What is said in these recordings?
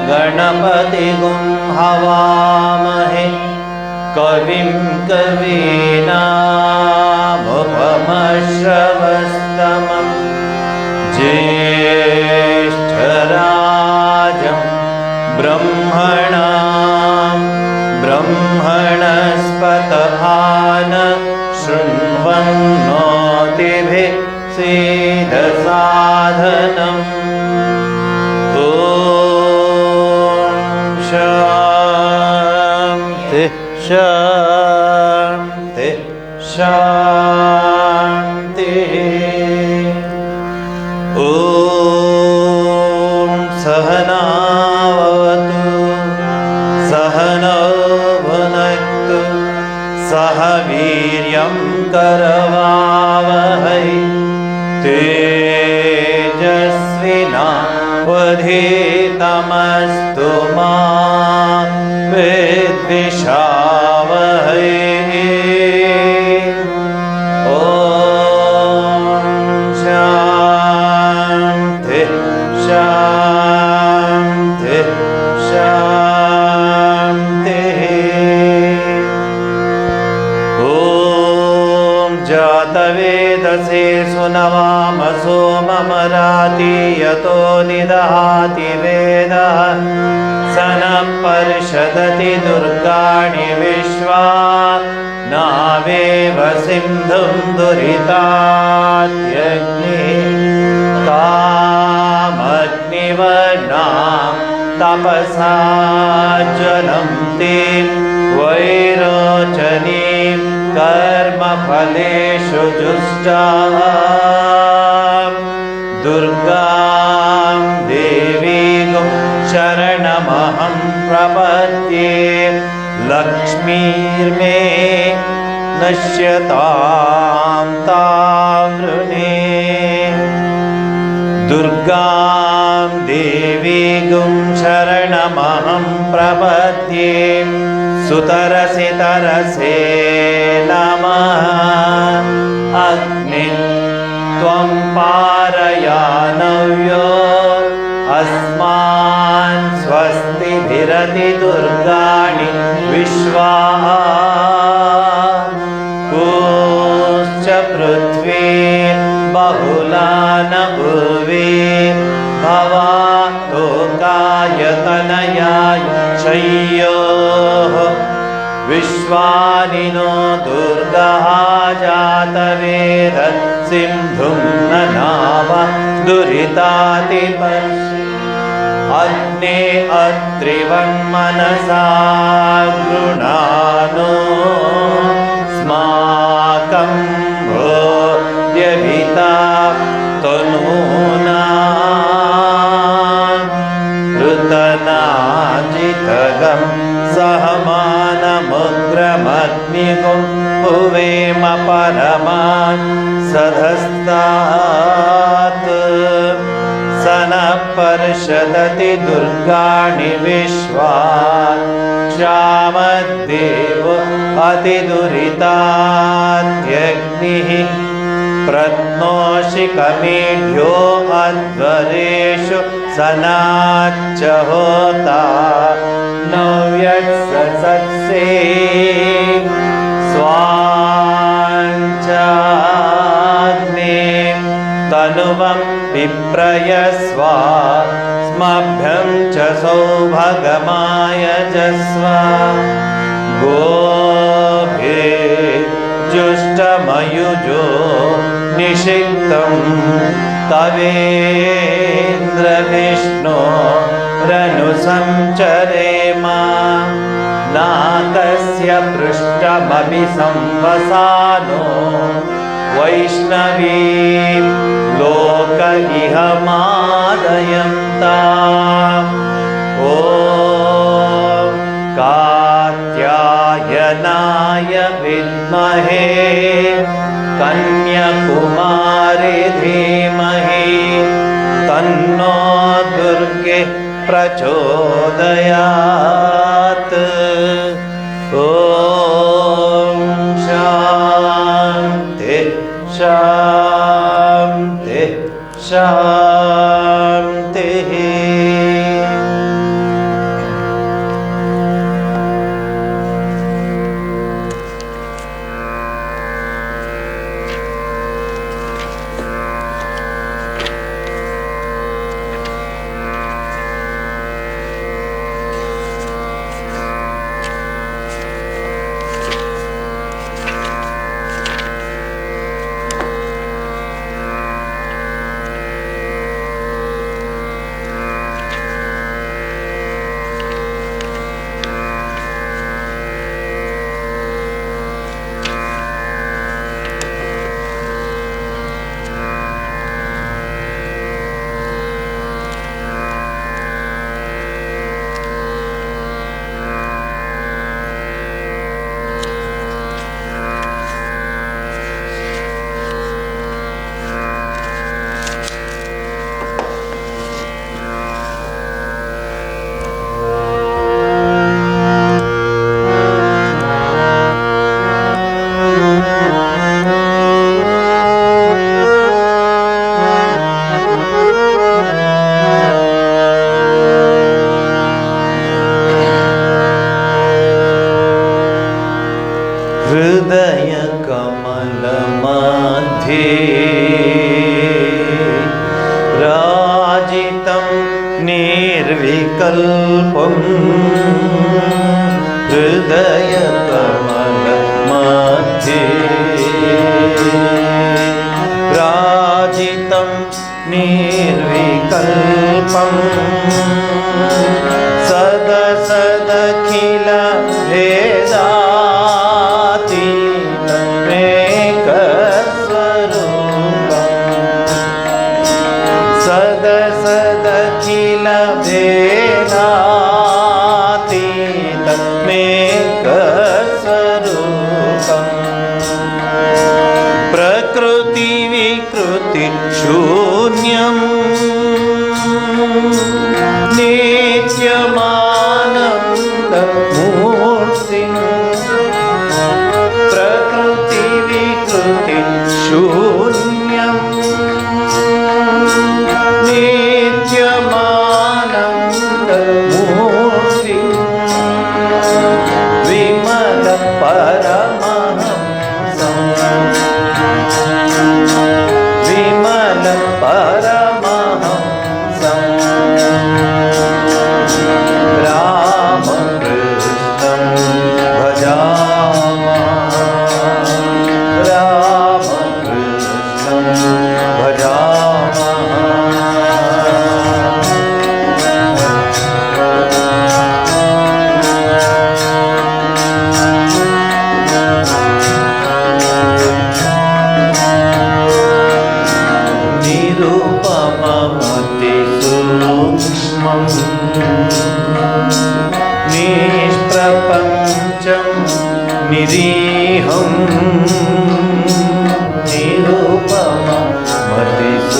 गणपतिगुं हवामहे कविं कवीनामुपमश्रवस्तमं ज्येष्ठराजं ब्रह्मणस्पत शृण्वन्नोतिभिः सीदसाधनम्। शान्ति शान्ति शान्तिः। ॐ सहनावतु सहनौ भुनक्तु सह वीर्यं करवावहै तेजस्विनावधीतमस्तु मा विद्विषावहै। ॐ शान्ति शान्ति शान्तिः। ॐ जातवेदसे सुनवामसो ममराति यतो निदहाति वेदः स नः पर्षदति दुर्गाणि विश्वा नावेव सिन्धुं दुरितात्यग्निः तामग्निवर्णां तपसा ज्वलन्तीं वैरोचनीं कर्मफलेषु जुष्टाः दुर्गां देवीं शरणमहं प्रपद्ये लक्ष्मीर्मे नश्यतां तावृणे। दुर्गां देवीं शरणमहं प्रपद्ये सुतरसे तरसे नमः। अग्निं त्वं पारयानव्यो अस्मान् स्वस्तिभिरति दुर्गाणि विश्वा कोश्च पृथ्वी बहुला न भुवि भवा लोकायतनयाय शय्योः विश्वानिनो दुर्गः जातवेद सिन्धुं ननाव दुरितातिपर्षि। अग्ने अत्रिवन्मनसा गृणानो स्माकं भोज्यभिता तनूना ऋतनाजितगं सहमानमुग्रमग्निगुं भुवेम परमान् सधस्तात् स नः पर्षदति दुर्गाणि विश्वा क्षामद्देव अतिदुरितात्यग्निः प्रत्नोषिकमेढ्यो अध्वरेषु सनाच्च होता नव्यत्सत्से स्वाञ्चाग्ने तनुवं विप्रयस्व स्मभ्यं च सौभगमायजस्व गोभिर्जुष्टमयुजो निषिक्तं तवेन्द्रविष्णो रनुसञ्चरेम नाकस्य पृष्ठमपि संवसानो वैष्णवी लोक इह मादयन्ताम्। ॐ कात्यायनाय विद्महे कन्याकुमारी धीमहि तन्नो दुर्गे प्रचोदयात्। ॐ शान्ति शान्ति शान्तिः। हृदय कमल मध्ये राजितं निर्विकल्पं सदसदखिल भेदातीतमेकस्वरूपम् सदसदखिल भेदातीतमेकस्वरूपम् प्रकृति विकृति शून्यम् नित्यमानन्दमूर्तिम् प्रकृति विकृति शून्यम् नित्यमानन्दमूर्तिम् विमल परमहंसम् विमल परमहंसम् रामकृष्णं भजामः रामकृष्णं भजामः निरुपममतिसूक्ष्मम् निष्प्रपञ्चं निरीहं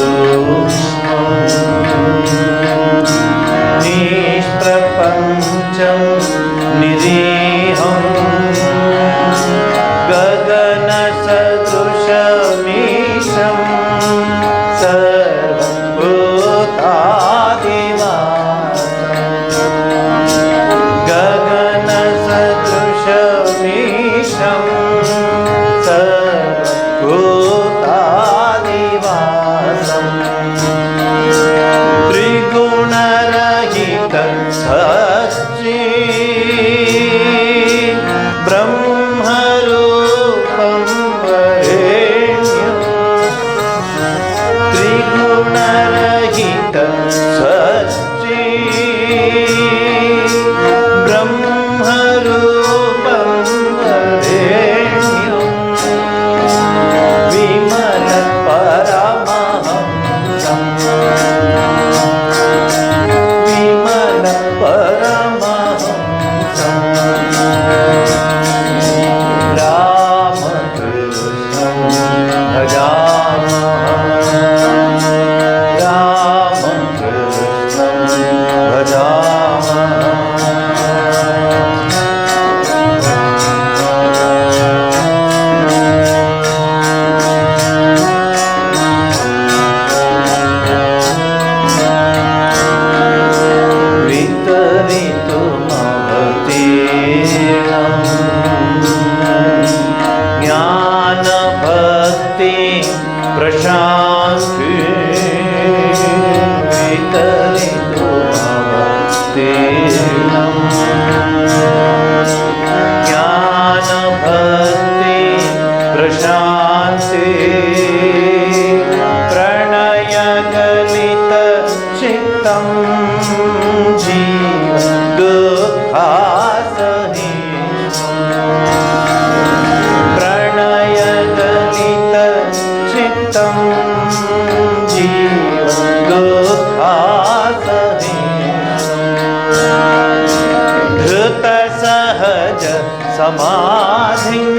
निरुपममतिसूक्ष्मम् निष्प्रपञ्चं निरीहं गगनसदृशमीशं गगनसदृशमीशं सर्वभूतादिवासं त्रिगुणरहितं सच्चित् ब्रह्मरूपं वरेण्यं त्रिगुणरहितं सच्चित् ब्रह्मरूपं वरेण्यं विमल परमहंसम् विमल परमहंसम् रामकृष्णं भजामः रामकृष्णं भजामः वितरितुमवतीर्णम् ज्ञानभक्ति प्रशान्ति वितरितुमवतीर्णम् ज्ञानभक्ति प्रशान्ति प्रणयगलितचित्तं जीव दुःखासहिष्णुम् प्रणयगलितचित्तं जीव दुःखासहिष्णुम् धृतसहज समाधिं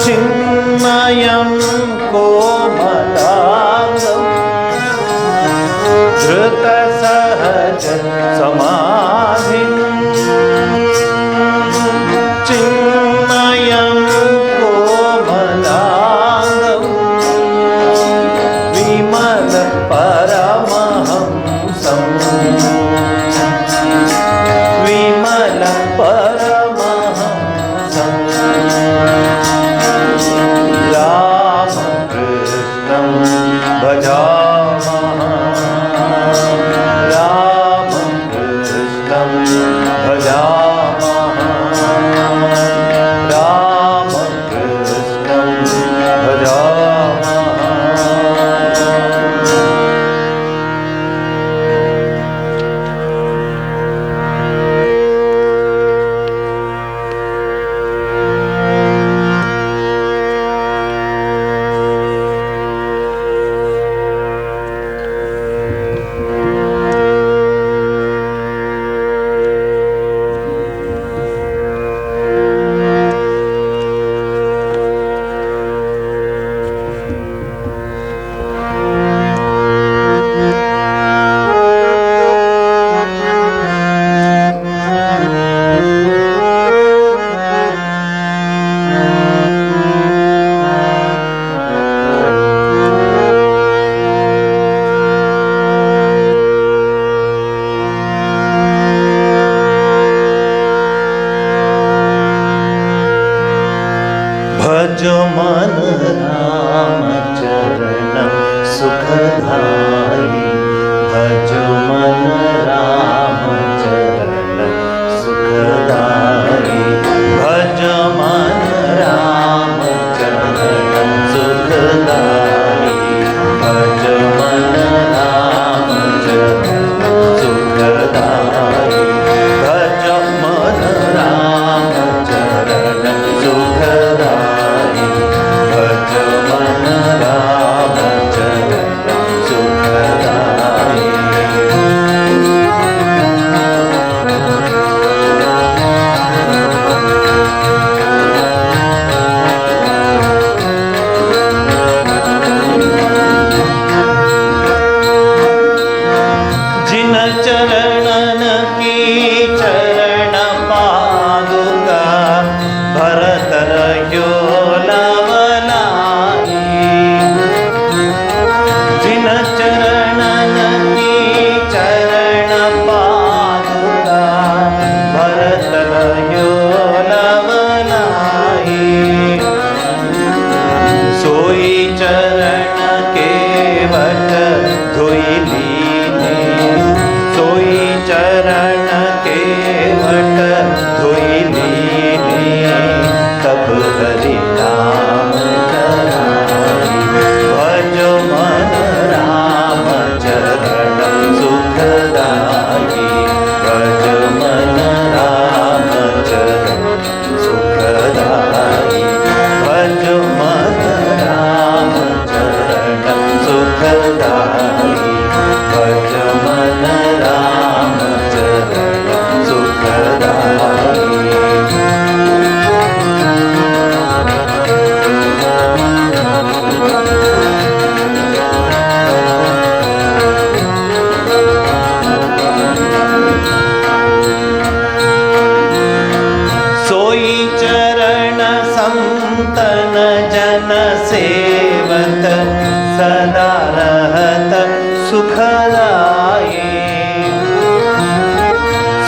चिन्मयं कोमलाङ्गं धृतसहज समाधिं चिन्मयं कोमलाङ्गं विमल परमहंसम् विमल परमहंसम् रामकृष्णं भजामः रामकृष्णं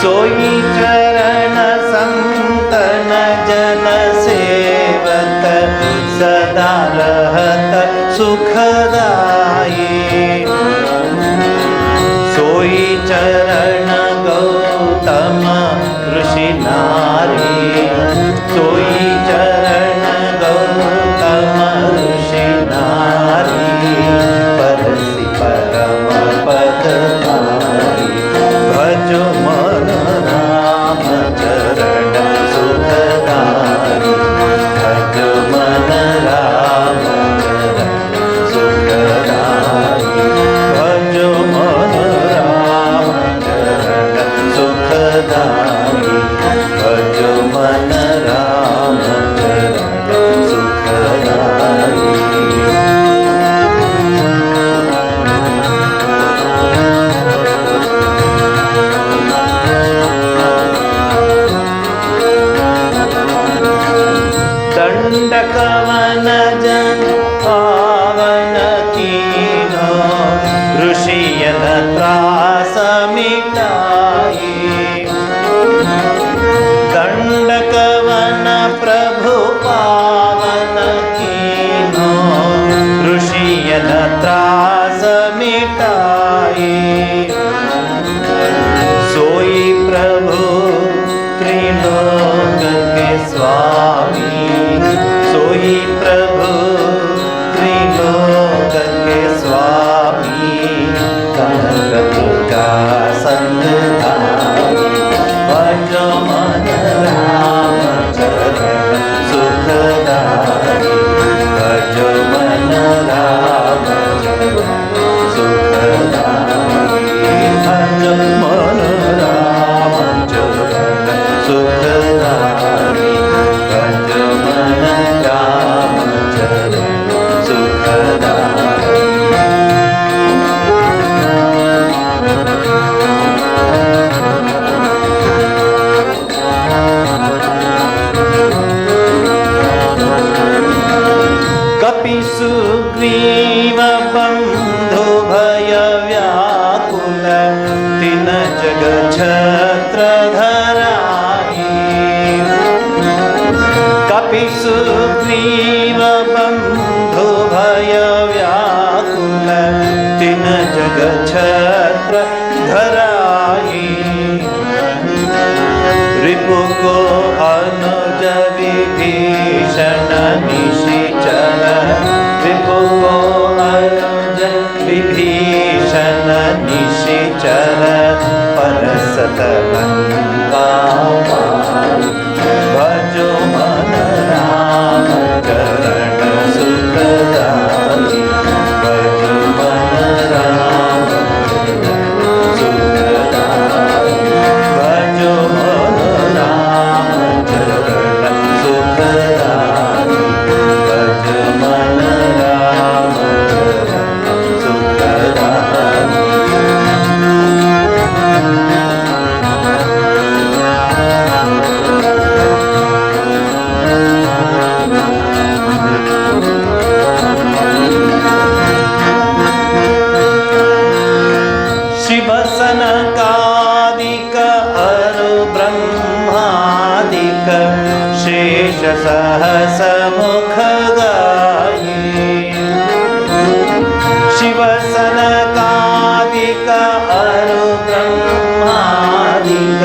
सोई चरण संतन जन सेवत सदा रहत सुखदाई। सोई चरण गौतम ऋषि नारी, सोई चरण गौतम ऋषि नारी, परसि परम पद पाई। भजो मन राम चरण सुखदाई, भजो मन राम चरण सुखदाई, भजो मन राम चरण सुखदाई, भजो मन राम चरण सुखदाई। दंडकवन जन पावन कीनो, ऋषियन त्रास मिटाई। दंडकवन प्रभु पावन कीनो, ऋषियन त्रास मिटाई। सोई प्रभु त्रिलोक के स्वामी, सोई प्रभु त्रिलोक के स्वामी, कनक दुर्गा संधाई। भजो मन राम चरण सुखदाई, भजो मन राम चरण सुखदाई, भजो मन राम चरण सुखदाई, भजो मन राम चरण सुखदाई। कपि सुग्रीव बंधु भय व्याकुल, तिन जग छत्र धराई। कपि सुग्रीव बंधु भय व्याकुल, तिन जग छत्र धराई। रिपु को अनुज विभीषण निशिचर, रिपु को अनुज विभीषण निशिचर, परसत लंका पाई। भजो मन राम चरण सुखदाई, भजो मन राम चरण सुखदाई, भजो मन राम चरण सुखदाई, भजो मन राम चरण सुखदाई। शिव सनकादिक अरु ब्रह्मादिक, शेष सहस मुख गाई। शिव सनकादिक अरु ब्रह्मादिक,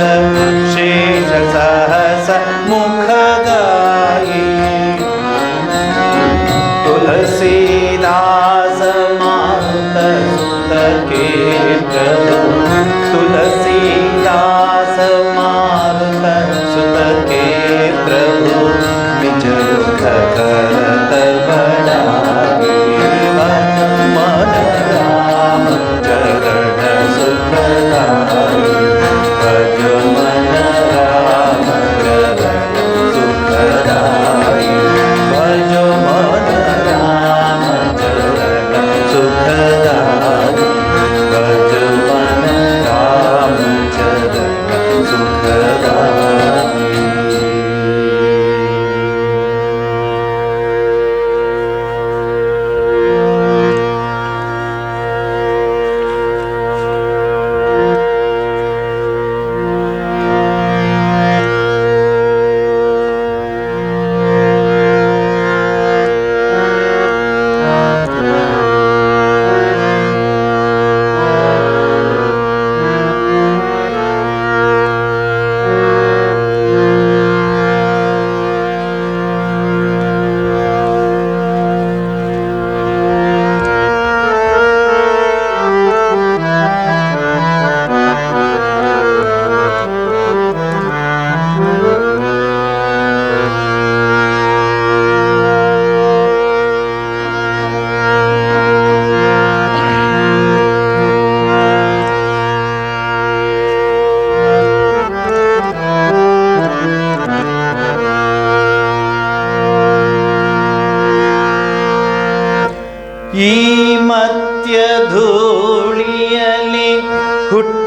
शेष सहस मुख गाई। तुलसीदास मात सुत के प्रभु, तुलसीदास मारुत सुत के प्रभु, निज मुख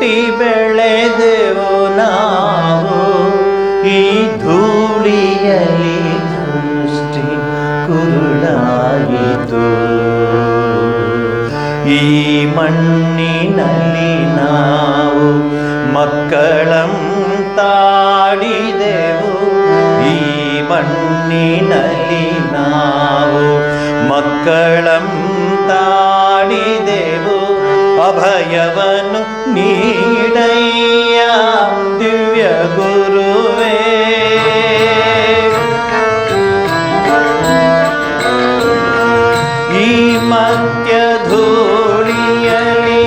ಹುಟ್ಟಿ ಬೆಳೆದೆವು ನಾವು ಈ ಧೂಳಿಯಲ್ಲಿ ದೃಷ್ಟಿ ಕುರುಡಾಯಿತು. ಈ ಮಣ್ಣಿನಲ್ಲಿ ನಾವು ಮಕ್ಕಳಂತಾಡಿದೆವು. ಈ ಮಣ್ಣಿನಲ್ಲಿ ನಾವು ಮಕ್ಕಳಂತಾಡಿದೆವು. ಅಭಯವನ್ನು ನೀಡಯ್ಯ ದಿವ್ಯ ಗುರುವೇ. ಈ ಮಧ್ಯ ಧೂಳಿಯಲ್ಲಿ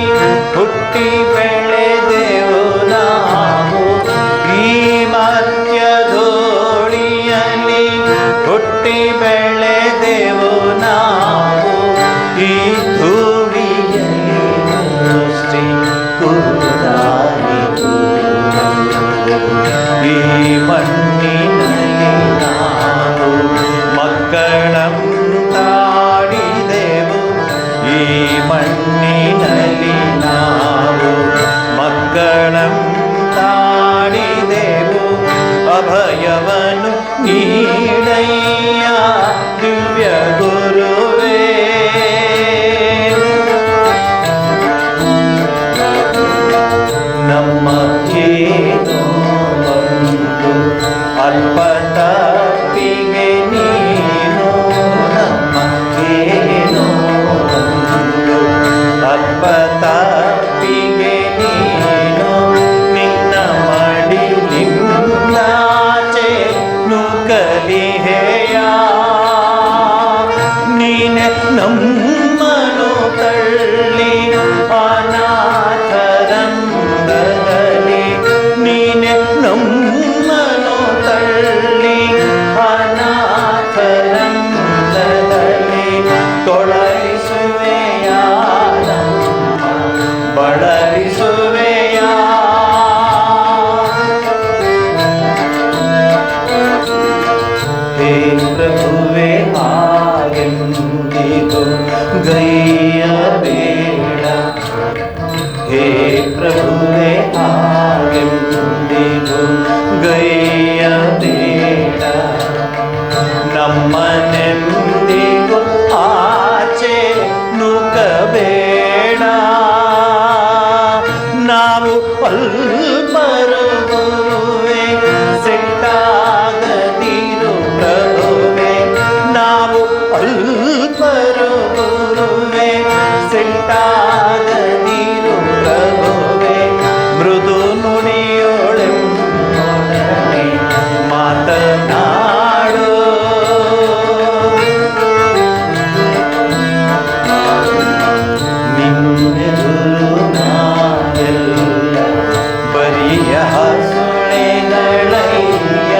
ಹುಟ್ಟಿ ಬೆಳೆದೆವು ನಾವು. ಈ ಮಧ್ಯ ಧೂಳಿಯಲ್ಲಿ ಹುಟ್ಟಿ ಬೆಳೆದೆವು ನಾವು. ಈ ಧೂಳಿಯಲ್ಲಿ ದೃಷ್ಟಿ ಕುರುಡಾಯಿತು. ಈ ಮಣ್ಣಿನಲ್ಲಿ ನಾವು ಮಕ್ಕಳಂತಾಡಿದೆವು. ಈ ಮಣ್ಣಿನಲ್ಲಿ ನಾವು ಮಕ್ಕಳಂತಾಡಿದೆವು. ಅಭಯವನ್ನು ನೀಡಯ್ಯ ದಿವ್ಯ ಗುರುವೇ. ನಮ್ಮ ಏನೋ ಒಂದು ಅಲ್ಪ ತಪ್ಪಿಗೆ ನೀನು. ನಮ್ಮ ಏನೋ ಒಂದು ಅಲ್ಪ ತಪ್ಪಿಗೆ ನೀನು. ನಿನ್ನ ಮಡಿಲಿಂದಾಚೆ ನುಗ್ಗಲಿಹೆಯ. ನೀನೆ ನಮ್ಮನು ತಳ್ಳಿ ಅನಾಥರಂಗದಲ್ಲಿ. ನೀನೆ ನಮ್ಮನು ತಳ್ಳಿ ಅನಾಥರಂಗದಲ್ಲಿ. ತೊಳಲಿಸುವೆಯ ನಮ್ಮ ಬಳಲಿಸುವೆಯ. ಹೇ ಪ್ರಭುವೆ ಹಾಗೆಂದಿಗೂ ಗೈಯಬೇಡ. ಹೇ ಪ್ರಭುವೆ ಹಾಗೆಂದಿಗೂ ಗೈಯಬೇಡ. ನಮ್ಮನೆಂದಿಗೂ ಆಚೆ ನುಗ್ಗಬೇಡ. ನಾವು ಅಲ್ಪರು ಗುರುವೇ, ಸಿಟ್ಟಾಗದಿರು ಪ್ರಭುವೇ. ನಾವು ಅಲ್ಪರು ಗುರುವೇ, ಸಿಟ್ಟಾಗದಿರು ಪ್ರಭುವೇ. ಮೃದು ನುಡಿಯೋಳೆಂಬೊಡನೆ ಮಾತನಾಡು. ನಿನ್ನೆದುರು ನಾವೆಲ್ಲ ಬರಿಯ ಸುಳೆಗಳಯ್ಯ.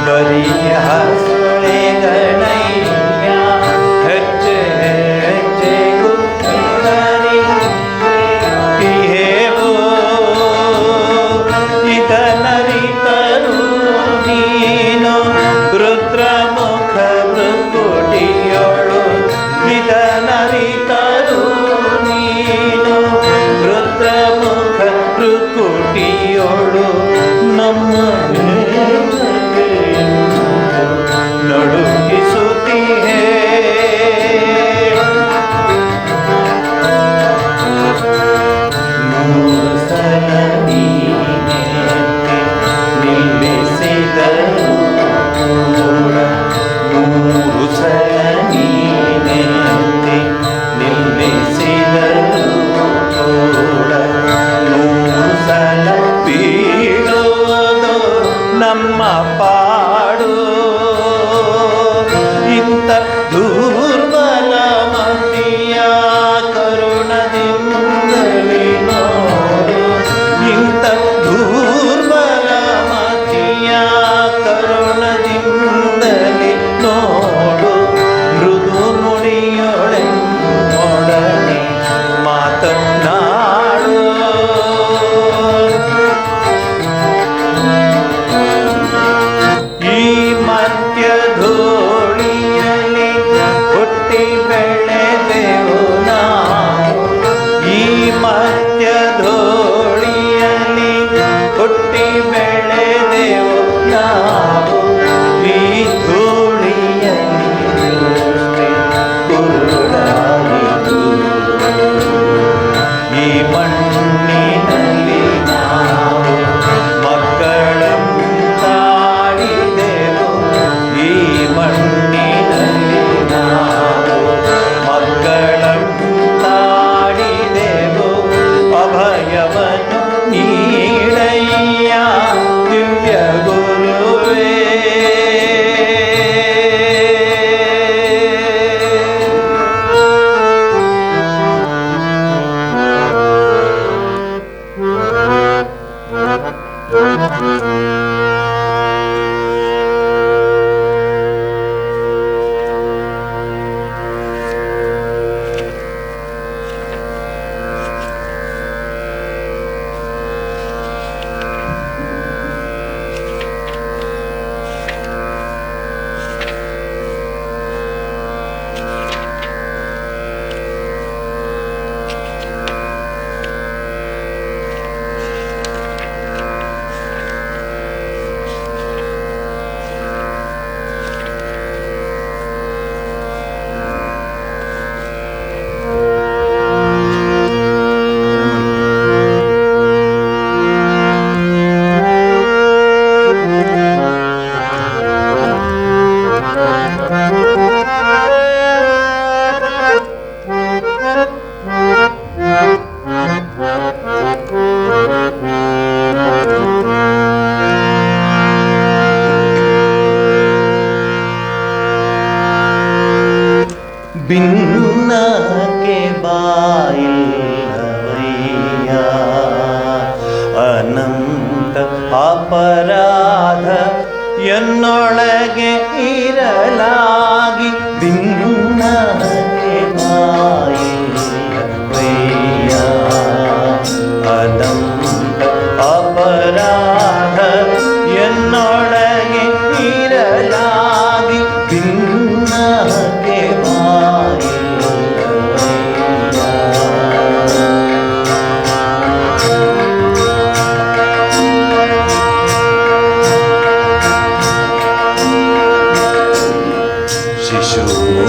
ಬರಿಯ ಸುಳೆಗಳಯ್ಯ. ಹೆಜ್ಜೆ ಹೆಜ್ಜೆಗೂ ಇಹೇವೋ ಇದನರಿತರು ನೀನು. ರುದ್ರಮುಖ ಭೃಕುಟಿಯೊಳು ಇದನರಿತರು ನೀನು. ಹುಟ್ಟಿ ಬೆಳೆದೆವು ನಾವು ಈ ಧೂಳಿಯಲ್ಲಿ ದೃಷ್ಟಿ ಕುರುಡಾಯಿತು. ಈ ಮಣ್ಣಿನಲ್ಲಿ ನಾವು ಮಕ್ಕಳಂತಾಡಿದೆವು. ಈ ಮಣ್ಣಿನಲ್ಲಿ ನಾವು ಮಕ್ಕಳಂತಾಡಿದೆವು. ಅಭಯವನ್ನು ನೀಡಯ್ಯ ದಿವ್ಯ ಗುರುವೇ. ಭಿನ್ನಕ್ಕೆ ಬಾಯಿಲ್ಲವಯ್ಯ ಅನಂತ ಅಪರಾಧ ಎನ್ನೊಳಗೆ ಇರಲಾಗಿ. ಭಿನ್ನಕ್ಕೆ ಬಾಯಿಲ್ಲವಯ್ಯ ಅನಂತ ಅಪರಾಧ ಎನ್ನೊಳಗೆ ಇರಲಾಗಿ. ಭಿನ್ನಕ್ಕೆ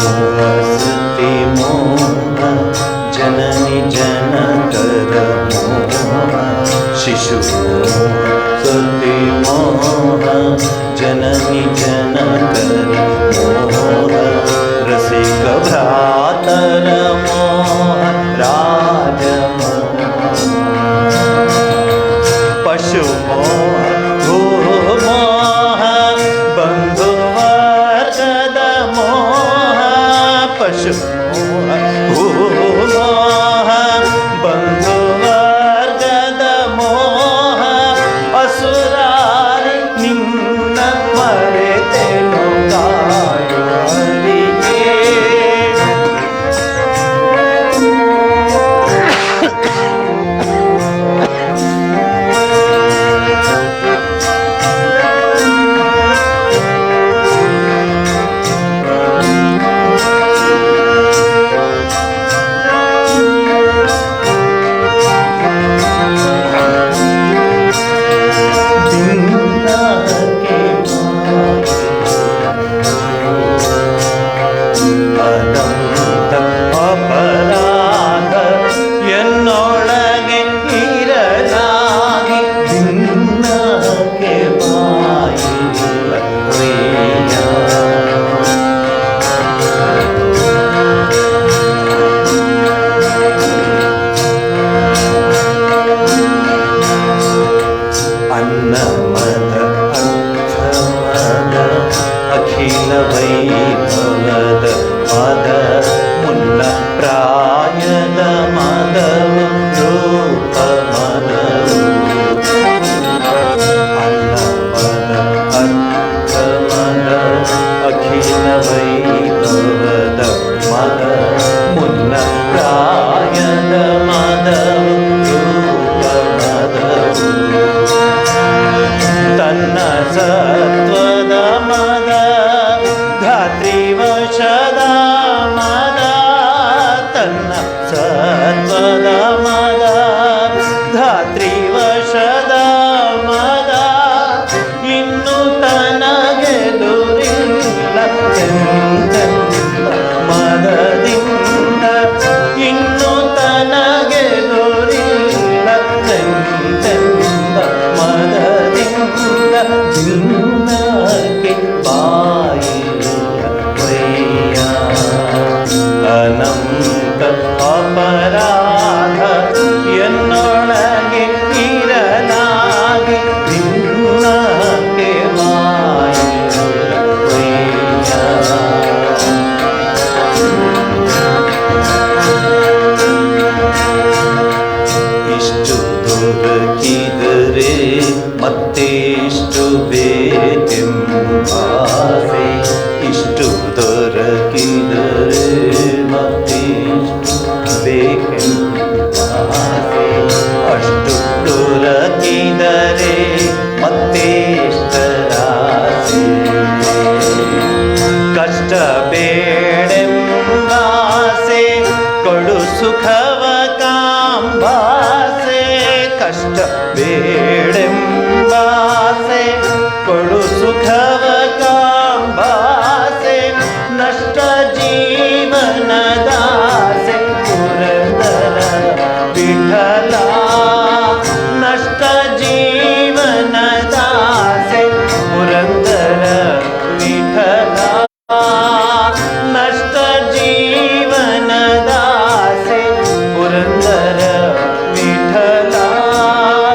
शिशुमोहसति मोह जननि जनकर मोह. शिशुमोहसति मोह जननि जनकर मोह. रसिक भ्रातर मोह राजमोह. पशु मोह भूमोह बंधुवर्गद मोह. पशु मोह भूमोह बंधुवर्गद मोह. असुरारि निನ್ನ ಮರೆತೆ ಕಷ್ಟ ಬೇಡೆಂಬಾಸೆ ಕೊಡು ಸುಖವ ಕಾಂಬಾಸೆ ನಷ್ಟ ಜೀವನದಾಸೆ ಪುರಂದರ ವಿಠಲ ನಷ್ಟ ಜೀವನದಾಸೆ ಪುರಂದರ ವಿಠಲ ನಷ್ಟ ಜೀವನದಾಸೆ ಪುರಂದರ ವಿಠಲ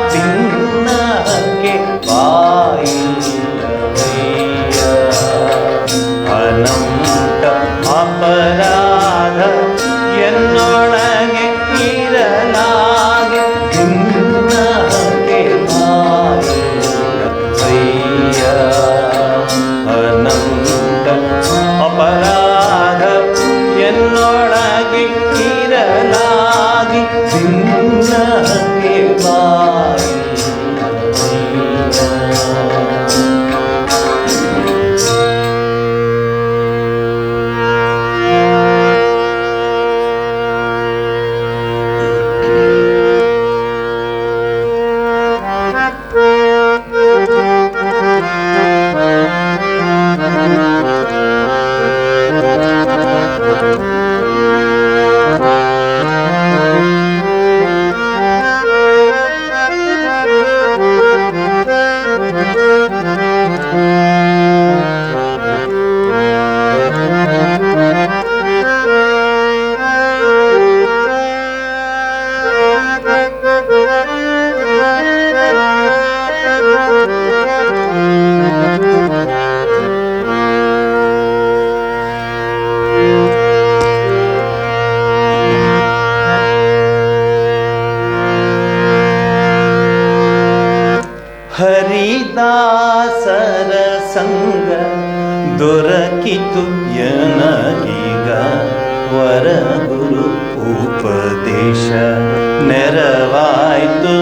ಭಿನ್ನಕ್ಕೆ ಬಾಯಿಲ್ಲವಯ್ಯ ಅನಂತ ಅಪರಾಧ ಎನ್ನೊಳಗೆ ಇರಲಾಗೆ ಭಿನ್ನಕ್ಕೆ ಬಾಯಿಲ್ಲವಯ್ಯ ಅನಂತ ಅಪರಾಧ ಎನ್ನೊಳಗೆ ಇರಲಾಗಿ ಭಿನ್ನಕ್ಕೆ ಹರಿದಾಸರ ಸಂಗ ದೊರಕಿತು ಎನಗೀಗ ವರಗುರು ಉಪದೇಶ ನೆರವಾಯ್ತು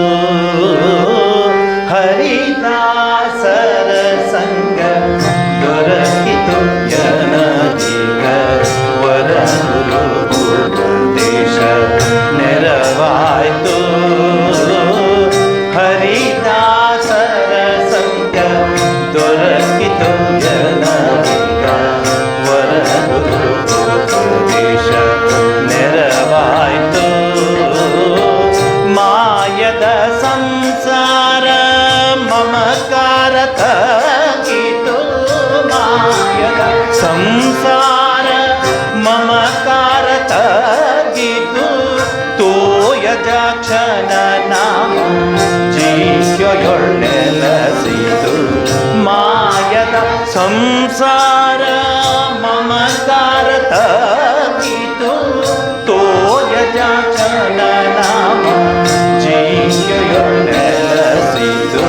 ಹರಿದಾಸರ ಸಂಗ ದೊರಕಿತು ಎನಗೀಗ ವರಗುರು ಉಪದೇಶ ನೆರವಾಯ್ತು ಹರಿದಾಸರ ಸಂಗ ದೊರಕಿತು ಜನಗ ವರಗುರು ಉಪದೇಶ ನೆರವಾಯ್ತು ಮಾಯದ ಸಂಸಾರ ಮಮಕಾರ ತಗಿತು ಮಾಯದ ಸಂಸಾರ ಮಮಕಾರ ತಗಿತು ತೋಯಜಾಕ್ಷನ ನಾಮ ಜೀಯೊಳ್ಳೆಲಸಿತು ಮಾಯದ ಸಂಸಾರ ಮಮಕಾರ ತಗಿತು ತೋಯಜಾಕ್ಷನ ನಾಮ ಜೀಯೊಳ್ಳೆಲಸಿತು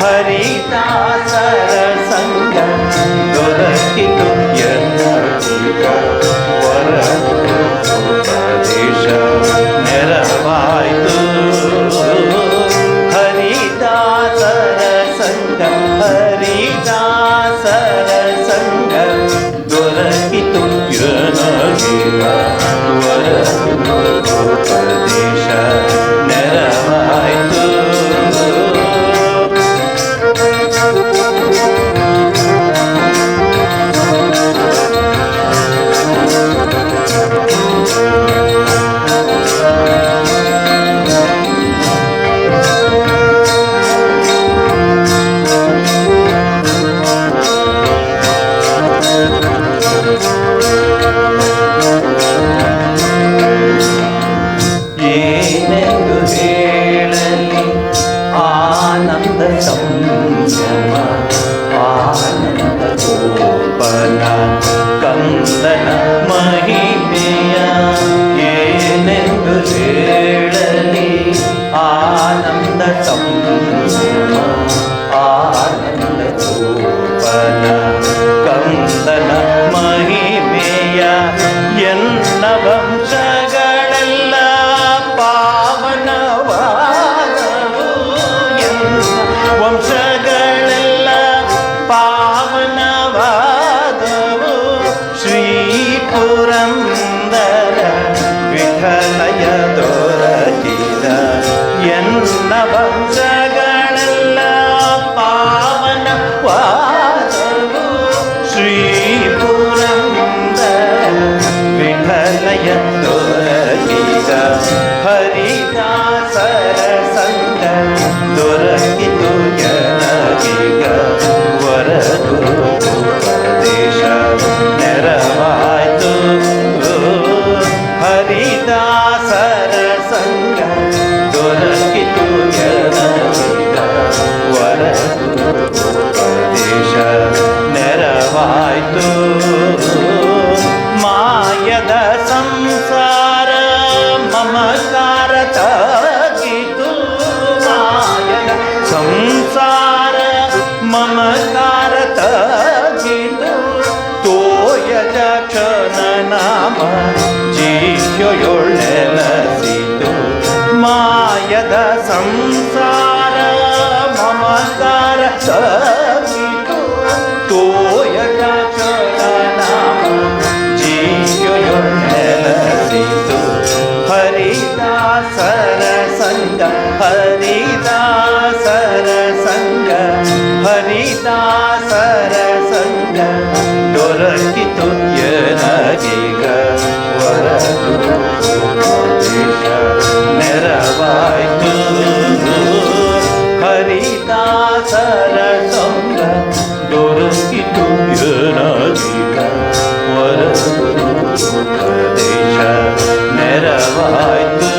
ಹರಿದಾಸರ ಸಂಗ ದೊರಕಿತು ಎನ್ನಗ ವರಗುರು ಉಪದೇಶ ನೆರವಾಯ್ತು ಹರಿದಾಸರ ಸಂಗ ಹರಿದಾಸರ ಸಂಗ ದೊರಕಿತು ಎನಗೀಗ ವರಗುರು ಉಪದೇಶ ನೆರವಾಯ್ತು ಏನೆಂದು ಹೇಳಲಿ ಆನಂದ ಸಂಯಮ ಆನಂದ ಗೋಪನ ಕಂದನ ಮಹಿಮೆಯ ಏನೆಂದು ಹೇಳಲಿ ಆನಂದ ಸಂಯಮ ಆನಂದ ಗೋಪನ ಕಂದನ ಮಹಿಮೆಯ ಎನ್ನ ವಂಶಗಳೆಲ್ಲ ಪಾವನವಾದವು ಎನ್ನ ವಂಶಗಳೆಲ್ಲ ಪಾವನವಾದವು ಶ್ರೀ ಪುರಂದರ ವಿಠಲಯ ದೊರಕಿದ ಎನ್ನ ವರ್ಷಗಳೆಲ್ಲ ಪಾವನವಾದವು ಶ್ರೀ ಪುರಂದರ ವಿಠಲಯ ದೊರಕಿದ ಹರಿದಾಸರ ಸಂಗ ದೊರಕಿತು ಜನಗೀಗ ವರಗುರು ಉಪದೇಶ ನೆರವಾಯ್ತು ಹರಿದಾಸರ ಸಂಗ ದೊರಕಿತು ಜನಗೀಗ ವರಗುರು ಉಪದೇಶ ನೆರವಾಯ್ತು ಮಾಯದ ಸಂಸಾರ ಮಮಕಾರ ತಗಿತು ಮಾಯದ ಸಂಸಾರ ಮಮಕಾರ ತಗಿತು ತೋಯಜ ಕ್ಷಣ ನಾಮ ಜೀಯೊಳ್ಳೆಲಸಿತು ಮಾಯದ ಸಂಸಾರ ಮಮಕಾರ ತಗಿತು ತೋಯಜ ಕ್ಷಣ ನಾಮ ಜೀಯೊಳ್ಳೆಲಸಿತು ಹರಿದಾಸರ ಸಂಗ ಹರಿದಾಸರ ಸಂಗ ಹರಿದಾಸರ ಸಂಗ ದೊರಕಿತು ನನಗೀಗ ವರಗುರು ಉಪದೇಶ ನೆರವಾಯ್ತು ಹರಿದಾಸರ ಸಂಗ ದೊರಕಿತು ನನಗೀಗ ವರಗುರು ಉಪದೇಶ ನೆರವಾಯ್ತು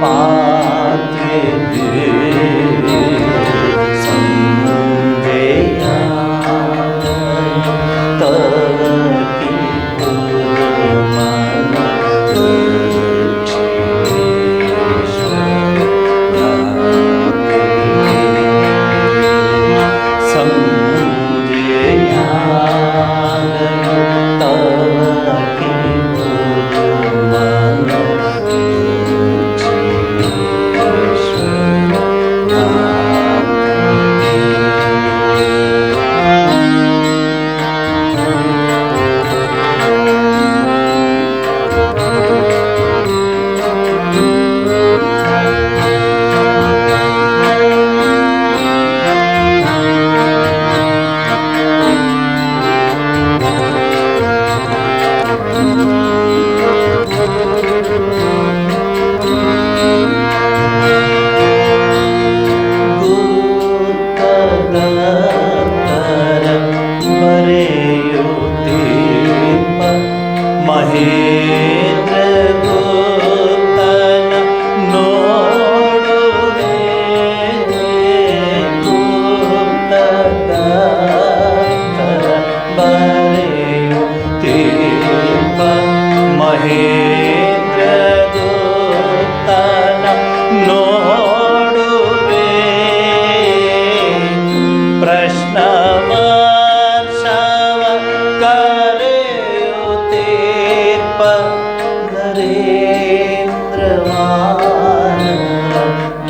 ಪಾತ್ರೆ ನೋಡುವೆ ಪ್ರಶ್ನ ವರ್ಷವ ಕರೆಯುತ್ತೀರ್ಪ ನರೇಂದ್ರವಾನ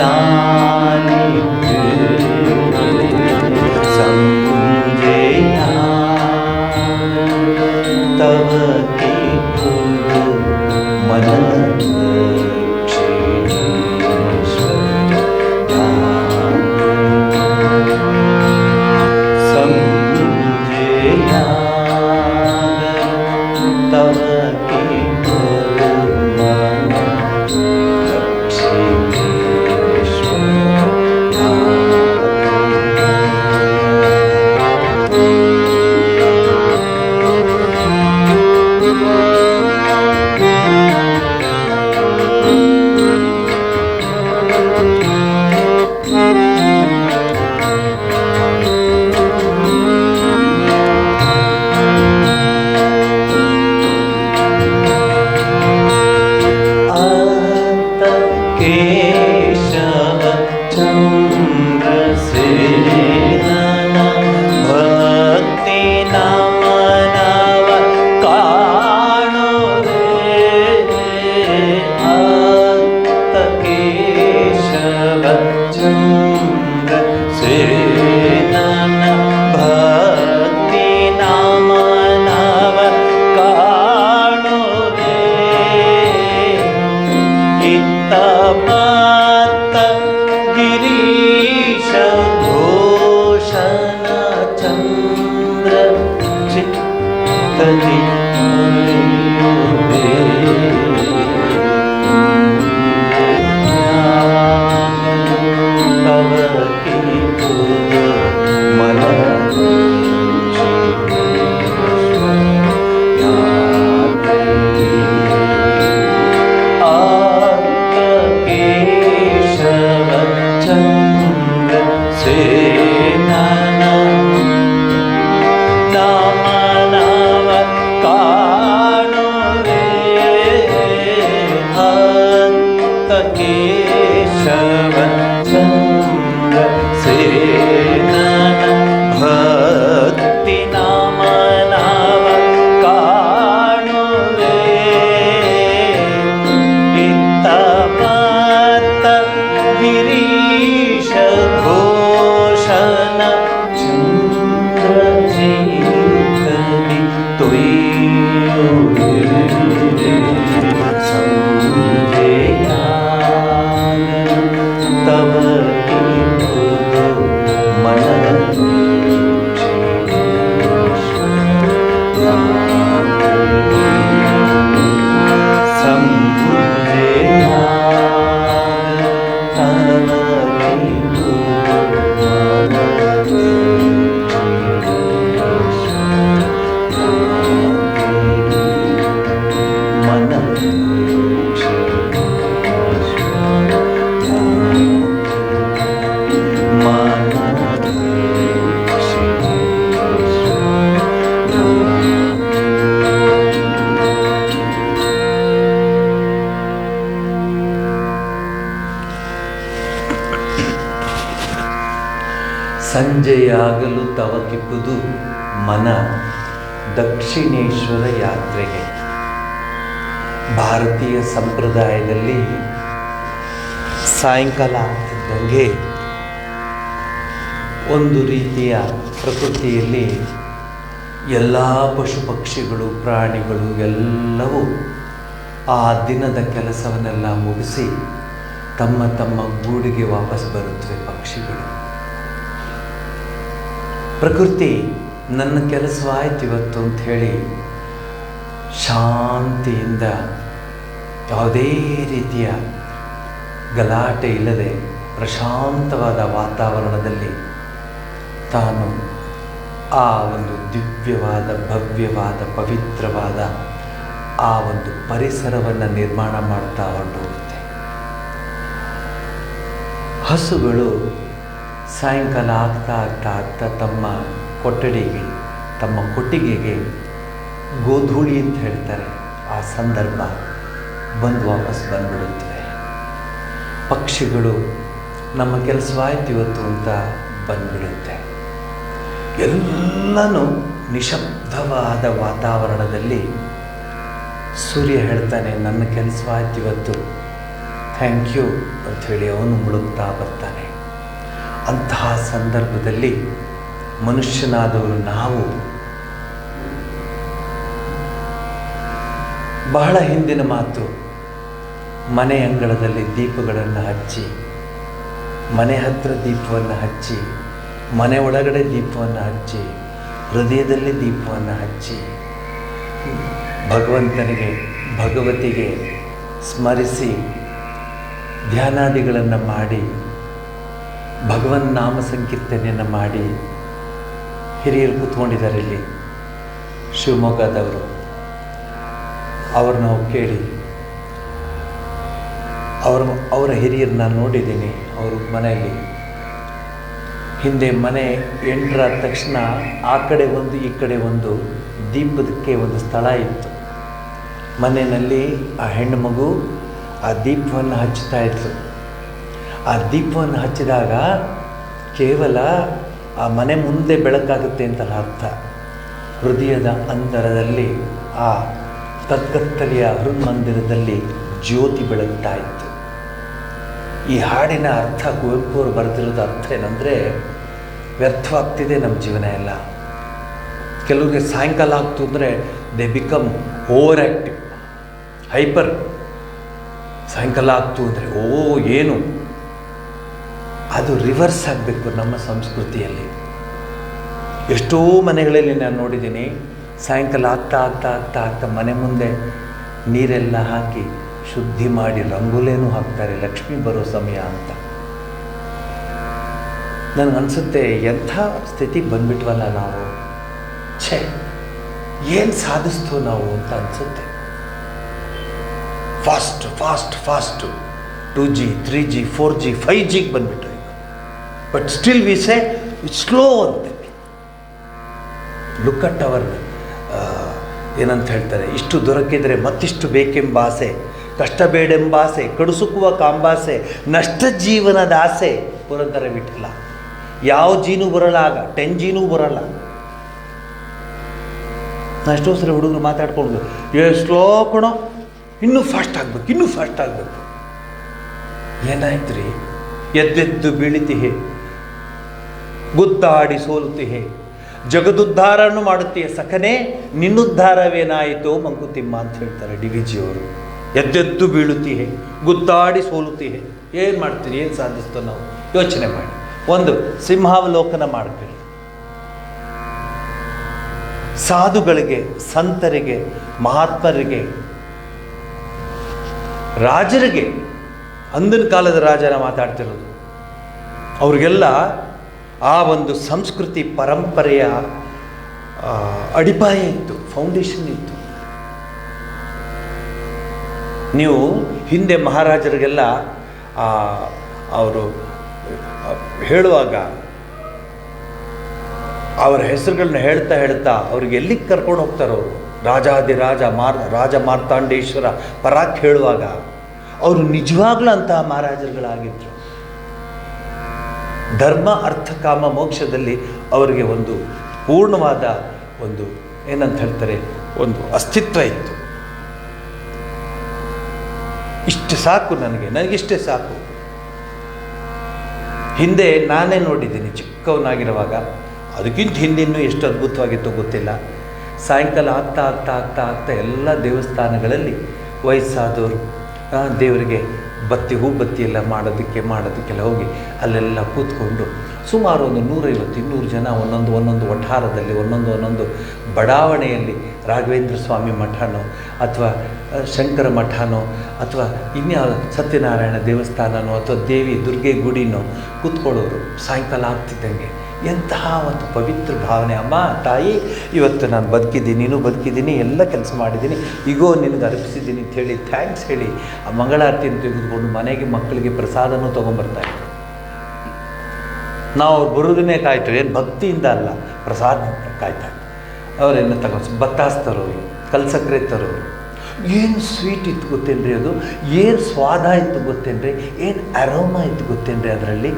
ತಾನಿಗೆ ಸಂಜೆಯ ತವ ಕಿತ್ತು ಮನ ಸಂಜೆಯಾಗಲು ತವಕಿಪ್ಪುದು ಮನ ದಕ್ಷಿಣೇಶ್ವರ ಯಾತ್ರೆಗೆ. ಭಾರತೀಯ ಸಂಪ್ರದಾಯದಲ್ಲಿ ಸಾಯಂಕಾಲ ಆಗ್ತಿದ್ದಂಗೆ ಒಂದು ರೀತಿಯ ಪ್ರಕೃತಿಯಲ್ಲಿ ಎಲ್ಲ ಪಶು ಪಕ್ಷಿಗಳು ಪ್ರಾಣಿಗಳು ಎಲ್ಲವೂ ಆ ದಿನದ ಕೆಲಸವನ್ನೆಲ್ಲ ಮುಗಿಸಿ ತಮ್ಮ ತಮ್ಮ ಗೂಡಿಗೆ ವಾಪಸ್ ಬರುತ್ತವೆ. ಪಕ್ಷಿಗಳು ಪ್ರಕೃತಿ ನನ್ನ ಕೆಲಸವಾಯ್ತು ಇವತ್ತು ಅಂಥೇಳಿ ಶಾಂತಿಯಿಂದ ಯಾವುದೇ ರೀತಿಯ ಗಲಾಟೆ ಇಲ್ಲದೆ ಪ್ರಶಾಂತವಾದ ವಾತಾವರಣದಲ್ಲಿ ತಾನು ಆ ಒಂದು ದಿವ್ಯವಾದ ಭವ್ಯವಾದ ಪವಿತ್ರವಾದ ಆ ಒಂದು ಪರಿಸರವನ್ನು ನಿರ್ಮಾಣ ಮಾಡ್ತಾ ಹೊರಟೋಗುತ್ತೆ. ಹಸುಗಳು ಸಾಯಂಕಾಲ ಆಗ್ತಾ ಆಗ್ತಾ ಆಗ್ತಾ ತಮ್ಮ ಕೊಠಡಿಗೆ ತಮ್ಮ ಕೊಟ್ಟಿಗೆಗೆ ಗೋಧೂಳಿ ಅಂತ ಹೇಳ್ತಾರೆ ಆ ಸಂದರ್ಭ ಬಂದು ವಾಪಸ್ ಬಂದ್ಬಿಡುತ್ತವೆ. ಪಕ್ಷಿಗಳು ನಮ್ಮ ಕೆಲಸವಾಯ್ತು ಇವತ್ತು ಅಂತ ಬಂದ್ಬಿಡುತ್ತೆ. ಎಲ್ಲನೂ ನಿಶಬ್ದವಾದ ವಾತಾವರಣದಲ್ಲಿ ಸೂರ್ಯ ಹೇಳ್ತಾನೆ, ನನ್ನ ಕೆಲಸವಾಯ್ತು ಇವತ್ತು, ಥ್ಯಾಂಕ್ ಯು ಅಂಥೇಳಿ ಅವನು ಮುಳುಗ್ತಾ ಬರ್ತಾನೆ. ಅಂತಹ ಸಂದರ್ಭದಲ್ಲಿ ಮನುಷ್ಯನಾದವರು ನಾವು ಬಹಳ ಹಿಂದಿನ ಮಾತು, ಮನೆ ಅಂಗಳದಲ್ಲಿ ದೀಪಗಳನ್ನು ಹಚ್ಚಿ, ಮನೆ ಹತ್ತಿರ ದೀಪವನ್ನು ಹಚ್ಚಿ, ಮನೆ ಒಳಗಡೆ ದೀಪವನ್ನು ಹಚ್ಚಿ, ಹೃದಯದಲ್ಲಿ ದೀಪವನ್ನು ಹಚ್ಚಿ, ಭಗವಂತನಿಗೆ ಭಗವತಿಗೆ ಸ್ಮರಿಸಿ ಧ್ಯಾನಾದಿಗಳನ್ನು ಮಾಡಿ, ಭಗವನ್ ನಾಮ ಸಂಕೀರ್ತನೆಯನ್ನು ಮಾಡಿ ಹಿರಿಯರು ಕೂತ್ಕೊಂಡಿದ್ದಾರೆ ಇಲ್ಲಿ ಶಿವಮೊಗ್ಗದವರು. ಅವ್ರನ್ನ ಕೇಳಿ, ಅವರ ಹಿರಿಯರನ್ನ ನೋಡಿದ್ದೀನಿ. ಅವರು ಮನೆಯಲ್ಲಿ ಹಿಂದೆ ಮನೆ ಎಂಟರಾದ ತಕ್ಷಣ ಆ ಕಡೆ ಒಂದು ಈ ಕಡೆ ಒಂದು ದೀಪದಕ್ಕೆ ಒಂದು ಸ್ಥಳ ಇತ್ತು. ಮನೆಯಲ್ಲಿ ಆ ಹೆಣ್ಣು ಮಗು ಆ ದೀಪವನ್ನು ಹಚ್ಚುತ್ತಾ ಇತ್ತು. ಆ ದೀಪವನ್ನು ಹಚ್ಚಿದಾಗ ಕೇವಲ ಆ ಮನೆ ಮುಂದೆ ಬೆಳಕಾಗುತ್ತೆ ಅಂತ ಅರ್ಥ. ಹೃದಯದ ಅಂತರದಲ್ಲಿ ಆ ಕತ್ತಲೆಯ ಹೃನ್ಮಂದಿರದಲ್ಲಿ ಜ್ಯೋತಿ ಬೆಳಗ್ತಾ ಇತ್ತು. ಈ ಹಾಡಿನ ಅರ್ಥ, ಕುವೆಂಪು ಅವರು ಬರೆದಿರೋದು ಅರ್ಥ ಏನಂದರೆ, ವ್ಯರ್ಥವಾಗ್ತಿದೆ ನಮ್ಮ ಜೀವನ ಎಲ್ಲ. ಕೆಲವರಿಗೆ ಸಾಯಂಕಾಲ ಆಗ್ತು ಅಂದರೆ they become over active, hyper. ಸಾಯಂಕಾಲ ಆಗ್ತು ಅಂದರೆ ಏನು, ಅದು ರಿವರ್ಸ್ ಆಗಬೇಕು ನಮ್ಮ ಸಂಸ್ಕೃತಿಯಲ್ಲಿ. ಎಷ್ಟೋ ಮನೆಗಳಲ್ಲಿ ನಾನು ನೋಡಿದ್ದೀನಿ, ಸಾಯಂಕಾಲ ಆಗ್ತಾ ಆಗ್ತಾ ಆಗ್ತಾ ಆಗ್ತಾ ಮನೆ ಮುಂದೆ ನೀರೆಲ್ಲ ಹಾಕಿ ಶುದ್ಧಿ ಮಾಡಿ ರಂಗೋಲೇನೂ ಹಾಕ್ತಾರೆ, ಲಕ್ಷ್ಮಿ ಬರೋ ಸಮಯ ಅಂತ. ನನಗನ್ಸುತ್ತೆ, ಎಂಥ ಸ್ಥಿತಿಗೆ ಬಂದ್ಬಿಟ್ವಲ್ಲ ನಾವು. ಛೇ, ಏನು ಸಾಧಿಸ್ತೋ ನಾವು ಅಂತ ಅನಿಸುತ್ತೆ. Fast fast fast 2G 3G 4G 5Gಗೆ ಬಂದ್ಬಿಟ್ಟು ಈಗ. But still we say it's slow ಅಂತೆ. ಲುಕ್ ಅಟ್ ಅವರ್ ಏನಂತ ಹೇಳ್ತಾರೆ, ಇಷ್ಟು ದೊರಕಿದರೆ ಮತ್ತಿಷ್ಟು ಬೇಕೆಂಬ ಆಸೆ, ಕಷ್ಟ ಬೇಡೆಂಬ ಆಸೆ, ಕಡುಸುಕುವ ಕಾಂಬಾಸೆ, ನಷ್ಟ ಜೀವನದ ಆಸೆ. ಪುರಂದರ ವಿಠಲ. ಯಾವ ಜೀನು ಬರಲ್ಲ ಆಗ, 10Gನೂ ಬರಲ್ಲ. ಎಷ್ಟೋ ಸರಿ ಹುಡುಗರು ಮಾತಾಡ್ಕೊಂಡು, ಸ್ಲೋ ಕೊಡೋ, ಇನ್ನೂ ಫಾಸ್ಟ್ ಆಗಬೇಕು, ಇನ್ನೂ ಫಾಸ್ಟ್ ಆಗಬೇಕು. ಏನಾಯ್ತು ರೀ? ಎದ್ದೆದ್ದು ಬೀಳಿತಿಹೆ, ಗುದ್ದಾಡಿ ಸೋಲುತ್ತಿಹೆ, ಜಗದುದ್ಧಾರನ್ನು ಮಾಡುತ್ತೀಯ ಸಖನೇ, ನಿನ್ನುದ್ಧಾರವೇನಾಯಿತೋ ಮಂಕುತಿಮ್ಮ ಅಂತ ಹೇಳ್ತಾರೆ DVG ಅವರು. ಎದ್ದೆದ್ದು ಬೀಳುತ್ತೀಹೆ, ಗುದ್ದಾಡಿ ಸೋಲುತ್ತೀಹೆ. ಏನು ಮಾಡ್ತೀರಿ, ಏನು ಸಾಧಿಸ್ತೋ ನಾವು? ಯೋಚನೆ ಮಾಡಿ, ಒಂದು ಸಿಂಹಾವಲೋಕನ ಮಾಡ್ಕೊಳ್ಳಿ. ಸಾಧುಗಳಿಗೆ, ಸಂತರಿಗೆ, ಮಹಾತ್ಮರಿಗೆ, ರಾಜರಿಗೆ, ಅಂದಿನ ಕಾಲದ ರಾಜನ ಮಾತಾಡ್ತಿರೋದು, ಅವ್ರಿಗೆಲ್ಲ ಆ ಒಂದು ಸಂಸ್ಕೃತಿ ಪರಂಪರೆಯ ಅಡಿಪಾಯ ಇತ್ತು, ಫೌಂಡೇಶನ್ ಇತ್ತು. ನೀವು ಹಿಂದೆ ಮಹಾರಾಜರಿಗೆಲ್ಲ ಅವರು ಹೇಳುವಾಗ ಅವರ ಹೆಸರುಗಳನ್ನ ಹೇಳ್ತಾ ಹೇಳ್ತಾ ಅವ್ರಿಗೆ ಎಲ್ಲಿಗೆ ಕರ್ಕೊಂಡು ಹೋಗ್ತಾರೋ, ರಾಜಾದಿರಾಜ ರಾಜ ಮಾರ್ತಾಂಡೇಶ್ವರ ಪರಾಕ್ ಹೇಳುವಾಗ ಅವರು ನಿಜವಾಗ್ಲೂ ಅಂತಹ ಮಹಾರಾಜರುಗಳಾಗಿದ್ದರು. ಧರ್ಮ ಅರ್ಥ ಕಾಮ ಮೋಕ್ಷದಲ್ಲಿ ಅವರಿಗೆ ಒಂದು ಪೂರ್ಣವಾದ ಒಂದು ಏನಂತ ಹೇಳ್ತಾರೆ, ಒಂದು ಅಸ್ತಿತ್ವ ಇತ್ತು. ಇಷ್ಟು ಸಾಕು, ನನಗಿಷ್ಟೇ ಸಾಕು. ಹಿಂದೆ ನಾನೇ ನೋಡಿದ್ದೀನಿ ಚಿಕ್ಕವನಾಗಿರುವಾಗ, ಅದಕ್ಕಿಂತ ಹಿಂದಿನ್ನೂ ಎಷ್ಟು ಅದ್ಭುತವಾಗಿತ್ತು ಗೊತ್ತಿಲ್ಲ. ಸಾಯಂಕಾಲ ಆಗ್ತಾ ಆಗ್ತಾ ಆಗ್ತಾ ಆಗ್ತಾ ಎಲ್ಲ ದೇವಸ್ಥಾನಗಳಲ್ಲಿ ವಯಸ್ಸಾದವರು ದೇವರಿಗೆ ಹೂ ಬತ್ತಿ ಎಲ್ಲ ಮಾಡೋದಕ್ಕೆಲ್ಲ ಹೋಗಿ ಅಲ್ಲೆಲ್ಲ ಕೂತ್ಕೊಂಡು ಸುಮಾರು ಒಂದು 150-200 ಜನ ಒಂದೊಂದು ವಠಾರದಲ್ಲಿ ಒಂದೊಂದು ಬಡಾವಣೆಯಲ್ಲಿ ರಾಘವೇಂದ್ರ ಸ್ವಾಮಿ ಮಠನೋ ಅಥವಾ ಶಂಕರ ಮಠನೋ ಅಥವಾ ಇನ್ಯಾವ ಸತ್ಯನಾರಾಯಣ ದೇವಸ್ಥಾನನೋ ಅಥವಾ ದೇವಿ ದುರ್ಗೆ ಗುಡಿನೋ ಕೂತ್ಕೊಳ್ಳೋರು. ಸಾಯಂಕಾಲ ಆಗ್ತಿದ್ದಂಗೆ ಎಂತಹ ಒಂದು ಪವಿತ್ರ ಭಾವನೆ, ಅಮ್ಮ ತಾಯಿ ಇವತ್ತು ನಾನು ಬದುಕಿದ್ದೀನಿ, ನೀನು ಬದುಕಿದ್ದೀನಿ, ಎಲ್ಲ ಕೆಲಸ ಮಾಡಿದ್ದೀನಿ, ಈಗೋ ನಿನಗೆ ಅರ್ಪಿಸಿದ್ದೀನಿ ಅಂತ ಹೇಳಿ ಥ್ಯಾಂಕ್ಸ್ ಹೇಳಿ ಆ ಮಂಗಳಾರತಿಯನ್ನು ತೆಗೆದುಕೊಂಡು ಮನೆಗೆ ಮಕ್ಕಳಿಗೆ ಪ್ರಸಾದನೂ ತೊಗೊಂಬರ್ತಾಯಿದ್ರು. ನಾವು ಅವ್ರು ಬರೋದನ್ನೇ ಕಾಯ್ತು, ಏನು ಭಕ್ತಿಯಿಂದ ಅಲ್ಲ, ಪ್ರಸಾದ ಕಾಯ್ತಾ. ಅವರೆಲ್ಲ ತಗೊಂಡು ಬತ್ತಾಸ್ ತರೋರು, ಕಲ್ಸಕ್ಕರೆ ತರೋರು, ಏನು ಸ್ವೀಟ್ ಇತ್ತು ಗೊತ್ತೇನ್ರಿ ಅದು, ಏನು ಸ್ವಾದ ಇತ್ತು ಗೊತ್ತೇನ್ರಿ, ಏನು ಅರೋಮಾ ಇತ್ತು ಗೊತ್ತೇನ್ರಿ ಅದರಲ್ಲಿ.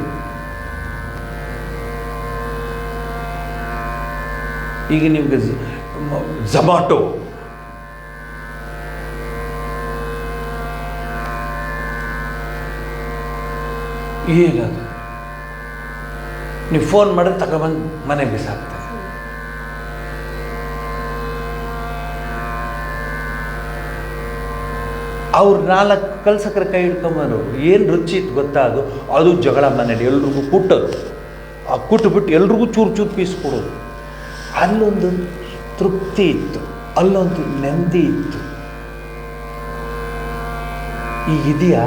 ಈಗ ನಿಮ್ಗೆ ಝೊಮ್ಯಾಟೊ ಏನದು, ನೀವು ಫೋನ್ ಮಾಡಿದ್ರೆ ತಗೊಬಂದು ಮನೆಗೆ ಬಿಸಾಕ್ತಾರೆ. ಅವ್ರು 4 ಕಲ್ಸಕ್ರೆ ಕೈ ಹಿಡ್ಕೊಂಬರು, ಏನು ರುಚಿ ಇತ್ತು ಗೊತ್ತಾ ಅದು ಜಗಳ ಮನೇಲಿ ಎಲ್ರಿಗೂ ಕುಟ್ಟೋದು, ಆ ಕುಟ್ಬಿಟ್ಟು ಎಲ್ರಿಗೂ ಚೂರು ಚೂರು ಪೀಸ್ ಕೊಡೋದು. ಅಲ್ಲೊಂದು ತೃಪ್ತಿ ಇತ್ತು, ಅಲ್ಲೊಂದು ನೆಮ್ಮದಿ ಇತ್ತು. ಈಗಿದೆಯಾ?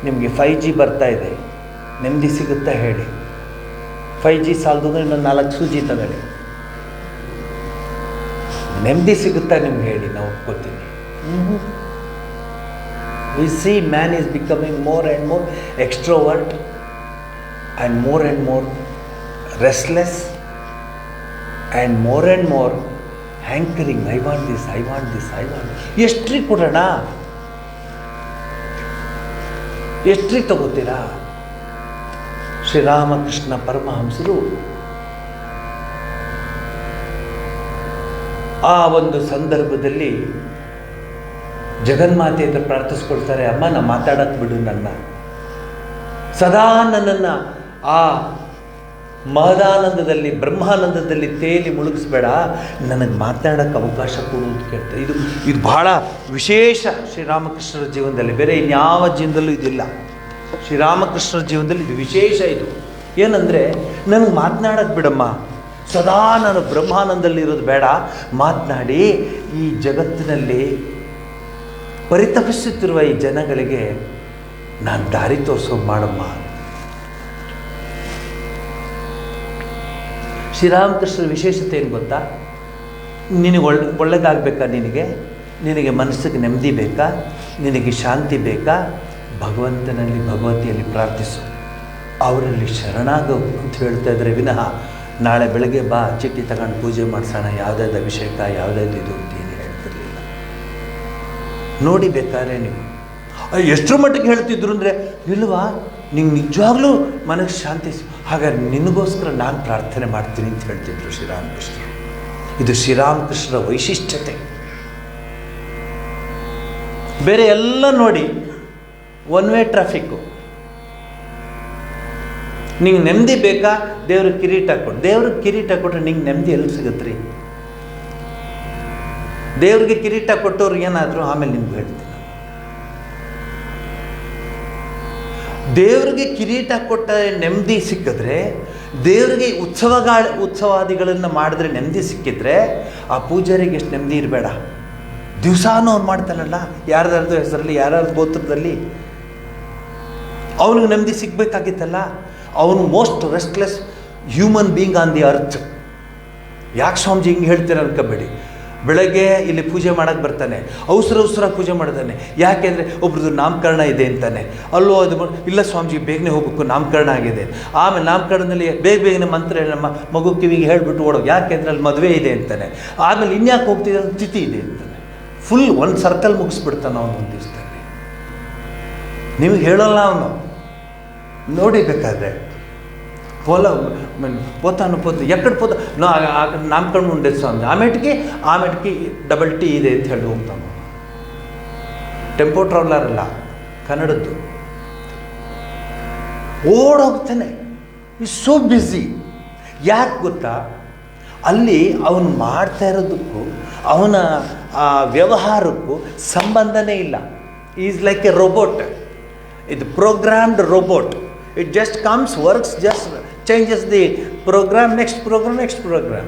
ನಿಮಗೆ 5G ಬರ್ತಾ ಇದೆ, ನೆಮ್ಮದಿ ಸಿಗುತ್ತಾ ಹೇಳಿ? 5G ಸಾಲದು ಅಂದರೆ ಇನ್ನೊಂದು 4 ಸೂಜಿ ತಗೊಳ್ಳಿ, ನೆಮ್ಮದಿ ಸಿಗುತ್ತಾ ನಿಮ್ಗೆ ಹೇಳಿ? ನಾವು ಒಪ್ಕೋತೀನಿ. We see man is becoming more and more extrovert and more restless and more hankering. I want this, I want this, I want this. ಎಷ್ಟ್ರಿ ಕೊಡೋಣ? ಎಷ್ಟ್ರಿ ತಗೋತೀರಾ? ಶ್ರೀರಾಮಕೃಷ್ಣ ಪರಮಹಂಸರು ಆ ಒಂದು ಸಂದರ್ಭದಲ್ಲಿ ಜಗನ್ಮಾತೆ ಹತ್ರ ಪ್ರಾರ್ಥಿಸ್ಕೊಳ್ತಾರೆ, ಅಮ್ಮ ನಾ ಮಾತಾಡಕ್ಕೆ ಬಿಡು, ನನ್ನ ಸದಾ ನನ್ನನ್ನು ಆ ಮಹದಾನಂದದಲ್ಲಿ ಬ್ರಹ್ಮಾನಂದದಲ್ಲಿ ತೇಲಿ ಮುಳುಗಿಸ್ಬೇಡ, ನನಗೆ ಮಾತನಾಡೋಕ್ಕೆ ಅವಕಾಶ ಕೊಡು ಅಂತ ಕೇಳ್ತಾರೆ. ಇದು ಬಹಳ ವಿಶೇಷ ಶ್ರೀರಾಮಕೃಷ್ಣರ ಜೀವನದಲ್ಲಿ, ಬೇರೆ ಇನ್ಯಾವ ಜೀವನದಲ್ಲೂ ಇದಿಲ್ಲ. ಶ್ರೀರಾಮಕೃಷ್ಣರ ಜೀವನದಲ್ಲಿ ಇದು ವಿಶೇಷ. ಇದು ಏನಂದರೆ, ನನಗೆ ಮಾತನಾಡೋಕ್ಕೆ ಬಿಡಮ್ಮ, ಸದಾ ನಾನು ಬ್ರಹ್ಮಾನಂದಲ್ಲಿರೋದು ಬೇಡ, ಮಾತನಾಡಿ ಈ ಜಗತ್ತಿನಲ್ಲಿ ಪರಿತಪಿಸುತ್ತಿರುವ ಈ ಜನಗಳಿಗೆ ನಾನು ದಾರಿ ತೋರಿಸೋದು ಮಾಡಮ್ಮ. ಶ್ರೀರಾಮಕೃಷ್ಣರ ವಿಶೇಷತೆ ಏನು ಗೊತ್ತಾ? ನಿನಗೆ ಒಳ್ಳೆಯದಾಗಬೇಕಾ? ನಿನಗೆ ಮನಸ್ಸಿಗೆ ನೆಮ್ಮದಿ ಬೇಕಾ? ನಿನಗೆ ಶಾಂತಿ ಬೇಕಾ? ಭಗವಂತನಲ್ಲಿ ಭಗವತಿಯಲ್ಲಿ ಪ್ರಾರ್ಥಿಸು, ಅವರಲ್ಲಿ ಶರಣಾಗು ಅಂತ ಹೇಳ್ತಾ ಇದ್ದಾರೆ ವಿನಃ ನಾಳೆ ಬೆಳಗ್ಗೆ ಬಾ ಚಿಟ್ಟಿ ತಗೊಂಡು ಪೂಜೆ ಮಾಡಿಸೋಣ, ಯಾವುದಾದ ಅಭಿಷೇಕ, ಯಾವುದಾದ್ರು ಇದು ಅಂತ ಏನು ಹೇಳ್ತಿರ್ಲಿಲ್ಲ. ನೋಡಿ ಬೇಕಾದ್ರೆ ನೀವು ಎಷ್ಟರ ಮಟ್ಟಿಗೆ ಹೇಳ್ತಿದ್ರು ಅಂದರೆ, ಇಲ್ವಾ ನಿಂಗೆ ನಿಜವಾಗ್ಲೂ ಮನಸ್ಸು ಶಾಂತಿ, ಹಾಗಾದ್ರೆ ನಿನಗೋಸ್ಕರ ನಾನು ಪ್ರಾರ್ಥನೆ ಮಾಡ್ತೀನಿ ಅಂತ ಹೇಳ್ತಿದ್ರು ಶ್ರೀರಾಮಕೃಷ್ಣ. ಇದು ಶ್ರೀರಾಮಕೃಷ್ಣರ ವೈಶಿಷ್ಟ್ಯತೆ. ಬೇರೆ ಎಲ್ಲ ನೋಡಿ ಒನ್ ವೇ ಟ್ರಾಫಿಕ್ಕು. ನಿಂಗೆ ನೆಮ್ಮದಿ ಬೇಕಾ? ದೇವ್ರಿಗೆ ಕಿರೀಟ ಕೊಡು. ದೇವ್ರಿಗೆ ಕಿರೀಟ ಕೊಟ್ಟರೆ ನಿಂಗೆ ನೆಮ್ಮದಿ ಎಲ್ಲಿ ಸಿಗುತ್ತೆ ರೀ? ದೇವ್ರಿಗೆ ಕಿರೀಟ ಕೊಟ್ಟವ್ರಿಗೆ ಏನಾದರೂ ಆಮೇಲೆ ನಿಮ್ಗೆ ಹೇಳ್ತೀನಿ. ದೇವರಿಗೆ ಕಿರೀಟ ಕೊಟ್ಟ ನೆಮ್ಮದಿ ಸಿಕ್ಕಿದ್ರೆ, ದೇವರಿಗೆ ಉತ್ಸವಾದಿಗಳನ್ನು ಮಾಡಿದ್ರೆ ನೆಮ್ಮದಿ ಸಿಕ್ಕಿದ್ರೆ, ಆ ಪೂಜಾರಿಗೆ ಎಷ್ಟು ನೆಮ್ಮದಿ ಇರಬೇಡ? ದಿವಸಾನು ಅವ್ನು ಮಾಡ್ತಾನಲ್ಲ, ಯಾರ್ದಾರ್ದು ಹೆಸರಲ್ಲಿ, ಯಾರ್ಯಾರ್ದು ಗೋತ್ರದಲ್ಲಿ, ಅವನಿಗೆ ನೆಮ್ಮದಿ ಸಿಗಬೇಕಾಗಿತ್ತಲ್ಲ. ಅವನು most restless human being on the earth. ಯಾಕೆ ಸ್ವಾಮೀಜಿ ಹಿಂಗೆ ಹೇಳ್ತೀರ ಅನ್ಕೋಬೇಡಿ. ಬೆಳಗ್ಗೆ ಇಲ್ಲಿ ಪೂಜೆ ಮಾಡೋಕ್ಕೆ ಬರ್ತಾನೆ, ಅವಸರ ಪೂಜೆ ಮಾಡ್ತಾನೆ. ಯಾಕೆಂದರೆ ಒಬ್ರದ್ದು ನಾಮಕರಣ ಇದೆ ಅಂತಾನೆ. ಅಲ್ಲೋ ಅದು ಇಲ್ಲ ಸ್ವಾಮೀಜಿ ಬೇಗನೆ ಹೋಗ್ಬೇಕು, ನಾಮಕರಣ ಆಗಿದೆ. ಆಮೇಲೆ ನಾಮಕರಣದಲ್ಲಿ ಬೇಗನೆ ಮಂತ್ರ ನಮ್ಮ ಮಗು ಕಿವಿಗೆ ಹೇಳಿಬಿಟ್ಟು ಓಡೋದು, ಯಾಕೆಂದರೆ ಅಲ್ಲಿ ಮದುವೆ ಇದೆ ಅಂತಾನೆ. ಆಮೇಲೆ ಇನ್ಯಾಕೆ ಹೋಗ್ತಿದ್ದೆ, ತಿಥಿ ಇದೆ ಅಂತಾನೆ. ಫುಲ್ ಒಂದು ಸರ್ಕಲ್ ಮುಗಿಸ್ಬಿಡ್ತಾನೆ ಅವನು ಒಂದು ದಿವಸದಲ್ಲಿ. ನಿಮಗೆ ಹೇಳೋಲ್ಲ ಅವನು. ನೋಡಿ ಬೇಕಾದ್ರೆ పోతాను ఎక్కడ పోతా నామకరణ ఉండేది స్వామి, ఆమెటికి ಡಬಲ್ ಟಿ ಇದೆ ಅಂತ ಹೇಳಿ ಹೋಗ್ತಾನು. ಟೆಂಪೋ ಟ್ರಾವೆಲರ್ ಅಲ್ಲ, ಕನ್ನಡದ್ದು. ಓಡೋಗ್ತಾನೆ. Is so busy. ಯಾಕೆ ಗೊತ್ತಾ? ಅಲ್ಲಿ ಅವನು ಮಾಡ್ತಾ ಇರೋದಕ್ಕೂ ಅವನ ವ್ಯವಹಾರಕ್ಕೂ ಸಂಬಂಧನೇ ಇಲ್ಲ. Is like a robot. ಇದು programmed robot. It just comes, works, just changes the program, next program.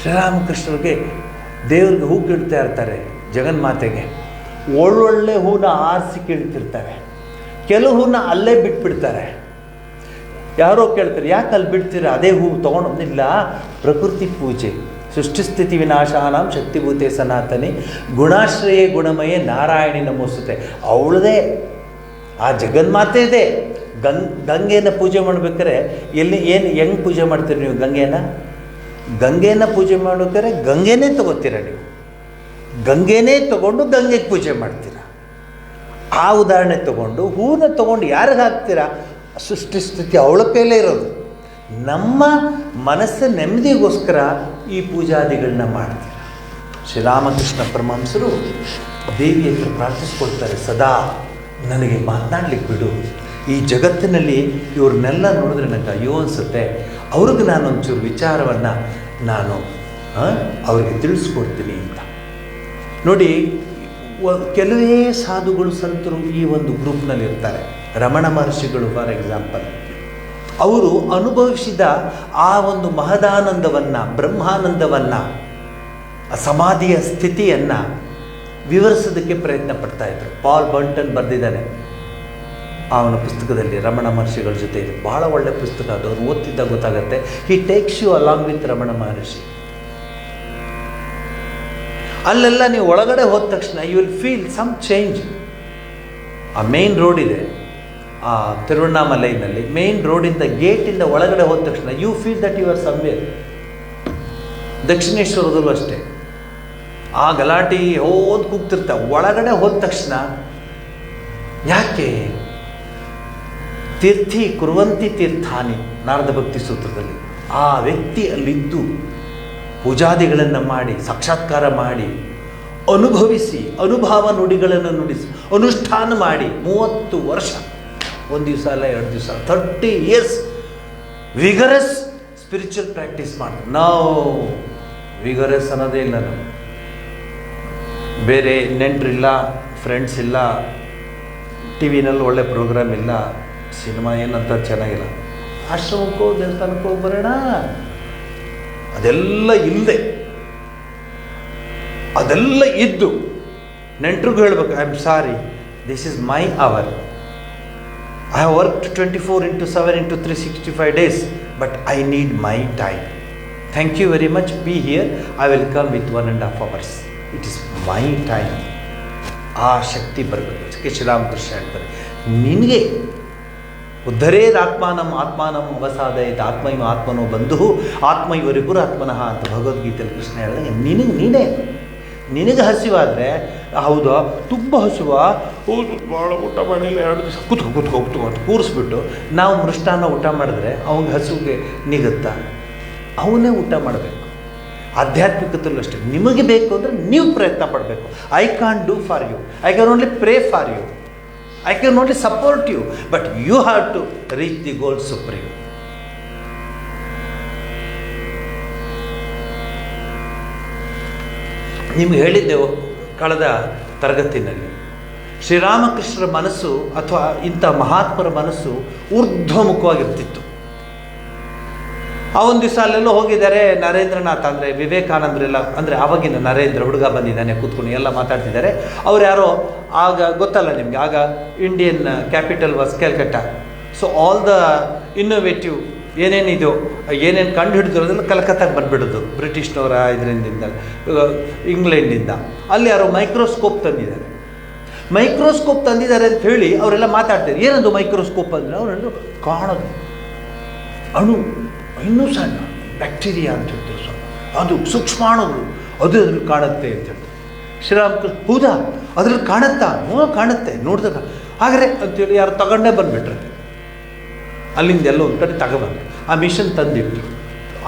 ಶ್ರೀರಾಮಕೃಷ್ಣರಿಗೆ ದೇವ್ರಿಗೆ ಹೂ ಕೀಳ್ತಾ ಇರ್ತಾರೆ, ಜಗನ್ಮಾತೆಗೆ ಒಳ್ಳೊಳ್ಳೆ ಹೂನ ಆರಿಸಿ ಕೀಳ್ತಿರ್ತಾರೆ. ಕೆಲವು ಹೂನ ಅಲ್ಲೇ ಬಿಟ್ಬಿಡ್ತಾರೆ. ಯಾರೋ ಕೇಳ್ತಾರೆ, ಯಾಕೆ ಅಲ್ಲಿ ಬಿಡ್ತೀರ? ಅದೇ ಹೂ ತೊಗೊಂಡೋಗಿಲ್ಲ. ಪ್ರಕೃತಿ ಪೂಜೆ. ಸೃಷ್ಟಿಸ್ಥಿತಿ ವಿನಾಶಾನಾಂ ಶಕ್ತಿಭೂತೆ ಸನಾತನಿ ಗುಣಾಶ್ರಯೇ ಗುಣಮಯೇ ನಾರಾಯಣಿ ನಮೋಸ್ತುತೆ. ಅವಳದೇ, ಆ ಜಗನ್ಮಾತೆ ಇದೆ. ಗಂಗೆನ ಪೂಜೆ ಮಾಡ್ಬೇಕಾರೆ ಹೆಂಗೆ ಪೂಜೆ ಮಾಡ್ತೀರಿ ನೀವು? ಗಂಗೆನ ಪೂಜೆ ಮಾಡ್ಬೇಕಾರೆ ಗಂಗೆನೇ ತಗೋತೀರ ನೀವು. ಗಂಗೆನೇ ತಗೊಂಡು ಗಂಗೆಗೆ ಪೂಜೆ ಮಾಡ್ತೀರಾ. ಆ ಉದಾಹರಣೆ ತಗೊಂಡು ಹೂವನ್ನ ತಗೊಂಡು ಯಾರಿಗೆ ಹಾಕ್ತೀರಾ? ಸೃಷ್ಟಿ ಸ್ಥಿತಿ ಅವಳ ಕೈಲೇ ಇರೋದು. ನಮ್ಮ ಮನಸ್ಸಿನ ನೆಮ್ಮದಿಗೋಸ್ಕರ ಈ ಪೂಜಾದಿಗಳನ್ನ ಮಾಡ್ತೀರ. ಶ್ರೀರಾಮಕೃಷ್ಣ ಪರಮಹಂಸರು ದೇವಿ ಹತ್ರ ಪ್ರಾರ್ಥಿಸ್ಕೊಳ್ತಾರೆ, ಸದಾ ನನಗೆ ಮಾತನಾಡ್ಲಿಕ್ಕೆ ಬಿಡು. ಈ ಜಗತ್ತಿನಲ್ಲಿ ಇವ್ರನ್ನೆಲ್ಲ ನೋಡಿದ್ರೆ ನನಗೆ ಅಯ್ಯೋ ಅನಿಸುತ್ತೆ. ಅವ್ರಿಗೆ ನಾನೊಂಚೂರು ವಿಚಾರವನ್ನು ನಾನು ಅವ್ರಿಗೆ ತಿಳಿಸ್ಕೊಡ್ತೀನಿ ಅಂತ. ನೋಡಿ, ಕೆಲವೇ ಸಾಧುಗಳು ಸಂತರು ಈ ಒಂದು ಗ್ರೂಪ್ನಲ್ಲಿ ಇರ್ತಾರೆ. ರಮಣ ಮಹರ್ಷಿಗಳು ಫಾರ್ ಎಕ್ಸಾಂಪಲ್, ಅವರು ಅನುಭವಿಸಿದ ಆ ಒಂದು ಮಹದಾನಂದವನ್ನು, ಬ್ರಹ್ಮಾನಂದವನ್ನು, ಸಮಾಧಿಯ ಸ್ಥಿತಿಯನ್ನು ವಿವರಿಸೋದಕ್ಕೆ ಪ್ರಯತ್ನ ಪಡ್ತಾಯಿದ್ರು. ಪಾಲ್ ಬಂಟನ್ ಬರೆದಿದ್ದಾನೆ ಅವನ ಪುಸ್ತಕದಲ್ಲಿ, ರಮಣ ಮಹರ್ಷಿಗಳ ಜೊತೆ ಇದೆ. ಭಾಳ ಒಳ್ಳೆಯ ಪುಸ್ತಕ ಅದು. ಅವ್ರು ಓದ್ತಿದ್ದಾಗ ಗೊತ್ತಾಗುತ್ತೆ. He takes you along with Ramana Maharshi. ಅಲ್ಲೆಲ್ಲ ನೀವು ಒಳಗಡೆ ಹೋದ ತಕ್ಷಣ you will feel some change. ಆ ಮೇನ್ ರೋಡ್ ಇದೆ ಆ ತಿರುವಣ್ಣಾಮಲೈನಲ್ಲಿ. ಮೇನ್ ರೋಡಿಂದ ಗೇಟಿಂದ ಒಳಗಡೆ ಹೋದ ತಕ್ಷಣ you feel that you are somewhere. ದಕ್ಷಿಣೇಶ್ವರದಲ್ಲೂ ಅಷ್ಟೇ, ಆ ಗಲಾಟೆ ಹೋದ್ ಕೂಗ್ತಿರ್ತಾವೆ. ಒಳಗಡೆ ಹೋದ ತಕ್ಷಣ ಯಾಕೆ ತೀರ್ಥಿ ಕುರುವಂತಿ ತೀರ್ಥಾನಿ, ನಾರದ ಭಕ್ತಿ ಸೂತ್ರದಲ್ಲಿ ಆ ವ್ಯಕ್ತಿ ಅಲ್ಲಿದ್ದು ಪೂಜಾದಿಗಳನ್ನು ಮಾಡಿ, ಸಾಕ್ಷಾತ್ಕಾರ ಮಾಡಿ, ಅನುಭವಿಸಿ, ಅನುಭವ ನುಡಿಗಳನ್ನು ನುಡಿಸಿ, ಅನುಷ್ಠಾನ ಮಾಡಿ 30 ವರ್ಷ, ಒಂದು ದಿವಸ ಅಲ್ಲ 2 ದಿವಸ, 30 years ವಿಗರಸ್ ಸ್ಪಿರಿಚುವಲ್ ಪ್ರಾಕ್ಟೀಸ್ ಮಾಡಿ. ನಾವು ವಿಗರಸ್ ಅನ್ನೋದೇ ಇಲ್ಲ. ನಾವು ಬೇರೆ ನೆಂಟರಿಲ್ಲ, ಫ್ರೆಂಡ್ಸ್ ಇಲ್ಲ, ಟಿ ವಿನಲ್ಲಿ ಒಳ್ಳೆ ಪ್ರೋಗ್ರಾಮ್ ಇಲ್ಲ, ಸಿನಿಮಾ ಏನಂತ ಚೆನ್ನಾಗಿಲ್ಲ. ಆಶ್ರಮಕ್ಕೋ ದೇವಸ್ಥಾನಕ್ಕೋ ಬರೋಣ, ಅದೆಲ್ಲ ಇಲ್ಲದೆ, ಅದೆಲ್ಲ ಇದ್ದು ನೆಂಟ್ರಿಗೂ ಹೇಳ್ಬೇಕು, I am sorry, this is my hour. I have worked 24/7 365 days, but I need my time. Thank you very much, be here, I will come with 1.5 hours. It is my time. ಆ ಶಕ್ತಿ ಬರಬೇಕು. ಅದಕ್ಕೆ ಶ್ರೀರಾಮಕೃಷ್ಣ ಹೇಳ್ತಾರೆ, ನಿನಗೆ ಉದ್ಧರೇದ್ ಆತ್ಮಾನಂ ಆತ್ಮಾನಂ ಅವಸಾದಯತ್ ಆತ್ಮೈವ ಆತ್ಮನೋ ಬಂಧು ಆತ್ಮೈವರಿಪುರ ಆತ್ಮನಃ ಅಂತ ಭಗವದ್ಗೀತೆಯಲ್ಲಿ ಕೃಷ್ಣ ಹೇಳಿದಂಗೆ ನಿನಗೆ ನಿನಗೆ ಹಸಿವಾದರೆ, ಹೌದಾ ತುಂಬ ಹಸಿವ, ಹೌದು ಭಾಳ ಊಟ ಮಾಡಿಲ್ಲ 2 ದಿವಸ ಕೂತ್ಕೊ ಕೂರಿಸ್ಬಿಟ್ಟು ನಾವು ಮೃಷ್ಟಾನ್ನ ಊಟ ಮಾಡಿದ್ರೆ ಅವನಿಗೆ ಹಸುವಿಗೆ ನಿಗುತ್ತಾ? ಅವನೇ ಊಟ ಮಾಡಬೇಕು. ಆಧ್ಯಾತ್ಮಿಕದಲ್ಲೂ ಅಷ್ಟೇ, ನಿಮಗೆ ಬೇಕು ಅಂದರೆ ನೀವು ಪ್ರಯತ್ನ ಪಡಬೇಕು. I can't do for you, I can only pray for you, I can only support you, but you have to reach the goal supreme. ನಿಮ್ಗೆ ಹೇಳಿದ್ದೆವು ಕಳೆದ ತರಗತಿನಲ್ಲಿ, ಶ್ರೀರಾಮಕೃಷ್ಣರ ಮನಸ್ಸು ಅಥವಾ ಇಂಥ ಮಹಾತ್ಮರ ಮನಸ್ಸು ಊರ್ಧ್ವಮುಖವಾಗಿರ್ತಿತ್ತು. ಆ ಒಂದು ದಿವಸ ಅಲ್ಲೆಲ್ಲೋ ಹೋಗಿದ್ದಾರೆ ನರೇಂದ್ರನಾಥ್, ಅಂದರೆ ವಿವೇಕಾನಂದರೆಲ್ಲ, ಅಂದರೆ ಆವಾಗಿನ ನರೇಂದ್ರ ಹುಡುಗ ಬಂದಿದ್ದಾನೆ, ಕೂತ್ಕೊಂಡು ಎಲ್ಲ ಮಾತಾಡ್ತಿದ್ದಾರೆ. ಅವ್ರು ಯಾರೋ, ಆಗ ಗೊತ್ತಲ್ಲ ನಿಮಗೆ, ಆಗ Indian capital was Calcutta. So all the innovative ಏನೇನಿದೆಯೋ, ಏನೇನು ಕಂಡು ಹಿಡಿದಿರೋದೆಲ್ಲ ಕಲ್ಕತ್ತಾಗೆ ಬಂದುಬಿಡೋದು ಬ್ರಿಟಿಷ್ನವರ ಇದರಿಂದ, ಇಂಗ್ಲೆಂಡಿಂದ. ಅಲ್ಲಿ ಯಾರೋ ಮೈಕ್ರೋಸ್ಕೋಪ್ ತಂದಿದ್ದಾರೆ. ಮೈಕ್ರೋಸ್ಕೋಪ್ ತಂದಿದ್ದಾರೆ ಅಂತ ಹೇಳಿ ಅವರೆಲ್ಲ ಮಾತಾಡ್ತಾರೆ. ಏನದು ಮೈಕ್ರೋಸ್ಕೋಪ್ ಅಂದರೆ? ಅವರೆಲ್ಲ ಕಾಣೋದು ಅಣು, ಇನ್ನೂ ಸಣ್ಣ ಬ್ಯಾಕ್ಟೀರಿಯಾ ಅಂತ ಹೇಳ್ತಾರೆ, ಅದು ಸೂಕ್ಷ್ಮಾಣುಗಳು, ಅದು ಅದ್ರಲ್ಲಿ ಕಾಣುತ್ತೆ ಅಂತ ಹೇಳ್ತಾರೆ. ಶ್ರೀರಾಮಕೃಷ್ಣ, ಹೌದಾ ಅದ್ರಲ್ಲಿ ಕಾಣುತ್ತಾ? ಹ್ಞೂ ಕಾಣುತ್ತೆ, ನೋಡಿದಾಗ ಹಾಗಾದ್ರೆ ಅಂತೇಳಿ ಯಾರು ತಗೊಂಡೇ ಬಂದುಬಿಟ್ರೆ, ಅಲ್ಲಿಂದ ಎಲ್ಲ ಒಂದು ಕಡೆ ತಗೊಬಂದು ಆ ಮಿಷನ್ ತಂದಿಟ್ಟು,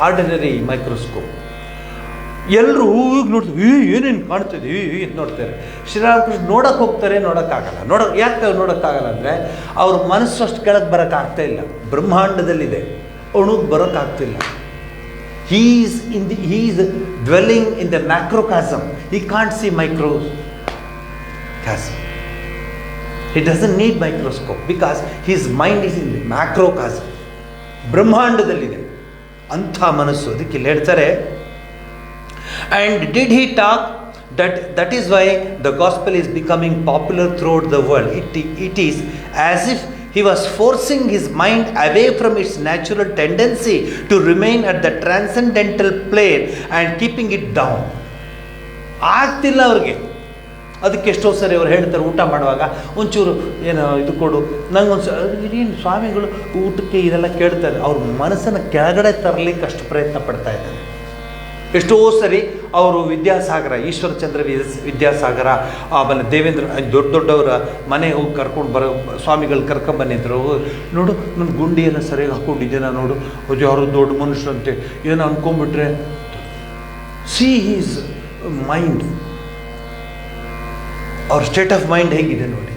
ಆರ್ಡಿನರಿ ಮೈಕ್ರೋಸ್ಕೋಪ್. ಎಲ್ಲರೂ ಹೂವಿಗೆ ನೋಡ್ತೀವಿ, ಏನೇನು ಕಾಣ್ತದೆ ಅಂತ ನೋಡ್ತಾರೆ. ಶ್ರೀರಾಮಕೃಷ್ಣ ನೋಡೋಕ್ಕೆ ಹೋಗ್ತಾರೆ, ನೋಡೋಕ್ಕಾಗಲ್ಲ. ಯಾಕೆ ನೋಡೋಕ್ಕಾಗಲ್ಲ ಅಂದರೆ ಅವ್ರ ಮನಸ್ಸು ಅಷ್ಟು ಕೆಳಗೆ ಬರೋಕ್ಕಾಗ್ತಾ ಇಲ್ಲ. ಬ್ರಹ್ಮಾಂಡದಲ್ಲಿದೆ, ಅಣುಗೆ ಬರೋಕ್ಕಾಗ್ತಿಲ್ಲ. he is dwelling in the macrocosm. He can't see microcosm. He doesn't need microscope because his mind is in the macrocosm. ಬ್ರಹ್ಮಾಂಡದಲ್ಲಿದೆ ಅಂಥ ಮನಸ್ಸು. ಅದಕ್ಕೆ ಇಲ್ಲಿ ಹೇಳ್ತಾರೆ, and did he talk that is why the gospel is becoming popular throughout the world. It is as if he was forcing his mind away from its natural tendency to remain at the transcendental plane and keeping it down. ಆಗ್ತಿಲ್ಲ ಅವ್ರಿಗೆ. ಅದಕ್ಕೆ ಎಷ್ಟೋ ಸರಿ ಅವ್ರು ಹೇಳ್ತಾರೆ, ಊಟ ಮಾಡುವಾಗ ಒಂಚೂರು ಏನು ಇದು ಕೊಡು ನಂಗೊಂದು ಏನು ಸ್ವಾಮಿಗಳು ಊಟಕ್ಕೆ ಇದೆಲ್ಲ ಕೇಳ್ತಾರೆ. ಅವ್ರ ಮನಸ್ಸನ್ನು ಕೆಳಗಡೆ ತರಲಿಕ್ಕೆ ಅಷ್ಟು ಪ್ರಯತ್ನ ಪಡ್ತಾ ಇದ್ದಾರೆ. ಎಷ್ಟೋ ಸರಿ ಅವರು ವಿದ್ಯಾಸಾಗರ, ಈಶ್ವರಚಂದ್ರ ವಿದ್ಯಾಸಾಗರ, ಆಮೇಲೆ ದೇವೇಂದ್ರ, ದೊಡ್ಡ ದೊಡ್ಡವರ ಮನೆ ಹೋಗಿ ಕರ್ಕೊಂಡು ಬರೋ ಸ್ವಾಮಿಗಳು ಕರ್ಕೊಂಬಂದಿದ್ರು. ನೋಡು ನನ್ನ ಗುಂಡಿಯನ್ನು ಸರಿಯಾಗಿ ಹಾಕ್ಕೊಂಡಿದ್ದೇನ ನೋಡು, ಅದು ಯಾರು ದೊಡ್ಡ ಮನುಷ್ಯರಂತೆ ಏನೋ ಅಂದ್ಕೊಂಡ್ಬಿಟ್ರೆ. ಸಿ ಹೀಸ್ ಮೈಂಡ್, ಅವ್ರ ಸ್ಟೇಟ್ ಆಫ್ ಮೈಂಡ್ ಹೇಗಿದೆ ನೋಡಿ.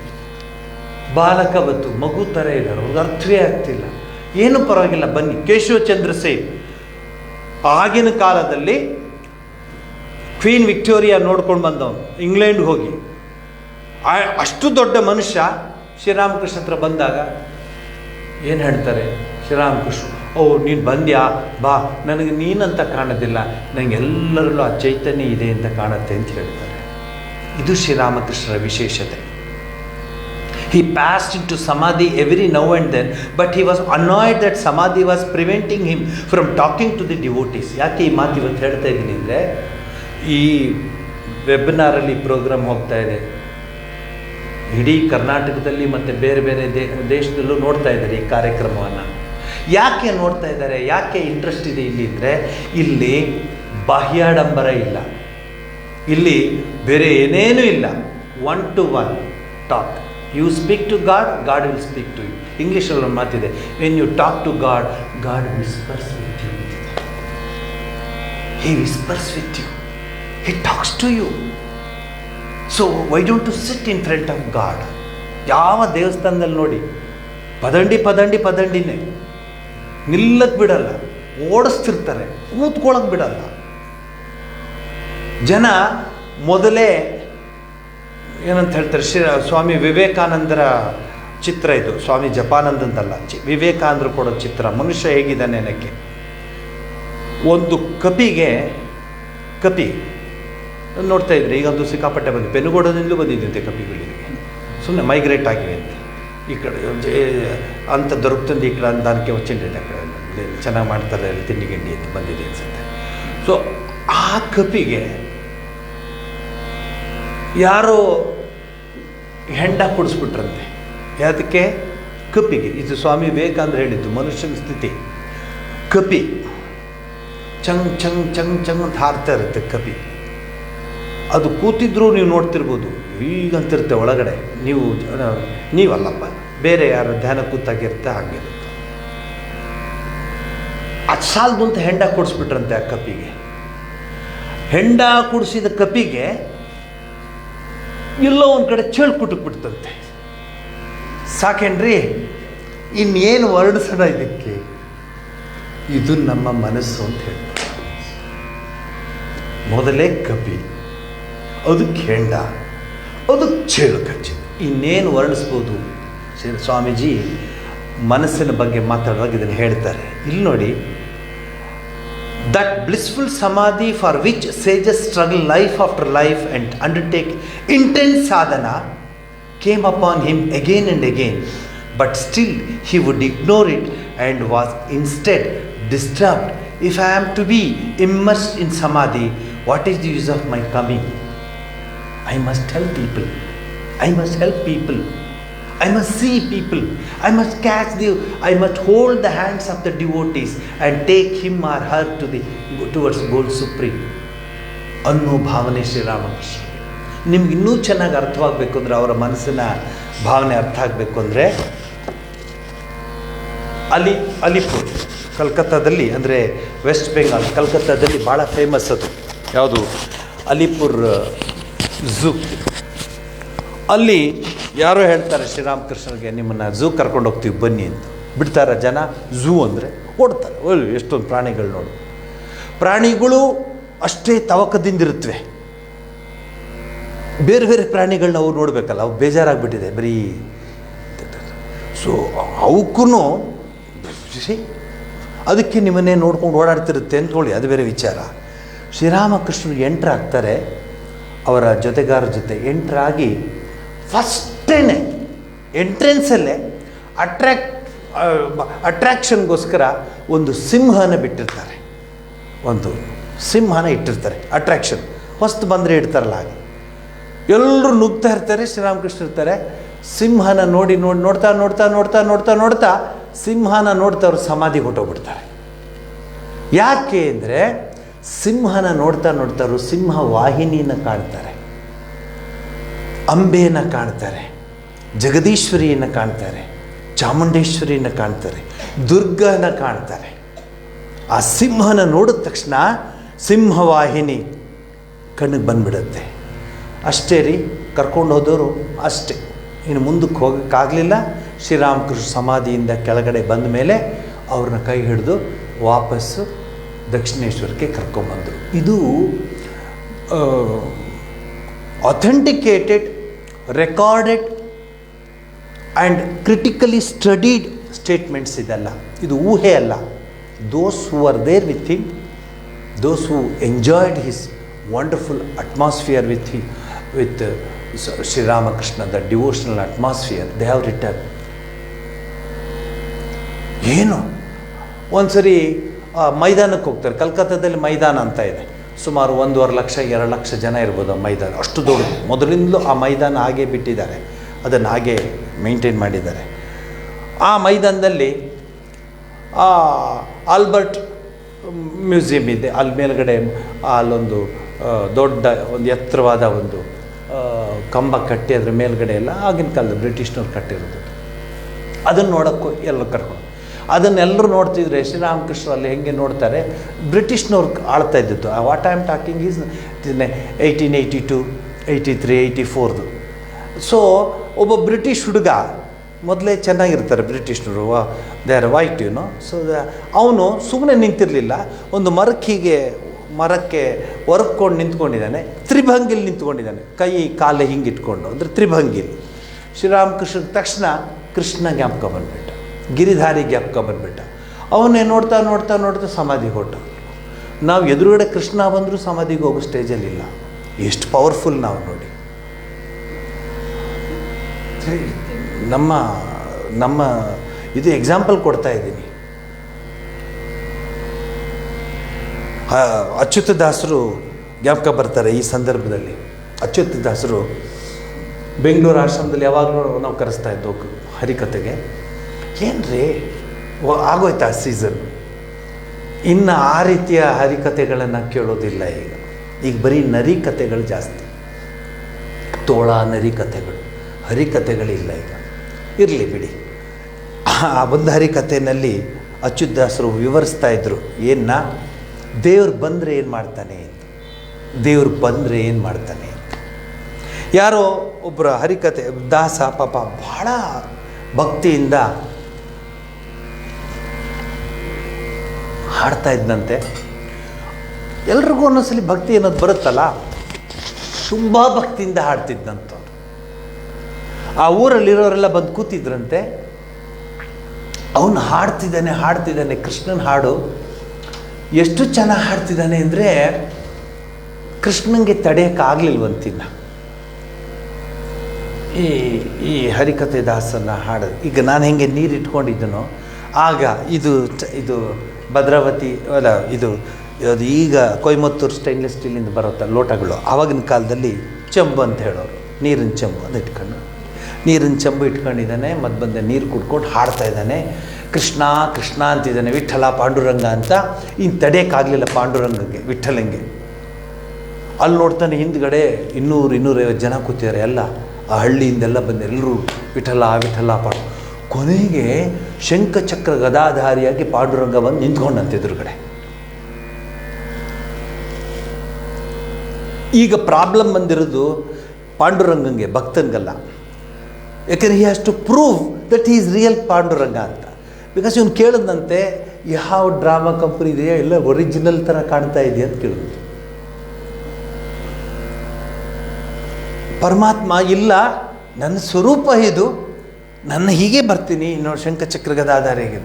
ಬಾಲಕವತ್ತು ಮಗು ಥರ ಇದ್ದಾರೆ, ಅವ್ರಿಗೆ ಅರ್ಥವೇ ಆಗ್ತಿಲ್ಲ. ಏನು ಪರವಾಗಿಲ್ಲ ಬನ್ನಿ. ಕೇಶವಚಂದ್ರ ಸೇನ್ ಆಗಿನ ಕಾಲದಲ್ಲಿ ಕ್ವೀನ್ ವಿಕ್ಟೋರಿಯಾ ನೋಡ್ಕೊಂಡು ಬಂದವನು, ಇಂಗ್ಲೆಂಡ್ಗೆ ಹೋಗಿ. ಅಷ್ಟು ದೊಡ್ಡ ಮನುಷ್ಯ ಶ್ರೀರಾಮಕೃಷ್ಣ ಹತ್ರ ಬಂದಾಗ ಏನು ಹೇಳ್ತಾರೆ ಶ್ರೀರಾಮಕೃಷ್ಣ, ಓ ನೀನು ಬಂದ್ಯಾ, ಬಾ, ನನಗೆ ನೀನಂತ ಕಾಣೋದಿಲ್ಲ, ನನಗೆ ಎಲ್ಲರಲ್ಲೂ ಆ ಚೈತನ್ಯ ಇದೆ ಅಂತ ಕಾಣುತ್ತೆ ಅಂತ ಹೇಳ್ತಾರೆ. ಇದು ಶ್ರೀರಾಮಕೃಷ್ಣರ ವಿಶೇಷತೆ. He passed into samadhi every now and then, but he was annoyed that samadhi was preventing him from talking to the devotees. ಯಾಕೆ ಈ ಮಾತು ಇವತ್ತು ಹೇಳ್ತಾ ಇದ್ದೀನಿ ಅಂದರೆ, ಈ ವೆಬಿನಾರಲ್ಲಿ ಪ್ರೋಗ್ರಾಮ್ ಹೋಗ್ತಾ ಇದೆ, ಇಡೀ ಕರ್ನಾಟಕದಲ್ಲಿ ಮತ್ತು ಬೇರೆ ಬೇರೆ ದೇಶದಲ್ಲೂ ನೋಡ್ತಾ ಇದ್ದಾರೆ ಈ ಕಾರ್ಯಕ್ರಮವನ್ನು. ಯಾಕೆ ನೋಡ್ತಾ ಇದ್ದಾರೆ, ಯಾಕೆ ಇಂಟ್ರೆಸ್ಟ್ ಇದೆ ಇಲ್ಲಿ ಅಂದರೆ, ಇಲ್ಲಿ ಬಾಹ್ಯಾಡಂಬರ ಇಲ್ಲ, ಇಲ್ಲಿ ಬೇರೆ ಏನೇನೂ ಇಲ್ಲ. 1-to-1 talk. You speak to God, God will speak to you. ಇಂಗ್ಲೀಷಲ್ಲಿ ಒಂದು ಮಾತಿದೆ, when you talk to God, God whispers with you. He whispers with you. He talks to you. So why don't you sit in front of God? ಯಾವ ದೇವಸ್ಥಾನದಲ್ಲಿ ನೋಡಿ ಪದಂಡಿನೇ, ನಿಲ್ಲಕ್ಕೆ ಬಿಡಲ್ಲ, ಓಡಿಸ್ತಿರ್ತಾರೆ, ಕೂತ್ಕೊಳ್ಳೋಕೆ ಬಿಡಲ್ಲ. ಜನ ಮೊದಲೇ ಏನಂತ ಹೇಳ್ತಾರೆ, ಸ್ವಾಮಿ ವಿವೇಕಾನಂದರ ಚಿತ್ರ ಇದು, ಸ್ವಾಮಿ ಜಪಾನಂದಂತಲ್ಲ, ವಿವೇಕಾನಂದರು ಕೊಡೋ ಚಿತ್ರ. ಮನುಷ್ಯ ಹೇಗಿದ್ದಾನೆ ಅನ್ನೋಕ್ಕೆ, ಒಂದು ಕಪಿ ನೋಡ್ತಾ ಇದ್ರೆ, ಈಗಂತೂ ಸಿಕ್ಕಾಪಟ್ಟೆ ಬಂದು ಪೆನುಗೋಡದಿಂದಲೂ ಬಂದಿದ್ದಂತೆ ಕಪಿಗಳಿಗೆ, ಸುಮ್ಮನೆ ಮೈಗ್ರೇಟ್ ಆಗಿವೆ ಅಂತ. ಈ ಕಡೆ ಅಂತ ದೊರಕ್ತಂದು ಈ ಕಡೆ ಅಂದಾನಕ್ಕೆ వచ్చిండేది, ಆ ಕಡೆ ಚೆನ್ನಾಗಿ ಮಾಡ್ತಾರೆ ಅಲ್ಲಿ ತಿಂಡಿ ಗಿಂಡಿ ಅಂತ ಬಂದಿದೆ ಅನ್ಸುತ್ತೆ. ಸೊ ಆ ಕಪಿಗೆ ಯಾರೋ ಹೆಂಡ ಕುಡಿಸ್ಬಿಟ್ರಂತೆ. ಯಾವುದಕ್ಕೆ? ಕಪಿಗೆ. ಇದು ಸ್ವಾಮಿ ವಿವೇಕಾನಂದರು ಹೇಳಿದ್ದು, ಮನುಷ್ಯನ ಸ್ಥಿತಿ. ಕಪಿ ಚಂಗ್ ಚಂಗ್ ಚಂಗ್ ಚಂಗ್ ಅಂತ ಹಾರ್ತಾ ಇರುತ್ತೆ ಕಪಿ. ಅದು ಕೂತಿದ್ರು ನೀವು ನೋಡ್ತಿರ್ಬೋದು, ಈಗಂತಿರುತ್ತೆ ಒಳಗಡೆ. ನೀವಲ್ಲಪ್ಪ, ಬೇರೆ ಯಾರು ಧ್ಯಾನ ಕೂತಾಗಿರುತ್ತೆ, ಹಾಗಿರುತ್ತೆ. ಅದು ಸಾಲದು ಅಂತ ಹೆಂಡ ಕುಡಿಸ್ಬಿಟ್ರಂತೆ ಆ ಕಪಿಗೆ. ಹೆಂಡ ಕುಡಿಸಿದ ಕಪಿಗೆ ಎಲ್ಲೋ ಒಂದು ಕಡೆ ಚೇಳು ಕುಟುಕ್ಬಿಡ್ತಂತೆ. ಸಾಕೇನ್ರಿ, ಇನ್ನೇನು ವರ್ಣಿಸೋಣ ಇದಕ್ಕೆ? ಇದು ನಮ್ಮ ಮನಸ್ಸು ಅಂತ ಹೇಳ್ತಾರೆ. ಮೊದಲೇ ಕಪಿ, ಅದಕ್ಕೆ ಹೆಂಡ, ಅದಕ್ಕೆ ಚೇಳು ಕಚ್ಚಿದೆ. ಇನ್ನೇನು ವರ್ಣಿಸ್ಬೋದು? ಸ್ವಾಮೀಜಿ ಮನಸ್ಸಿನ ಬಗ್ಗೆ ಮಾತಾಡುವಾಗ ಇದನ್ನು ಹೇಳ್ತಾರೆ. ಇಲ್ಲಿ ನೋಡಿ, that blissful samadhi for which sages struggle life after life and undertake intense sadhana came upon him again and again, but still he would ignore it and was instead disturbed. If I am to be immersed in samadhi, what is the use of my coming? I must tell people, I must help people, I must see people, I must I must hold the hands of the devotees and take him or her towards goal supreme. ಅನ್ನೋ ಭಾವನೆ ಶ್ರೀರಾಮಕೃಷ್ಣ. ನಿಮ್ಗೆ ಇನ್ನೂ ಚೆನ್ನಾಗಿ ಅರ್ಥವಾಗಬೇಕು ಅಂದರೆ, ಅವರ ಮನಸ್ಸಿನ ಭಾವನೆ ಅರ್ಥ ಆಗಬೇಕು ಅಂದರೆ, ಅಲಿಪುರ್ ಕಲ್ಕತ್ತಾದಲ್ಲಿ, ಅಂದರೆ ವೆಸ್ಟ್ ಬೆಂಗಾಲ್ ಕಲ್ಕತ್ತಾದಲ್ಲಿ ಭಾಳ ಫೇಮಸ್ ಅದು. ಯಾವುದು? ಅಲಿಪುರ್ ಝೂ. ಅಲ್ಲಿ ಯಾರೋ ಹೇಳ್ತಾರೆ ಶ್ರೀರಾಮಕೃಷ್ಣನಿಗೆ, ನಿಮ್ಮನ್ನು ಝೂ ಕರ್ಕೊಂಡು ಹೋಗ್ತೀವಿ ಬನ್ನಿ ಅಂತ. ಬಿಡ್ತಾರೆ ಜನ. ಝೂ ಅಂದರೆ ಓಡ್ತಾರೆ. ಎಷ್ಟೊಂದು ಪ್ರಾಣಿಗಳು ನೋಡು. ಪ್ರಾಣಿಗಳು ಅಷ್ಟೇ ತವಕದಿಂದಿರುತ್ತವೆ. ಬೇರೆ ಬೇರೆ ಪ್ರಾಣಿಗಳನ್ನ ಅವ್ರು ನೋಡಬೇಕಲ್ಲ, ಅವು ಬೇಜಾರಾಗಿಬಿಟ್ಟಿದೆ ಬರೀ. ಸೊ ಅವಕ್ಕೂ ಅದಕ್ಕೆ ನಿಮ್ಮನ್ನೇ ನೋಡ್ಕೊಂಡು ಓಡಾಡ್ತಿರುತ್ತೆ ಅಂದ್ಕೊಳ್ಳಿ, ಅದು ಬೇರೆ ವಿಚಾರ. ಶ್ರೀರಾಮಕೃಷ್ಣರು ಎಂಟ್ರಾಗ್ತಾರೆ, ಅವರ ಜೊತೆಗಾರರ ಜೊತೆ ಎಂಟ್ರಾಗಿ ಫಸ್ಟೇನೆ ಎಂಟ್ರೆನ್ಸಲ್ಲೇ ಅಟ್ರ್ಯಾಕ್ಷನ್ಗೋಸ್ಕರ ಒಂದು ಸಿಂಹನ ಬಿಟ್ಟಿರ್ತಾರೆ. ಒಂದು ಸಿಂಹನ ಇಟ್ಟಿರ್ತಾರೆ ಅಟ್ರ್ಯಾಕ್ಷನ್. ಹೊಸ್ತು ಬಂದರೆ ಇಡ್ತಾರಲ್ಲ ಹಾಗೆ. ಎಲ್ಲರೂ ನುಗ್ತಾ ಇರ್ತಾರೆ, ಶ್ರೀರಾಮಕೃಷ್ಣ ಇರ್ತಾರೆ. ಸಿಂಹನ ನೋಡ್ತಾ ಸಿಂಹನ ನೋಡ್ತಾ ಅವ್ರು ಸಮಾಧಿಗೆ ಹೊಟ್ಟೋಗ್ಬಿಡ್ತಾರೆ. ಯಾಕೆ ಅಂದರೆ ಸಿಂಹನ ನೋಡ್ತಾ ನೋಡ್ತಾರು ಸಿಂಹ ವಾಹಿನಿನ ಕಾಣ್ತಾರೆ, ಅಂಬೆನ ಕಾಣ್ತಾರೆ, ಜಗದೀಶ್ವರಿಯನ್ನು ಕಾಣ್ತಾರೆ, ಚಾಮುಂಡೇಶ್ವರಿಯನ್ನು ಕಾಣ್ತಾರೆ, ದುರ್ಗನ ಕಾಣ್ತಾರೆ. ಆ ಸಿಂಹನ ನೋಡಿದ ತಕ್ಷಣ ಸಿಂಹವಾಹಿನಿ ಕಣ್ಣಿಗೆ ಬಂದ್ಬಿಡುತ್ತೆ. ಅಷ್ಟೇ ರೀ, ಕರ್ಕೊಂಡು ಹೋದವರು ಅಷ್ಟೇ, ಇನ್ನು ಮುಂದಕ್ಕೆ ಹೋಗೋಕ್ಕಾಗಲಿಲ್ಲ. ಶ್ರೀರಾಮಕೃಷ್ಣ ಸಮಾಧಿಯಿಂದ ಕೆಳಗಡೆ ಬಂದ ಮೇಲೆ ಅವ್ರನ್ನ ಕೈ ಹಿಡಿದು ವಾಪಸ್ಸು ದಕ್ಷಿಣೇಶ್ವರಕ್ಕೆ ಕರ್ಕೊಂಬಂದರು. ಇದು authenticated, recorded and critically studied statements ಇದೆಲ್ಲ. ಇದು ಊಹೆ ಅಲ್ಲ. Those who are there with him, those who enjoyed his wonderful atmosphere with Sri Ramakrishna, the devotional atmosphere, they have written. ಏನು ಒಂದು ಸರಿ ಮೈದಾನಕ್ಕೆ ಹೋಗ್ತಾರೆ. ಕಲ್ಕತ್ತಾದಲ್ಲಿ ಮೈದಾನ ಅಂತ ಇದೆ, ಸುಮಾರು 1.5 ಲಕ್ಷ 2 ಲಕ್ಷ ಜನ ಇರ್ಬೋದು ಆ ಮೈದಾನ, ಅಷ್ಟು ದೊಡ್ಡದು. ಮೊದಲಿಂದಲೂ ಆ ಮೈದಾನ ಹಾಗೆ ಬಿಟ್ಟಿದ್ದಾರೆ, ಅದನ್ನು ಹಾಗೆ ಮೇಂಟೈನ್ ಮಾಡಿದ್ದಾರೆ. ಆ ಮೈದಾನದಲ್ಲಿ ಆಲ್ಬರ್ಟ್ ಮ್ಯೂಸಿಯಂ ಇದೆ. ಅಲ್ಲಿ ಮೇಲ್ಗಡೆ ಅಲ್ಲೊಂದು ದೊಡ್ಡ ಒಂದು ಎತ್ತರವಾದ ಒಂದು ಕಂಬ ಕಟ್ಟಿ ಅದರ ಮೇಲ್ಗಡೆ ಎಲ್ಲ ಆಗಿನ ಕಾಲದ ಬ್ರಿಟಿಷ್ನವ್ರು ಕಟ್ಟಿರೋದು. ಅದನ್ನು ನೋಡೋಕ್ಕೂ ಎಲ್ಲರೂ ಕರ್ಕೊಂಡು, ಅದನ್ನೆಲ್ಲರೂ ನೋಡ್ತಿದ್ರೆ ಶ್ರೀರಾಮಕೃಷ್ಣ ಅಲ್ಲಿ ಹೆಂಗೆ ನೋಡ್ತಾರೆ, ಬ್ರಿಟಿಷ್ನವ್ರು ಆಳ್ತಾ ಇದ್ದಿದ್ದು. What I am talking is 1882, 83, 84. So ಒಬ್ಬ ಬ್ರಿಟಿಷ್ ಹುಡುಗ, ಮೊದಲೇ ಚೆನ್ನಾಗಿರ್ತಾರೆ ಬ್ರಿಟಿಷ್ನರು, they are white you know. So ಅವನು ಸುಮ್ಮನೆ ನಿಂತಿರಲಿಲ್ಲ, ಒಂದು ಮರಕ್ಕೆ ಹೊರಕೊಂಡು ನಿಂತ್ಕೊಂಡಿದ್ದಾನೆ, ತ್ರಿಭಂಗಿಲಿ ನಿಂತ್ಕೊಂಡಿದ್ದಾನೆ, ಕೈ ಕಾಲೇ ಹಿಂಗೆ ಇಟ್ಕೊಂಡು, ಅಂದರೆ ತ್ರಿಭಂಗಿಲಿ. ಶ್ರೀರಾಮಕೃಷ್ಣ ತಕ್ಷಣ ಕೃಷ್ಣ ಜ್ಞಾಪಕ ಬಂದುಬಿಟ್ಟ, ಗಿರಿಧಾರಿ ಜ್ಞಾಪಕ ಬಂದುಬಿಟ್ಟ. ಅವನ್ನೇ ನೋಡ್ತಾ ನೋಡ್ತಾ ನೋಡ್ತಾ ಸಮಾಧಿಗೆ ಹೊರಟ. ನಾವು ಎದುರುಗಡೆ ಕೃಷ್ಣ ಬಂದರೂ ಸಮಾಧಿಗೆ ಹೋಗೋ ಸ್ಟೇಜಲ್ಲಿಲ್ಲ. ಎಷ್ಟು ಪವರ್ಫುಲ್ ನಾವು ನೋಡಿ. ನಮ್ಮ ಇದು ಎಕ್ಸಾಂಪಲ್ ಕೊಡ್ತಾ ಇದ್ದೀನಿ. ಅಚ್ಯುತದಾಸರು ಜ್ಞಾಪಕ ಬರ್ತಾರೆ ಈ ಸಂದರ್ಭದಲ್ಲಿ. ಅಚ್ಯುತದಾಸರು ಬೆಂಗಳೂರು ಆಶ್ರಮದಲ್ಲಿ ಯಾವಾಗಲೂ ನಾವು ಕರೆಸ್ತಾ ಇದ್ದೋ ಹರಿಕತೆಗೆ. ಏನ್ರಿ ಆಗೋಯ್ತಾ ಸೀಸನ್, ಇನ್ನು ಆ ರೀತಿಯ ಹರಿಕತೆಗಳನ್ನು ಕೇಳೋದಿಲ್ಲ. ಈಗ ಬರೀ ನರಿ ಕಥೆಗಳು ಜಾಸ್ತಿ, ತೋಳ ನರಿ ಕಥೆಗಳು, ಹರಿಕತೆಗಳಿಲ್ಲ ಈಗ. ಇರಲಿ ಬಿಡಿ. ಆ ಒಂದು ಹರಿಕತೆಯಲ್ಲಿ ಅಚ್ಯುತದಾಸರು ವಿವರಿಸ್ತಾ ಇದ್ದರು ಏನ, ದೇವ್ರು ಬಂದರೆ ಏನು ಮಾಡ್ತಾನೆ ಅಂತ. ದೇವ್ರು ಬಂದರೆ ಏನು ಮಾಡ್ತಾನೆ ಅಂತ. ಯಾರೋ ಒಬ್ಬರ ಹರಿಕತೆ ದಾಸ ಪಾಪ ಭಾಳ ಭಕ್ತಿಯಿಂದ ಹಾಡ್ತಾ ಇದ್ದಂತೆ. ಎಲ್ರಿಗೂ ಒಂದೊಂದ್ಸಲಿ ಭಕ್ತಿ ಅನ್ನೋದು ಬರುತ್ತಲ್ಲ, ತುಂಬ ಭಕ್ತಿಯಿಂದ ಹಾಡ್ತಿದ್ದಂಥವ್ರು. ಆ ಊರಲ್ಲಿರೋರೆಲ್ಲ ಬಂದು ಕೂತಿದ್ರಂತೆ. ಅವನು ಹಾಡ್ತಿದ್ದಾನೆ ಕೃಷ್ಣನ ಹಾಡು. ಎಷ್ಟು ಚೆನ್ನಾಗಿ ಹಾಡ್ತಿದ್ದಾನೆ ಅಂದರೆ ಕೃಷ್ಣನಿಗೆ ತಡೆಯೋಕ್ಕಾಗಲಿಲ್ವಂತಿನ್ನ ಈ ಹರಿಕತೆ ದಾಸನ ಹಾಡು. ಈಗ ನಾನು ಹೆಂಗೆ ನೀರು ಇಟ್ಕೊಂಡಿದ್ದನೋ ಆಗ ಇದು ಭದ್ರಾವತಿ ಅಲ್ಲ, ಇದು ಈಗ ಕೊಯಮತ್ತೂರು ಸ್ಟೈನ್ಲೆಸ್ ಸ್ಟೀಲಿಂದ ಬರುತ್ತ ಲೋಟಗಳು. ಆವಾಗಿನ ಕಾಲದಲ್ಲಿ ಚೆಂಬು ಅಂತ ಹೇಳೋರು, ನೀರಿನ ಚೆಂಬು ಅದು ಇಟ್ಕೊಂಡು, ನೀರಿನ ಚೆಂಬು ಇಟ್ಕೊಂಡಿದ್ದಾನೆ. ಮತ್ತು ಬಂದೆ ನೀರು ಕುಡ್ಕೊಂಡು ಹಾಡ್ತಾ ಇದ್ದಾನೆ, ಕೃಷ್ಣ ಕೃಷ್ಣ ಅಂತಿದ್ದಾನೆ, ವಿಠಲ ಪಾಂಡುರಂಗ ಅಂತ. ಇನ್ನು ತಡೆಯೋಕ್ಕಾಗಲಿಲ್ಲ ಪಾಂಡುರಂಗಗೆ, ವಿಠಲಂಗೆ. ಅಲ್ಲಿ ನೋಡ್ತಾನೆ ಹಿಂದ್ಗಡೆ 200-250 ಜನ ಕೂತಿದ್ದಾರೆ, ಎಲ್ಲ ಆ ಹಳ್ಳಿಯಿಂದೆಲ್ಲ ಬಂದು ಎಲ್ಲರೂ ವಿಠಲ ವಿಠಲ ಪಾಂಡು. ಕೊನೆಗೆ ಶಂಖಚಕ್ರ ಗದಾಧಾರಿಯಾಗಿ ಪಾಂಡುರಂಗ ಬಂದು ನಿಂತ್ಕೊಂಡಂತೆ ಎದುರುಗಡೆ. ಈಗ ಪ್ರಾಬ್ಲಮ್ ಬಂದಿರೋದು ಪಾಂಡುರಂಗಂಗೆ, ಭಕ್ತನಿಗಲ್ಲ. ಯಾಕೆಂದರೆ he has to prove that he is real Panduranga ಅಂತ. ಬಿಕಾಸ್ ಇವನು ಕೇಳಿದಂತೆ ಯಾವ ಡ್ರಾಮಾ ಕಂಪ್ನಿ ಇದೆಯಾ, ಎಲ್ಲ ಒರಿಜಿನಲ್ ಥರ ಕಾಣ್ತಾ ಇದೆಯಾ ಅಂತ ಕೇಳಿದ್ರು. ಪರಮಾತ್ಮ ಇಲ್ಲ, ನನ್ನ ಸ್ವರೂಪ ಇದು, ನನ್ನ ಹೀಗೆ ಬರ್ತೀನಿ, ಇನ್ನೊಂದು ಶಂಖಚಕ್ರ ಗದಾಧಾರಿಗೆ.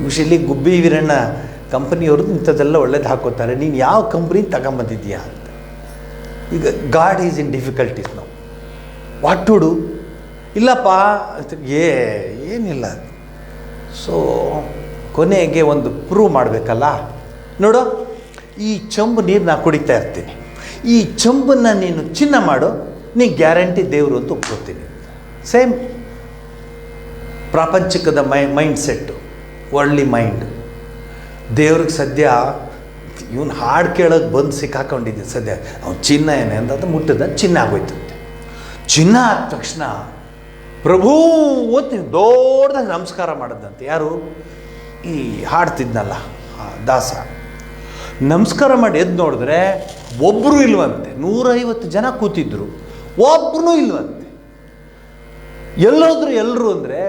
ಯೂಶಲಿ ಗುಬ್ಬಿ ವೀರಣ್ಣ ಕಂಪ್ನಿಯವ್ರದ್ದು ಇಂಥದ್ದೆಲ್ಲ ಒಳ್ಳೇದು ಹಾಕೋತಾರೆ, ನೀನು ಯಾವ ಕಂಪ್ನಿ ತಗೊಂಬಂದಿದ್ಯಾ ಅಂತ. ಈಗ ಗಾಡ್ ಈಸ್ ಇನ್ ಡಿಫಿಕಲ್ಟೀಸ್ ನಾವು, ವಾಟ್ ಟು ಡು? ಇಲ್ಲಪ್ಪ ಏನಿಲ್ಲ. ಸೊ ಕೊನೆಗೆ ಒಂದು ಪ್ರೂವ್ ಮಾಡಬೇಕಲ್ಲ. ನೋಡು, ಈ ಚಂಬು ನೀರು ನಾನು ಕುಡಿತಾ ಇರ್ತೀನಿ, ಈ ಚಂಬನ್ನು ನೀನು ಚಿನ್ನ ಮಾಡು, ನೀ ಗ್ಯಾರಂಟಿ ದೇವರು ಅಂತ ಒಪ್ಕೋತೀನಿ. ಸೇಮ್ ಪ್ರಾಪಂಚಿಕದ ಮೈಂಡ್ ಸೆಟ್ಟು, ವರ್ಲ್ಡ್ಲಿ ಮೈಂಡ್. ದೇವ್ರಿಗೆ ಸದ್ಯ ಇವನು ಹಾಡು ಕೇಳೋಕ್ಕೆ ಬಂದು ಸಿಕ್ಕಾಕೊಂಡಿದ್ದೆ ಸದ್ಯ. ಅವ್ನು ಚಿನ್ನ ಏನೇ ಅಂತ ಮುಟ್ಟಿದ ಚಿನ್ನ ಆಗೋಯ್ತಂತೆ. ಚಿನ್ನ ಆದ ತಕ್ಷಣ ಪ್ರಭು ಓದ್ತಿ ದೊಡ್ಡದಾಗಿ ನಮಸ್ಕಾರ ಮಾಡಿದಂತೆ. ಯಾರು? ಈ ಹಾಡ್ತಿದ್ನಲ್ಲ ದಾಸ. ನಮಸ್ಕಾರ ಮಾಡಿ ಎದ್ದು ನೋಡಿದ್ರೆ ಒಬ್ಬರು ಇಲ್ವಂತೆ. 150 ಜನ ಕೂತಿದ್ರು, ಒಬ್ಬರೂ ಇಲ್ವಂತೆ. ಎಲ್ಲೋದ್ರು ಎಲ್ಲರೂ ಅಂದರೆ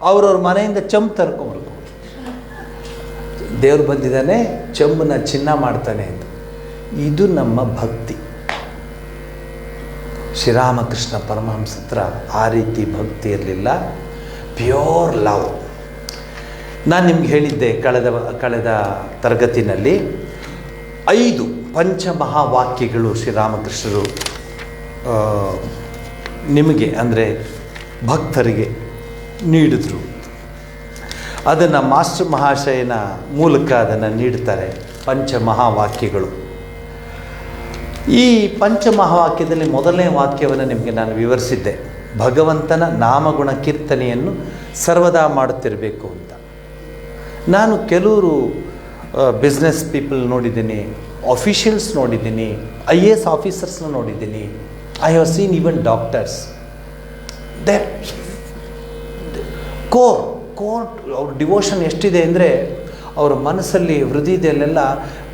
ಅವ್ರವ್ರ ಮನೆಯಿಂದ ಚಂಬು ತರ್ಕೊಂಬರ್ಬೇಕು. ದೇವ್ರು ಬಂದಿದ್ದಾನೆ, ಚಂಬನ್ನ ಚಿನ್ನ ಮಾಡ್ತಾನೆ ಅಂತ. ಇದು ನಮ್ಮ ಭಕ್ತಿ. ಶ್ರೀರಾಮಕೃಷ್ಣ ಪರಮಹಂಸ ಹತ್ರ ಆ ರೀತಿ ಭಕ್ತಿ ಇರಲಿಲ್ಲ, ಪ್ಯೂರ್ ಲವ್. ನಾನು ನಿಮ್ಗೆ ಹೇಳಿದ್ದೆ ಕಳೆದ ತರಗತಿನಲ್ಲಿ 5 ಪಂಚಮಹಾವಾಕ್ಯಗಳು ಶ್ರೀರಾಮಕೃಷ್ಣರು ನಿಮಗೆ ಅಂದರೆ ಭಕ್ತರಿಗೆ ನೀಡಿದ್ರು. ಅದನ್ನು ಮಾಸ್ಟರ್ ಮಹಾಶಯನ ಮೂಲಕ ಅದನ್ನು ನೀಡ್ತಾರೆ, ಪಂಚಮಹಾವಾಕ್ಯಗಳು. ಈ ಪಂಚಮಹಾವಾಕ್ಯದಲ್ಲಿ ಮೊದಲನೇ ವಾಕ್ಯವನ್ನು ನಿಮಗೆ ನಾನು ವಿವರಿಸಿದ್ದೆ, ಭಗವಂತನ ನಾಮಗುಣ ಕೀರ್ತನೆಯನ್ನು ಸರ್ವದಾ ಮಾಡುತ್ತಿರಬೇಕು ಅಂತ. ನಾನು ಕೆಲವರು ಬಿಸ್ನೆಸ್ ಪೀಪಲ್ ನೋಡಿದ್ದೀನಿ, ಆಫೀಷಿಯಲ್ಸ್ ನೋಡಿದ್ದೀನಿ, IAS ಆಫೀಸರ್ಸ್ನ ನೋಡಿದ್ದೀನಿ, I have seen even doctors. That core ಅವ್ರ ಡಿವೋಷನ್ ಎಷ್ಟಿದೆ ಅಂದರೆ ಅವರ ಮನಸ್ಸಲ್ಲಿ ಹೃದಯದಲ್ಲೆಲ್ಲ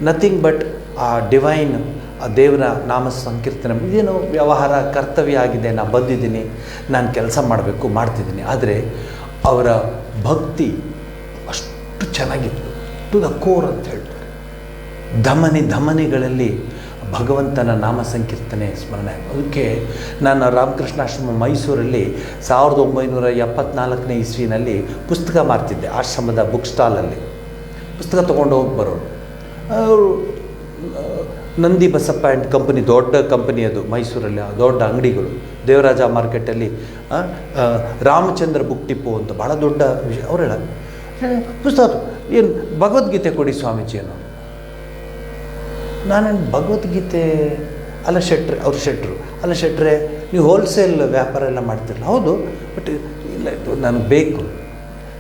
ನಥಿಂಗ್ ಬಟ್ ಆ ಡಿವೈನ್, ಆ ದೇವರ ನಾಮ ಸಂಕೀರ್ತನೆ. ಇದೇನು ವ್ಯವಹಾರ ಕರ್ತವ್ಯ ಆಗಿದೆ, ನಾನು ಬಂದಿದ್ದೀನಿ, ನಾನು ಕೆಲಸ ಮಾಡಬೇಕು, ಮಾಡ್ತಿದ್ದೀನಿ. ಆದರೆ ಅವರ ಭಕ್ತಿ ಅಷ್ಟು ಚೆನ್ನಾಗಿತ್ತು, ಟು ದ ಕೋರ್ ಅಂತ ಹೇಳ್ತಾರೆ. ಧಮನಿಗಳಲ್ಲಿ ಭಗವಂತನ ನಾಮ ಸಂಕೀರ್ತನೆ ಸ್ಮರಣೆ. ಅದಕ್ಕೆ ನಾನು ರಾಮಕೃಷ್ಣಾಶ್ರಮ ಮೈಸೂರಲ್ಲಿ 1974ನೇ ಇಸ್ವಿನಲ್ಲಿ ಪುಸ್ತಕ ಮಾರ್ತಿದ್ದೆ. ಆಶ್ರಮದ ಬುಕ್ ಸ್ಟಾಲಲ್ಲಿ ಪುಸ್ತಕ ತೊಗೊಂಡು ಹೋಗಿ ಬರೋರು. ಅವರು ನಂದಿ ಬಸಪ್ಪ ಆ್ಯಂಡ್ ಕಂಪನಿ, ದೊಡ್ಡ ಕಂಪನಿ ಅದು ಮೈಸೂರಲ್ಲಿ, ದೊಡ್ಡ ಅಂಗಡಿಗಳು. ದೇವರಾಜ ಮಾರ್ಕೆಟಲ್ಲಿ ರಾಮಚಂದ್ರ ಬುಕ್ ಟಿಪ್ಪು ಅಂತ ಭಾಳ ದೊಡ್ಡ ವಿಷಯ. ಅವ್ರು ಹೇಳ ಪುಸ್ತಕ ಏನು ಭಗವದ್ಗೀತೆ ಕೊಡಿ ಸ್ವಾಮೀಜಿ ಅನ್ನೋ. ನಾನು ಭಗವದ್ಗೀತೆ ಅಲ್ಲ ಶೆಟ್ರೆ, ಅವ್ರು ಶೆಟ್ರು, ಅಲ್ಲ ಶೆಟ್ರೆ ನೀವು ಹೋಲ್ಸೇಲ್ ವ್ಯಾಪಾರ ಎಲ್ಲ ಮಾಡ್ತಿರಲ್ಲ. ಹೌದು, ಬಟ್ ಇಲ್ಲ ಇದು ನನಗೆ ಬೇಕು.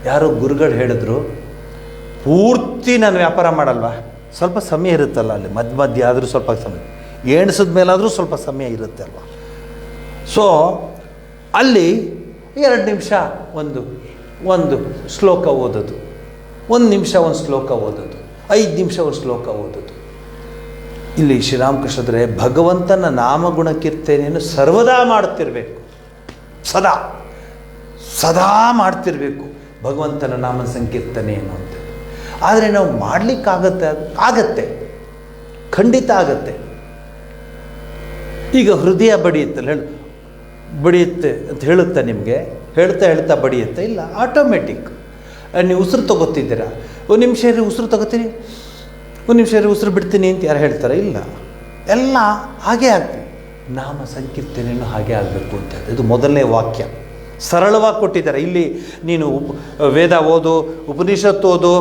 ಯಾರೋ ಗುರುಗಳು ಹೇಳಿದ್ರು, ಪೂರ್ತಿ ನಾನು ವ್ಯಾಪಾರ ಮಾಡಲ್ವಾ, ಸ್ವಲ್ಪ ಸಮಯ ಇರುತ್ತಲ್ಲ ಅಲ್ಲಿ ಮಧ್ಯ ಆದರೂ ಸ್ವಲ್ಪ ಸಮಯ, ಎಣಿಸಿದ ಮೇಲಾದರೂ ಸ್ವಲ್ಪ ಸಮಯ ಇರುತ್ತೆ ಅಲ್ವಾ. ಸೊ ಅಲ್ಲಿ 2 ನಿಮಿಷ ಒಂದು ಶ್ಲೋಕ ಓದೋದು, 1 ನಿಮಿಷ ಒಂದು ಶ್ಲೋಕ ಓದೋದು, 5 ನಿಮಿಷ ಒಂದು ಶ್ಲೋಕ ಓದೋದು. ಇಲ್ಲಿ ಶ್ರೀರಾಮಕೃಷ್ಣದ್ರೆ ಭಗವಂತನ ನಾಮಗುಣ ಕೀರ್ತನೆಯನ್ನು ಸರ್ವದಾ ಮಾಡುತ್ತಿರಬೇಕು, ಸದಾ ಮಾಡ್ತಿರಬೇಕು ಭಗವಂತನ ನಾಮ ಸಂಕೀರ್ತನೆಯನ್ನು ಅಂತ. ಆದರೆ ನಾವು ಆಗತ್ತೆ, ಖಂಡಿತ ಆಗತ್ತೆ. ಈಗ ಹೃದಯ ಬಡಿಯುತ್ತೆ ಅಂತ ಹೇಳುತ್ತಾ ನಿಮಗೆ, ಹೇಳ್ತಾ ಬಡಿಯುತ್ತೆ? ಇಲ್ಲ, ಆಟೋಮೆಟಿಕ್. ನೀವು ಉಸಿರು ತಗೋತಿದ್ದೀರಾ, 1 ನಿಮಿಷ ಇರಿ ಉಸಿರು ತಗೋತೀನಿ, 1 ನಿಮಿಷ ಇರಿ ಉಸಿರು ಬಿಡ್ತೀನಿ ಅಂತ ಯಾರು ಹೇಳ್ತಾರೆ? ಇಲ್ಲ, ಎಲ್ಲ ಹಾಗೇ ಆಗ್ತೀವಿ. ನಾಮ ಸಂಕೀರ್ತನೆಯನ್ನು ಹಾಗೆ ಆಗಬೇಕು ಅಂತ ಹೇಳಿ ಇದು ಮೊದಲನೇ ವಾಕ್ಯ. ಸರಳವಾಗಿ ಕೊಟ್ಟಿದ್ದಾರೆ. ಇಲ್ಲಿ ನೀನು ವೇದ ಓದು, ಉಪನಿಷತ್ತು ಓದು,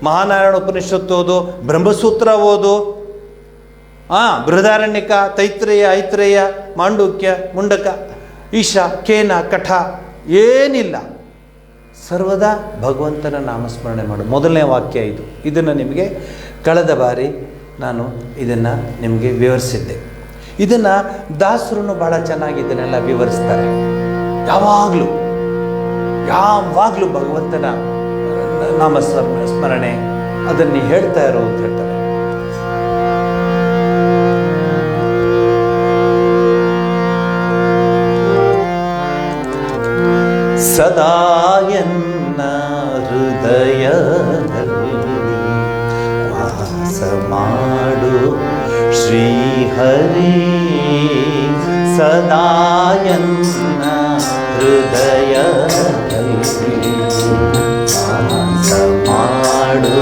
ಮಹಾನಾರಾಯಣ ಉಪನಿಷತ್ತು ಓದು, ಬ್ರಹ್ಮಸೂತ್ರ ಓದು, ಬೃಹದಾರಣ್ಯಕ, ತೈತ್ರೇಯ, ಐತ್ರೇಯ, ಮಾಂಡುಕ್ಯ, ಮುಂಡಕ, ಈಶಾ, ಕೇನ, ಕಠ ಏನಿಲ್ಲ. ಸರ್ವದಾ ಭಗವಂತನ ನಾಮಸ್ಮರಣೆ ಮಾಡು. ಮೊದಲನೇ ವಾಕ್ಯ ಇದು. ಇದನ್ನು ನಿಮಗೆ ಕಳೆದ ಬಾರಿ ನಾನು ಇದನ್ನು ನಿಮಗೆ ವಿವರಿಸಿದ್ದೆ. ಇದನ್ನು ದಾಸರು ಭಾಳ ಚೆನ್ನಾಗಿ ಇದನ್ನೆಲ್ಲ ವಿವರಿಸ್ತಾರೆ. ಯಾವಾಗಲೂ ಭಗವಂತನ ನಾಮ ಸ್ಮರಣೆ ಅದನ್ನು ಹೇಳ್ತಾ ಇರೋ ಅಂತ ಹೇಳ್ತಾರೆ. ಸದಾ ಎನ್ನ ಹೃದಯದಲ್ಲಿ ವಾಸ ಮಾಡು ಶ್ರೀಹರಿ, ಸದಾ ಎನ್ನ ಹೃದಯದಲ್ಲಿ ವಾಸ ಮಾಡು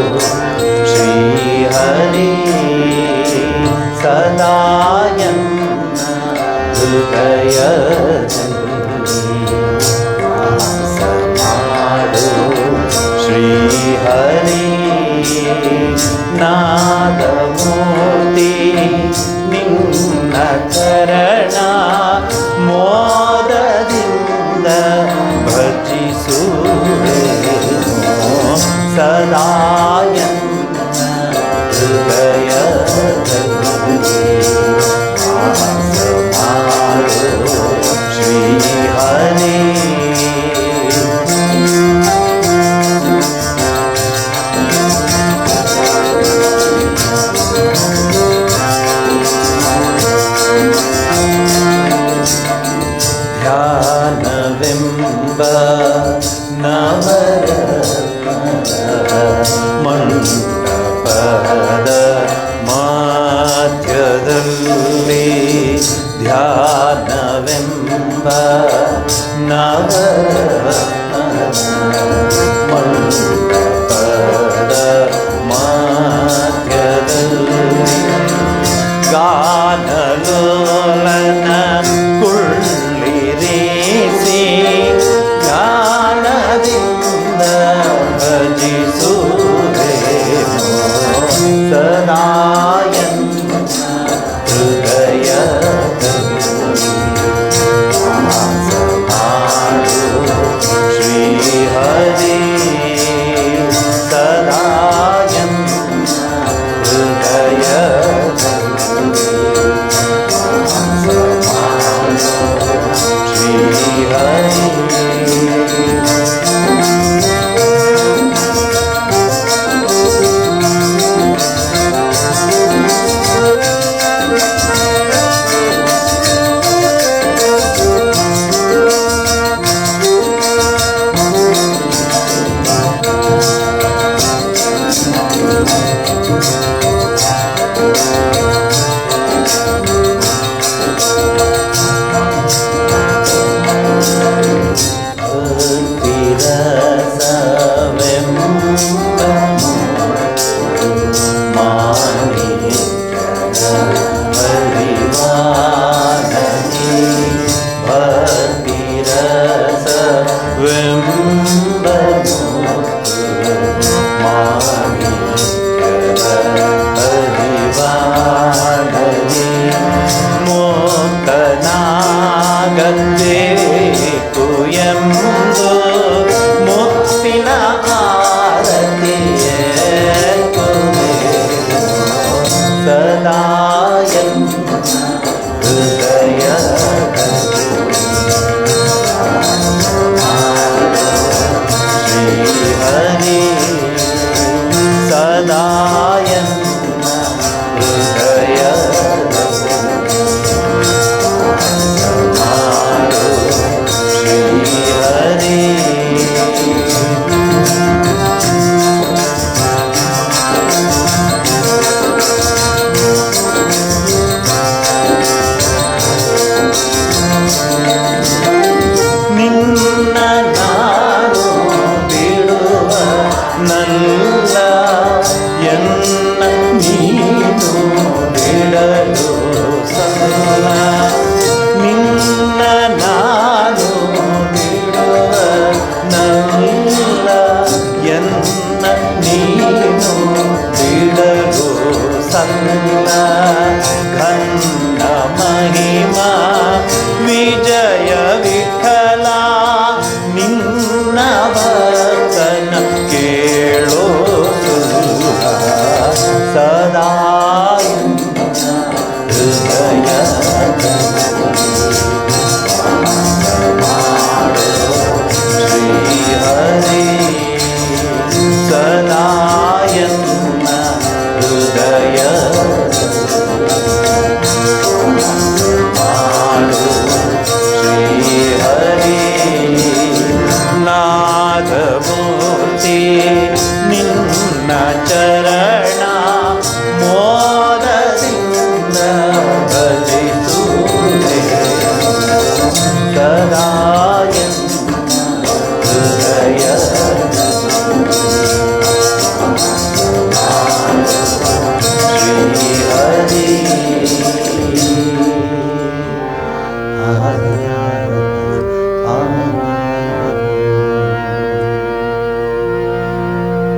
ಶ್ರೀಹರಿ, ಸದಾ ಎನ್ನ ಹೃದಯದಲ್ಲಿ ಶ್ರೀಹರಿ. ನಾದಮೂರ್ತಿ ನಿನ್ನ ಚರಣ ಮೋದದಿಂದ ಭಜಿಸುವೆನು, ಸದಾ ಎನ್ನ ಹೃದಯ ನವರತ್ನದ ಮಂಟಪದ ಮಧ್ಯದಲ್ಲಿ ಧ್ಯಾನವೆಂಬ ನವರತ್ನದ ಮಂಟಪದ ಮಧ್ಯದಲ್ಲಿ ಗಾನಲೋಲನ ಕುಳ್ಳಿರಿಸಿ ಗಾನದಿಂದ ಭಜಿಸುವೆನು ಸದಾಯನ್ ಹೃದಯದಲ್ಲಿ ವಾಸ ಮಾಡು ಶ್ರೀಹರಿ ಸದಾಯನ್ ಹೃದಯದಲ್ಲಿ ವಾಸ ಮಾಡು ಶ್ರೀಹರಿ.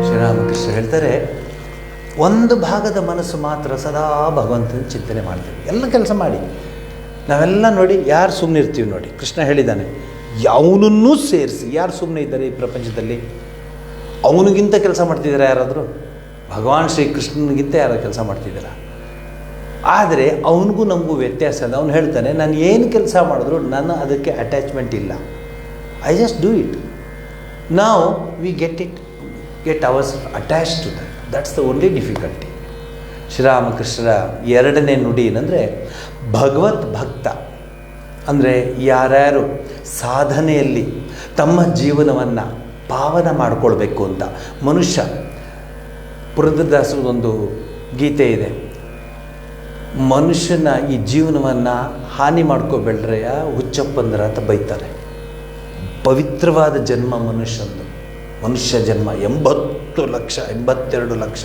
ಶ್ರೀರಾಮಕೃಷ್ಣ ಹೇಳ್ತಾರೆ, ಒಂದು ಭಾಗದ ಮನಸ್ಸು ಮಾತ್ರ ಸದಾ ಭಗವಂತನ ಚಿಂತನೆ ಮಾಡ್ತೀವಿ. ಎಲ್ಲ ಕೆಲಸ ಮಾಡಿ ನಾವೆಲ್ಲ ನೋಡಿ ಯಾರು ಸುಮ್ಮನೆ ಇರ್ತೀವಿ ನೋಡಿ. ಕೃಷ್ಣ ಹೇಳಿದ್ದಾನೆ, ಯಾವನನ್ನೂ ಸೇರಿಸಿ ಯಾರು ಸುಮ್ಮನೆ ಇದ್ದಾರೆ ಈ ಪ್ರಪಂಚದಲ್ಲಿ? ಅವನಿಗಿಂತ ಕೆಲಸ ಮಾಡ್ತಿದ್ದಾರೆ ಯಾರಾದರೂ? ಭಗವಾನ್ ಶ್ರೀಕೃಷ್ಣನಿಗಿಂತ ಯಾರು ಕೆಲಸ ಮಾಡ್ತಿದ್ದೀರಾ? ಆದರೆ ಅವನಿಗೂ ನಮಗೂ ವ್ಯತ್ಯಾಸ ಇದೆ. ಅವನು ಹೇಳ್ತಾನೆ, ನಾನು ಏನು ಕೆಲಸ ಮಾಡಿದ್ರು ನನ್ನ ಅದಕ್ಕೆ ಅಟ್ಯಾಚ್ಮೆಂಟ್ ಇಲ್ಲ. I just do it. ನಾವು we get ours attach to that. That's the only difficulty. ಶ್ರೀರಾಮಕೃಷ್ಣರ ಎರಡನೇ ನುಡಿ ಏನಂದರೆ, ಭಗವತ್ ಭಕ್ತ ಅಂದರೆ ಯಾರ್ಯಾರು ಸಾಧನೆಯಲ್ಲಿ ತಮ್ಮ ಜೀವನವನ್ನು ಪಾವನ ಮಾಡಿಕೊಳ್ಬೇಕು ಅಂತ ಮನುಷ್ಯ, ಪುರಂದರದಾಸರದೊಂದು ಗೀತೆ ಇದೆ, ಮನುಷ್ಯನ ಈ ಜೀವನವನ್ನು ಹಾನಿ ಮಾಡ್ಕೋಬೇಡ್ರೆ ಹುಚ್ಚಪ್ಪಂದ್ರ ಅಂತ ಬೈತಾರೆ. ಪವಿತ್ರವಾದ ಜನ್ಮ ಮನುಷ್ಯ ಜನ್ಮ 80 ಲಕ್ಷ, 82 ಲಕ್ಷ,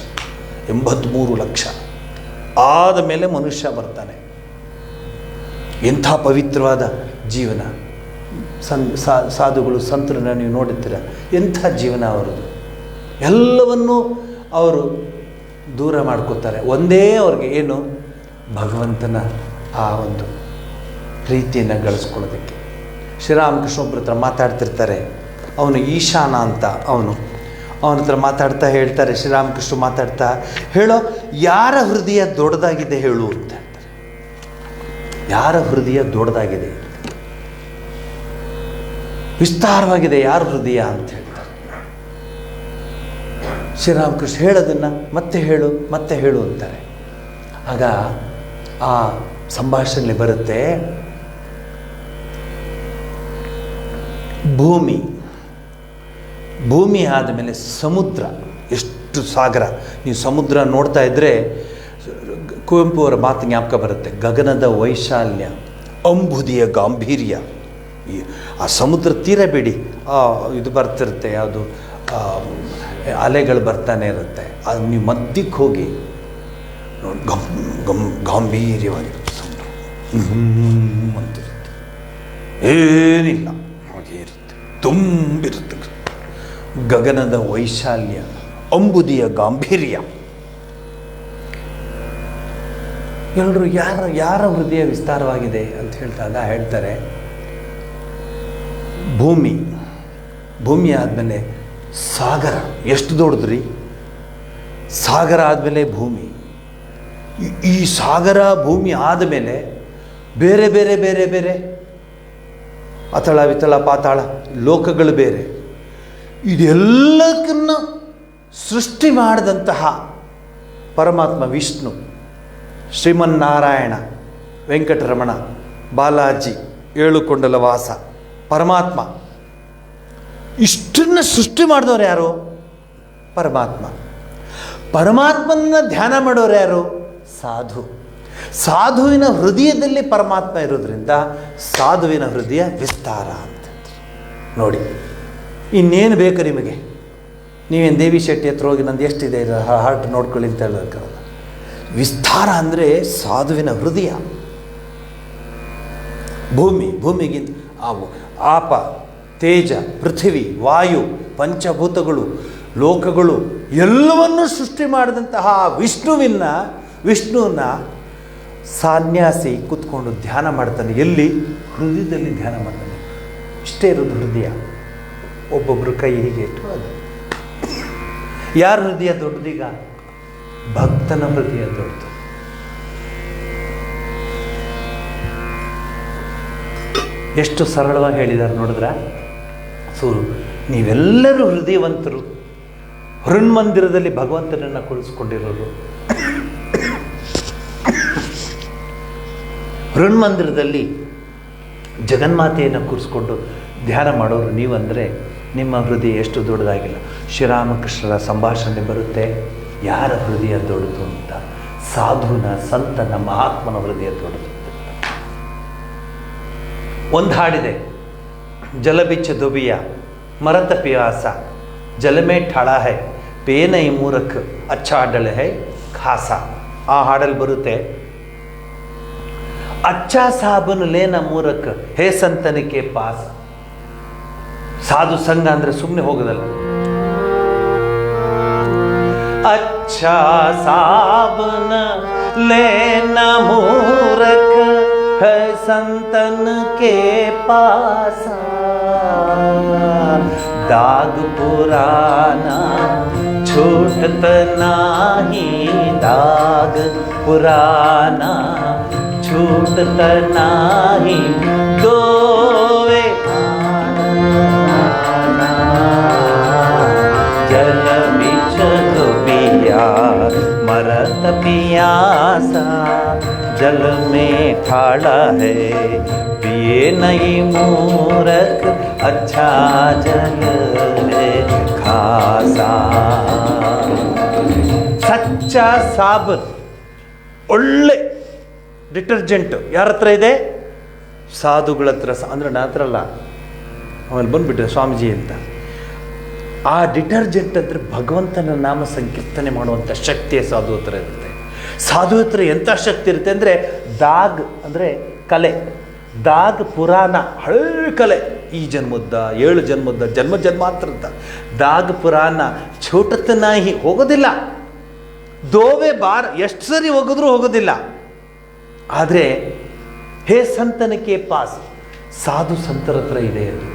83 ಲಕ್ಷ ಆದ ಮೇಲೆ ಮನುಷ್ಯ ಬರ್ತಾನೆ. ಎಂಥ ಪವಿತ್ರವಾದ ಜೀವನ. ಸಾಧುಗಳು ಸಂತರನ್ನ ನೀವು ನೋಡುತ್ತೀರ, ಎಂಥ ಜೀವನ ಅವರದು. ಎಲ್ಲವನ್ನೂ ಅವರು ದೂರ ಮಾಡ್ಕೋತಾರೆ. ಒಂದೇ ಅವ್ರಿಗೆ ಏನು, ಭಗವಂತನ ಆ ಒಂದು ಪ್ರೀತಿಯನ್ನು ಗಳಿಸ್ಕೊಳ್ಳೋದಕ್ಕೆ. ಶ್ರೀರಾಮಕೃಷ್ಣ ಒಬ್ಬರ ಹತ್ರ ಮಾತಾಡ್ತಿರ್ತಾರೆ, ಅವನು ಈಶಾನ ಅಂತ, ಅವನ ಹತ್ರ ಮಾತಾಡ್ತಾ ಹೇಳ್ತಾರೆ, ಶ್ರೀರಾಮಕೃಷ್ಣ ಮಾತಾಡ್ತಾ, ಹೇಳೋ ಯಾರ ಹೃದಯ ದೊಡ್ಡದಾಗಿದೆ ಹೇಳು ಅಂತ ಹೇಳ್ತಾರೆ. ಯಾರ ಹೃದಯ ದೊಡ್ಡದಾಗಿದೆ, ವಿಸ್ತಾರವಾಗಿದೆ ಯಾರ ಹೃದಯ ಅಂತ ಹೇಳ್ತಾರೆ. ಶ್ರೀರಾಮಕೃಷ್ಣ ಹೇಳೋದನ್ನು ಮತ್ತೆ ಹೇಳು ಅಂತಾರೆ. ಆಗ ಆ ಸಂಭಾಷಣೆ ಬರುತ್ತೆ, ಭೂಮಿ ಆದಮೇಲೆ ಸಮುದ್ರ, ಎಷ್ಟು ಸಾಗರ. ನೀವು ಸಮುದ್ರ ನೋಡ್ತಾ ಇದ್ದರೆ ಕುವೆಂಪು ಅವರ ಮಾತು ಜ್ಞಾಪಕ ಬರುತ್ತೆ, ಗಗನದ ವೈಶಾಲ್ಯ, ಅಂಬುದಿಯ ಗಾಂಭೀರ್ಯ. ಆ ಸಮುದ್ರ ತೀರ ಬಿಡಿ, ಇದು ಬರ್ತಿರುತ್ತೆ, ಯಾವುದು ಅಲೆಗಳು ಬರ್ತಾನೆ ಇರುತ್ತೆ. ಅದು ನೀವು ಮಧ್ಯಕ್ಕೆ ಹೋಗಿ ಗಾಂಭೀರ್ಯವಾಗಿರುತ್ತೆ ಸಮುದ್ರ, ಅಂತಿರುತ್ತೆ, ಏನಿಲ್ಲ ಹಾಗೆ ಇರುತ್ತೆ, ತುಂಬಿರುತ್ತೆ. ಗಗನದ ವೈಶಾಲ್ಯ, ಅಂಬುದಿಯ ಗಾಂಭೀರ್ಯ. ಎಲ್ಲರೂ ಯಾರ ಹೃದಯ ವಿಸ್ತಾರವಾಗಿದೆ ಅಂತ ಹೇಳ್ತಾರೆ, ಭೂಮಿ ಆದಮೇಲೆ ಸಾಗರ. ಎಷ್ಟು ದೊಡ್ಡದ್ರಿ ಸಾಗರ ಆದಮೇಲೆ ಭೂಮಿ. ಈ ಸಾಗರ ಭೂಮಿ ಆದಮೇಲೆ ಬೇರೆ ಬೇರೆ ಬೇರೆ ಬೇರೆ ಅತಳ ವಿತಳ ಪಾತಾಳ ಲೋಕಗಳು ಬೇರೆ. ಇದೆಲ್ಲಕ್ಕನ್ನ ಸೃಷ್ಟಿ ಮಾಡಿದಂತಹ ಪರಮಾತ್ಮ ವಿಷ್ಣು, ಶ್ರೀಮನ್ನಾರಾಯಣ, ವೆಂಕಟರಮಣ, ಬಾಲಾಜಿ, ಏಳುಕೊಂಡಲ ವಾಸ ಪರಮಾತ್ಮ, ಇಷ್ಟನ್ನು ಸೃಷ್ಟಿ ಮಾಡಿದವರು ಯಾರು? ಪರಮಾತ್ಮನ ಧ್ಯಾನ ಮಾಡೋರು ಯಾರು? ಸಾಧುವಿನ ಹೃದಯದಲ್ಲಿ ಪರಮಾತ್ಮ ಇರೋದ್ರಿಂದ ಸಾಧುವಿನ ಹೃದಯ ವಿಸ್ತಾರ ಅಂತ ನೋಡಿ. ಇನ್ನೇನು ಬೇಕು ನಿಮಗೆ? ನೀವೇನು ದೇವಿ ಶೆಟ್ಟಿ ಹತ್ರ ಹೋಗಿ ನಂದು ಎಷ್ಟಿದೆ ಹಾರ್ಟ್ ನೋಡ್ಕೊಳ್ಳಿ ಅಂತ ಹೇಳೋಕ್ಕಲ್ಲ. ವಿಸ್ತಾರ ಅಂದರೆ ಸಾಧುವಿನ ಹೃದಯ. ಭೂಮಿಗೆ ಆಪ, ತೇಜ, ಪೃಥ್ವಿ, ವಾಯು, ಪಂಚಭೂತಗಳು, ಲೋಕಗಳು ಎಲ್ಲವನ್ನೂ ಸೃಷ್ಟಿ ಮಾಡಿದಂತಹ ವಿಷ್ಣುವನ್ನ ಸನ್ಯಾಸಿ ಕೂತ್ಕೊಂಡು ಧ್ಯಾನ ಮಾಡ್ತಾನೆ. ಎಲ್ಲಿ? ಹೃದಯದಲ್ಲಿ ಧ್ಯಾನ ಮಾಡ್ತಾನೆ. ಇಷ್ಟೇ ಇರೋದು ಹೃದಯ. ಒಬ್ಬೊಬ್ಬರು ಕೈ ಹೀಗೆ ಇಟ್ಟು ಅದು ಯಾರ ಹೃದಯ ದೊಡ್ಡದೀಗ? ಭಕ್ತನ ಹೃದಯ ದೊಡ್ಡದು. ಎಷ್ಟು ಸರಳವಾಗಿ ಹೇಳಿದ್ದಾರೆ ನೋಡಿದ್ರ? ನೀವೆಲ್ಲರೂ ಹೃದಯವಂತರು, ಹೃನ್ಮಂದಿರದಲ್ಲಿ ಭಗವಂತನನ್ನು ಕುಳಿಸ್ಕೊಂಡಿರೋರು, ಹೃನ್ಮಂದಿರದಲ್ಲಿ ಜಗನ್ಮಾತೆಯನ್ನು ಕೂರಿಸ್ಕೊಂಡು ಧ್ಯಾನ ಮಾಡೋರು ನೀವಂದರೆ ನಿಮ್ಮ ಹೃದಯ ಎಷ್ಟು ದೊಡ್ಡದಾಗಿಲ್ಲ. ಶ್ರೀರಾಮಕೃಷ್ಣರ ಸಂಭಾಷಣೆ ಬರುತ್ತೆ, ಯಾರ ಹೃದಯ ದೊಡ್ಡದು ಅಂತ. ಸಾಧುನ, ಸಂತನ, ಮಹಾತ್ಮನ ಹೃದಯ ದೊಡ್ಡದು. ಒಂದು ಹಾಡಿದೆ, ಜಲಬಿಚ್ಚ ದುಬಿಯ ಮರತ ಪಿಯಾಸ ಜಲಮೇ ಠಾಳ ಹೈ ಪೇನೈ ಮೂರಖ್ ಅಚ್ಚಾ ಡಳೆ ಹೈ ಖಾಸ. ಆ ಹಾಡಲ್ಲಿ ಬರುತ್ತೆ, ಅಚ್ಚಾ ಸಾಬನ್ ಲೇನ ಮೂರಖ್ ಹೇ ಸಂತನಿಕೆ ಪಾಸ. ಸಾಧು ಸಂಘ ಅಂದರೆ ಸುಮ್ಮನೆ ಹೋಗೋದಲ್ಲ. ಅಚ್ಚಾ ಸಾಬನ ಲೇನ ಮೂರಖ್ ಹೈ ಸಂತನ ಕೆ ಪಾಸ. दाग पुराना छूटत नाही, दाग पुराना छूटत नाही. दोवे जल बिच डुबिया मरत पियासा, जल में ठाड़ा है ये नहीं मूरख अच्छा जल है खासा. ಸಚ್ಚ ಸಾಬನ್, ಒಳ್ಳೆ ಡಿಟರ್ಜೆಂಟ್ ಯಾರ ಹತ್ರ ಇದೆ? ಸಾಧುಗಳ ಹತ್ರ. ಅಂದರೆ ನನ್ನ ಹತ್ರ ಅಲ್ಲ, ಆಮೇಲೆ ಬಂದುಬಿಟ್ರೆ ಸ್ವಾಮೀಜಿ ಅಂತ. ಆ ಡಿಟರ್ಜೆಂಟ್ ಅಂದರೆ ಭಗವಂತನ ನಾಮ ಸಂಕೀರ್ತನೆ ಮಾಡುವಂಥ ಶಕ್ತಿಯ ಸಾಧು ಹತ್ರ ಇರುತ್ತೆ. ಸಾಧು ಹತ್ರ ಎಂಥ ಶಕ್ತಿ ಇರುತ್ತೆ ಅಂದರೆ, ದಾಗ್ ಅಂದರೆ ಕಲೆ, ದಾಗ್ ಪುರಾಣ, ಹಳೆ ಕಲೆ, ಈ ಜನ್ಮದ 7 ಜನ್ಮದ ಜನ್ಮಾಂತರದ ದಾಗ್ ಪುರಾಣ, ಛೋಟತನಾಹಿ ಹೋಗೋದಿಲ್ಲ. ದೋವೆ ಬಾರ್ ಎಷ್ಟು ಸರಿ ಹೋಗಿದ್ರೂ ಹೋಗೋದಿಲ್ಲ. ಆದರೆ ಹೇ ಸಂತನಕ್ಕೆ ಪಾಸ್, ಸಾಧು ಸಂತರ ಹತ್ರ ಇದೆ ಅದು.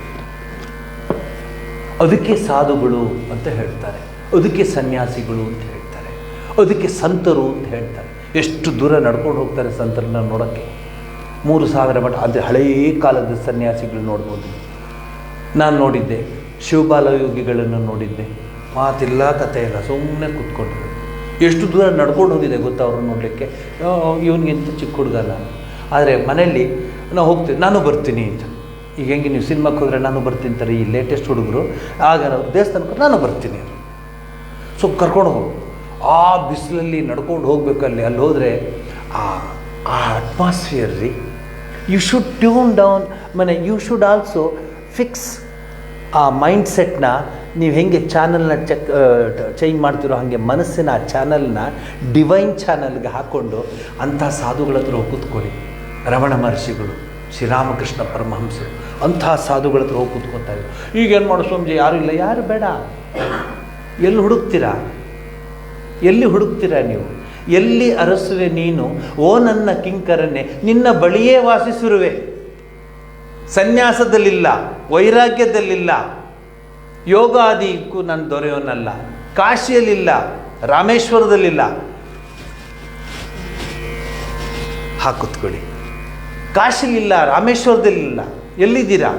ಅದಕ್ಕೆ ಸಾಧುಗಳು ಅಂತ ಹೇಳ್ತಾರೆ, ಅದಕ್ಕೆ ಸನ್ಯಾಸಿಗಳು ಅಂತ ಹೇಳ್ತಾರೆ, ಅದಕ್ಕೆ ಸಂತರು ಅಂತ ಹೇಳ್ತಾರೆ. ಎಷ್ಟು ದೂರ ನಡ್ಕೊಂಡು ಹೋಗ್ತಾರೆ ಸಂತರನ್ನ ನೋಡೋಕ್ಕೆ. 3000 ಮಠ, ಅಂದರೆ ಹಳೆಯ ಕಾಲದ ಸನ್ಯಾಸಿಗಳು ನೋಡ್ಬೋದು. ನಾನು ನೋಡಿದ್ದೆ, ಶಿವಬಾಲಯೋಗಿಗಳನ್ನು ನೋಡಿದ್ದೆ. ಮಾತಿಲ್ಲ, ಕಥೆ ಇಲ್ಲ, ಸುಮ್ಮನೆ ಕೂತ್ಕೊಂಡಿರೋದು. ಎಷ್ಟು ದೂರ ನಡ್ಕೊಂಡು ಹೋಗಿದೆ ಗೊತ್ತಾ ಅವ್ರನ್ನ ನೋಡಲಿಕ್ಕೆ. ಇವನಿಗಿಂತ ಚಿಕ್ಕ ಹುಡುಗ ನಾನು. ಆದರೆ ಮನೆಯಲ್ಲಿ ನಾವು ಹೋಗ್ತೀವಿ, ನಾನು ಬರ್ತೀನಿ ಅಂತ. ಈಗ ಹೆಂಗೆ ನೀವು ಸಿನಿಮಾಕ್ಕೆ ಹೋದರೆ ನಾನು ಬರ್ತೀನಿ ಅಂತಾರೆ ಈ ಲೇಟೆಸ್ಟ್ ಹುಡುಗರು. ಆಗ ನಾವು ದೇವಸ್ಥಾನಕ್ಕೆ ನಾನು ಬರ್ತೀನಿ, ಸೊ ಕರ್ಕೊಂಡು ಹೋಗು. ಆ ಬಿಸಿಲಲ್ಲಿ ನಡ್ಕೊಂಡು ಹೋಗ್ಬೇಕಲ್ಲಿ. ಅಲ್ಲಿ ಹೋದರೆ ಆ ಅಟ್ಮಾಸ್ಫಿಯರ್ ರೀ, you should tune down. You should also fix ಆ ಮೈಂಡ್ ಸೆಟ್ನ. ನೀವು ಹೆಂಗೆ ಚಾನಲ್ನ ಚೇಂಜ್ ಮಾಡ್ತಿರೋ ಹಾಗೆ ಮನಸ್ಸಿನ ಆ ಚಾನಲ್ನ ಡಿವೈನ್ ಚಾನಲ್ಗೆ ಹಾಕ್ಕೊಂಡು ಅಂಥ ಸಾಧುಗಳ ಹತ್ರ ಹೋಗಿ ಕೂತ್ಕೊಳ್ಳಿ. ರಮಣ ಮಹರ್ಷಿಗಳು, ಶ್ರೀರಾಮಕೃಷ್ಣ ಪರಮಹಂಸರು, ಅಂಥ ಸಾಧುಗಳ ಹತ್ರ ಹೋಗಿ ಕೂತ್ಕೊತಾ ಇದ್ರು. ಈಗೇನು ಮಾಡೋ ಸ್ವಾಮೀಜಿ, ಯಾರು ಇಲ್ಲ, ಯಾರು ಬೇಡ. ಎಲ್ಲಿ ಹುಡುಕ್ತೀರಾ? ಎಲ್ಲಿ ಹುಡುಕ್ತೀರಾ ನೀವು? ಎಲ್ಲಿ ಅರಸುವೆ ನೀನು ಓ ನನ್ನ ಕಿಂಕರನ್ನೇ, ನಿನ್ನ ಬಳಿಯೇ ವಾಸಿಸಿರುವೆ. ಸನ್ಯಾಸದಲ್ಲಿಲ್ಲ, ವೈರಾಗ್ಯದಲ್ಲಿಲ್ಲ, ಯೋಗಾದಿಕ್ಕೂ ನಾನು ದೊರೆಯೋನಲ್ಲ, ಕಾಶಿಯಲ್ಲಿಲ್ಲ, ರಾಮೇಶ್ವರದಲ್ಲಿಲ್ಲ. ಹಾಕುತ್ಕೊಳ್ಳಿ. ಕಾಶಿಲಿಲ್ಲ, ರಾಮೇಶ್ವರದಲ್ಲಿಲ್ಲ, ಎಲ್ಲಿದ್ದೀರಾ?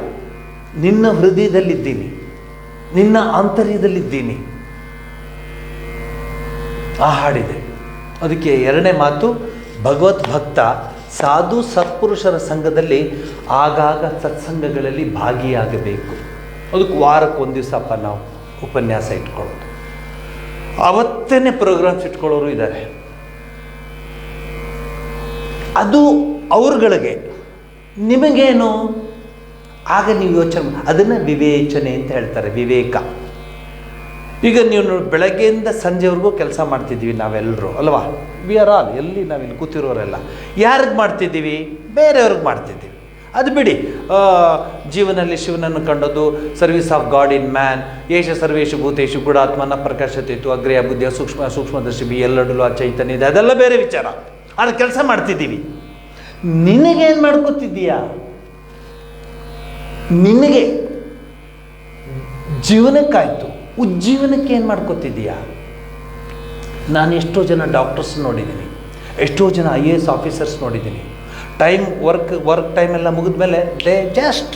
ನಿನ್ನ ಹೃದಯದಲ್ಲಿದ್ದೀನಿ, ನಿನ್ನ ಆಂತರ್ಯದಲ್ಲಿದ್ದೀನಿ. ಆ ಹಾಡಿದೆ. ಅದಕ್ಕೆ 2ನೇ ಮಾತು, ಭಗವತ್ ಭಕ್ತ ಸಾಧು ಸತ್ಪುರುಷರ ಸಂಘದಲ್ಲಿ ಆಗಾಗ ಸತ್ಸಂಗಗಳಲ್ಲಿ ಭಾಗಿಯಾಗಬೇಕು. ಅದಕ್ಕೆ ವಾರಕ್ಕೆ 1 ದಿವಸಪ್ಪ ನಾವು ಉಪನ್ಯಾಸ ಇಟ್ಕೊಳ್ಳೋದು. ಅವತ್ತೇ ಪ್ರೋಗ್ರಾಮ್ಸ್ ಇಟ್ಕೊಳ್ಳೋರು ಇದ್ದಾರೆ. ಅದು ಅವ್ರಗಳಿಗೆ. ನಿಮಗೇನು? ಆಗ ನೀವು ಯೋಚನೆ, ಅದನ್ನು ವಿವೇಚನೆ ಅಂತ ಹೇಳ್ತಾರೆ, ವಿವೇಕ. ಈಗ ನೀವು ಬೆಳಗ್ಗೆಯಿಂದ ಸಂಜೆವರೆಗೂ ಕೆಲಸ ಮಾಡ್ತಿದ್ದೀವಿ ನಾವೆಲ್ಲರೂ ಅಲ್ವಾ? ವಿ ಆರ್ ಆಲ್, ಎಲ್ಲಿ ನಾವಿಲ್ಲಿ ಕೂತಿರೋರೆಲ್ಲ ಯಾರಿಗೆ ಮಾಡ್ತಿದ್ದೀವಿ? ಬೇರೆಯವ್ರಿಗೆ ಮಾಡ್ತಿದ್ದೀವಿ. ಅದು ಬಿಡಿ. ಜೀವನದಲ್ಲಿ ಶಿವನನ್ನು ಕಂಡದ್ದು, service of God in man, ಏಷ ಸರ್ವೇಶು ಭೂತೇಶು ಗುಡಾತ್ಮನ ಪ್ರಕಾಶತೆಯಿತು ಅಗ್ರೇಯ ಬುದ್ಧಿಯ ಸೂಕ್ಷ್ಮದರ್ಶಿ ಬಿ ಎಲ್ಲಡಲು ಆ ಚೈತನ್ಯ ಇದೆ, ಅದೆಲ್ಲ ಬೇರೆ ವಿಚಾರ. ಅದು ಕೆಲಸ ಮಾಡ್ತಿದ್ದೀವಿ. ನಿನಗೇನು ಮಾಡ್ಕೊತಿದ್ದೀಯಾ? ನಿನಗೆ ಜೀವನಕ್ಕಾಯ್ತು, ಉಜ್ಜೀವನಕ್ಕೆ ಏನು ಮಾಡ್ಕೊತಿದ್ದೀಯಾ? ನಾನು ಎಷ್ಟೋ ಜನ ಡಾಕ್ಟರ್ಸ್ ನೋಡಿದ್ದೀನಿ, ಎಷ್ಟೋ ಜನ IAS ಆಫೀಸರ್ಸ್ ನೋಡಿದ್ದೀನಿ. ವರ್ಕ್ ಟೈಮ್ ಎಲ್ಲ ಮುಗಿದ ಮೇಲೆ they just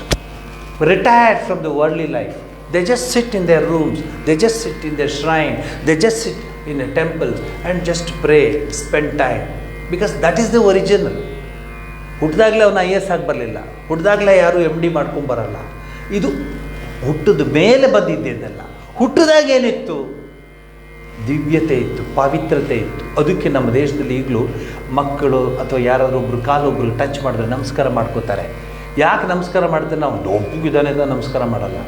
retired from the worldly life. They just sit in their rooms, they just sit in their shrine, they just sit in a temple and just pray, spend time, because that is the original. ಹುಟ್ಟಿದಾಗಲೇ ಅವನು IAS ಆಗಿ ಬರಲಿಲ್ಲ, ಹುಟ್ಟಿದಾಗಲೇ ಯಾರು MD ಮಾಡ್ಕೊಂಬರಲ್ಲ. ಇದು ಹುಟ್ಟಿದ ಮೇಲೆ ಬಂದಿದ್ದೆಲ್ಲ. ಹುಟ್ಟಿದಾಗ ಏನಿತ್ತು? ದಿವ್ಯತೆ ಇತ್ತು, ಪವಿತ್ರತೆ ಇತ್ತು. ಅದಕ್ಕೆ ನಮ್ಮ ದೇಶದಲ್ಲಿ ಈಗಲೂ ಮಕ್ಕಳು ಅಥವಾ ಯಾರಾದರೂ ಒಬ್ರು ಕಾಲೊಬ್ರು ಟಚ್ ಮಾಡಿದ್ರೆ ನಮಸ್ಕಾರ ಮಾಡ್ಕೋತಾರೆ. ಯಾಕೆ ನಮಸ್ಕಾರ ಮಾಡ್ತಾರೆ? ನಾವು ದೊಡ್ಡಗಿದ್ದಾನೆ ಅಂತ ನಮಸ್ಕಾರ ಮಾಡಲ್ಲ,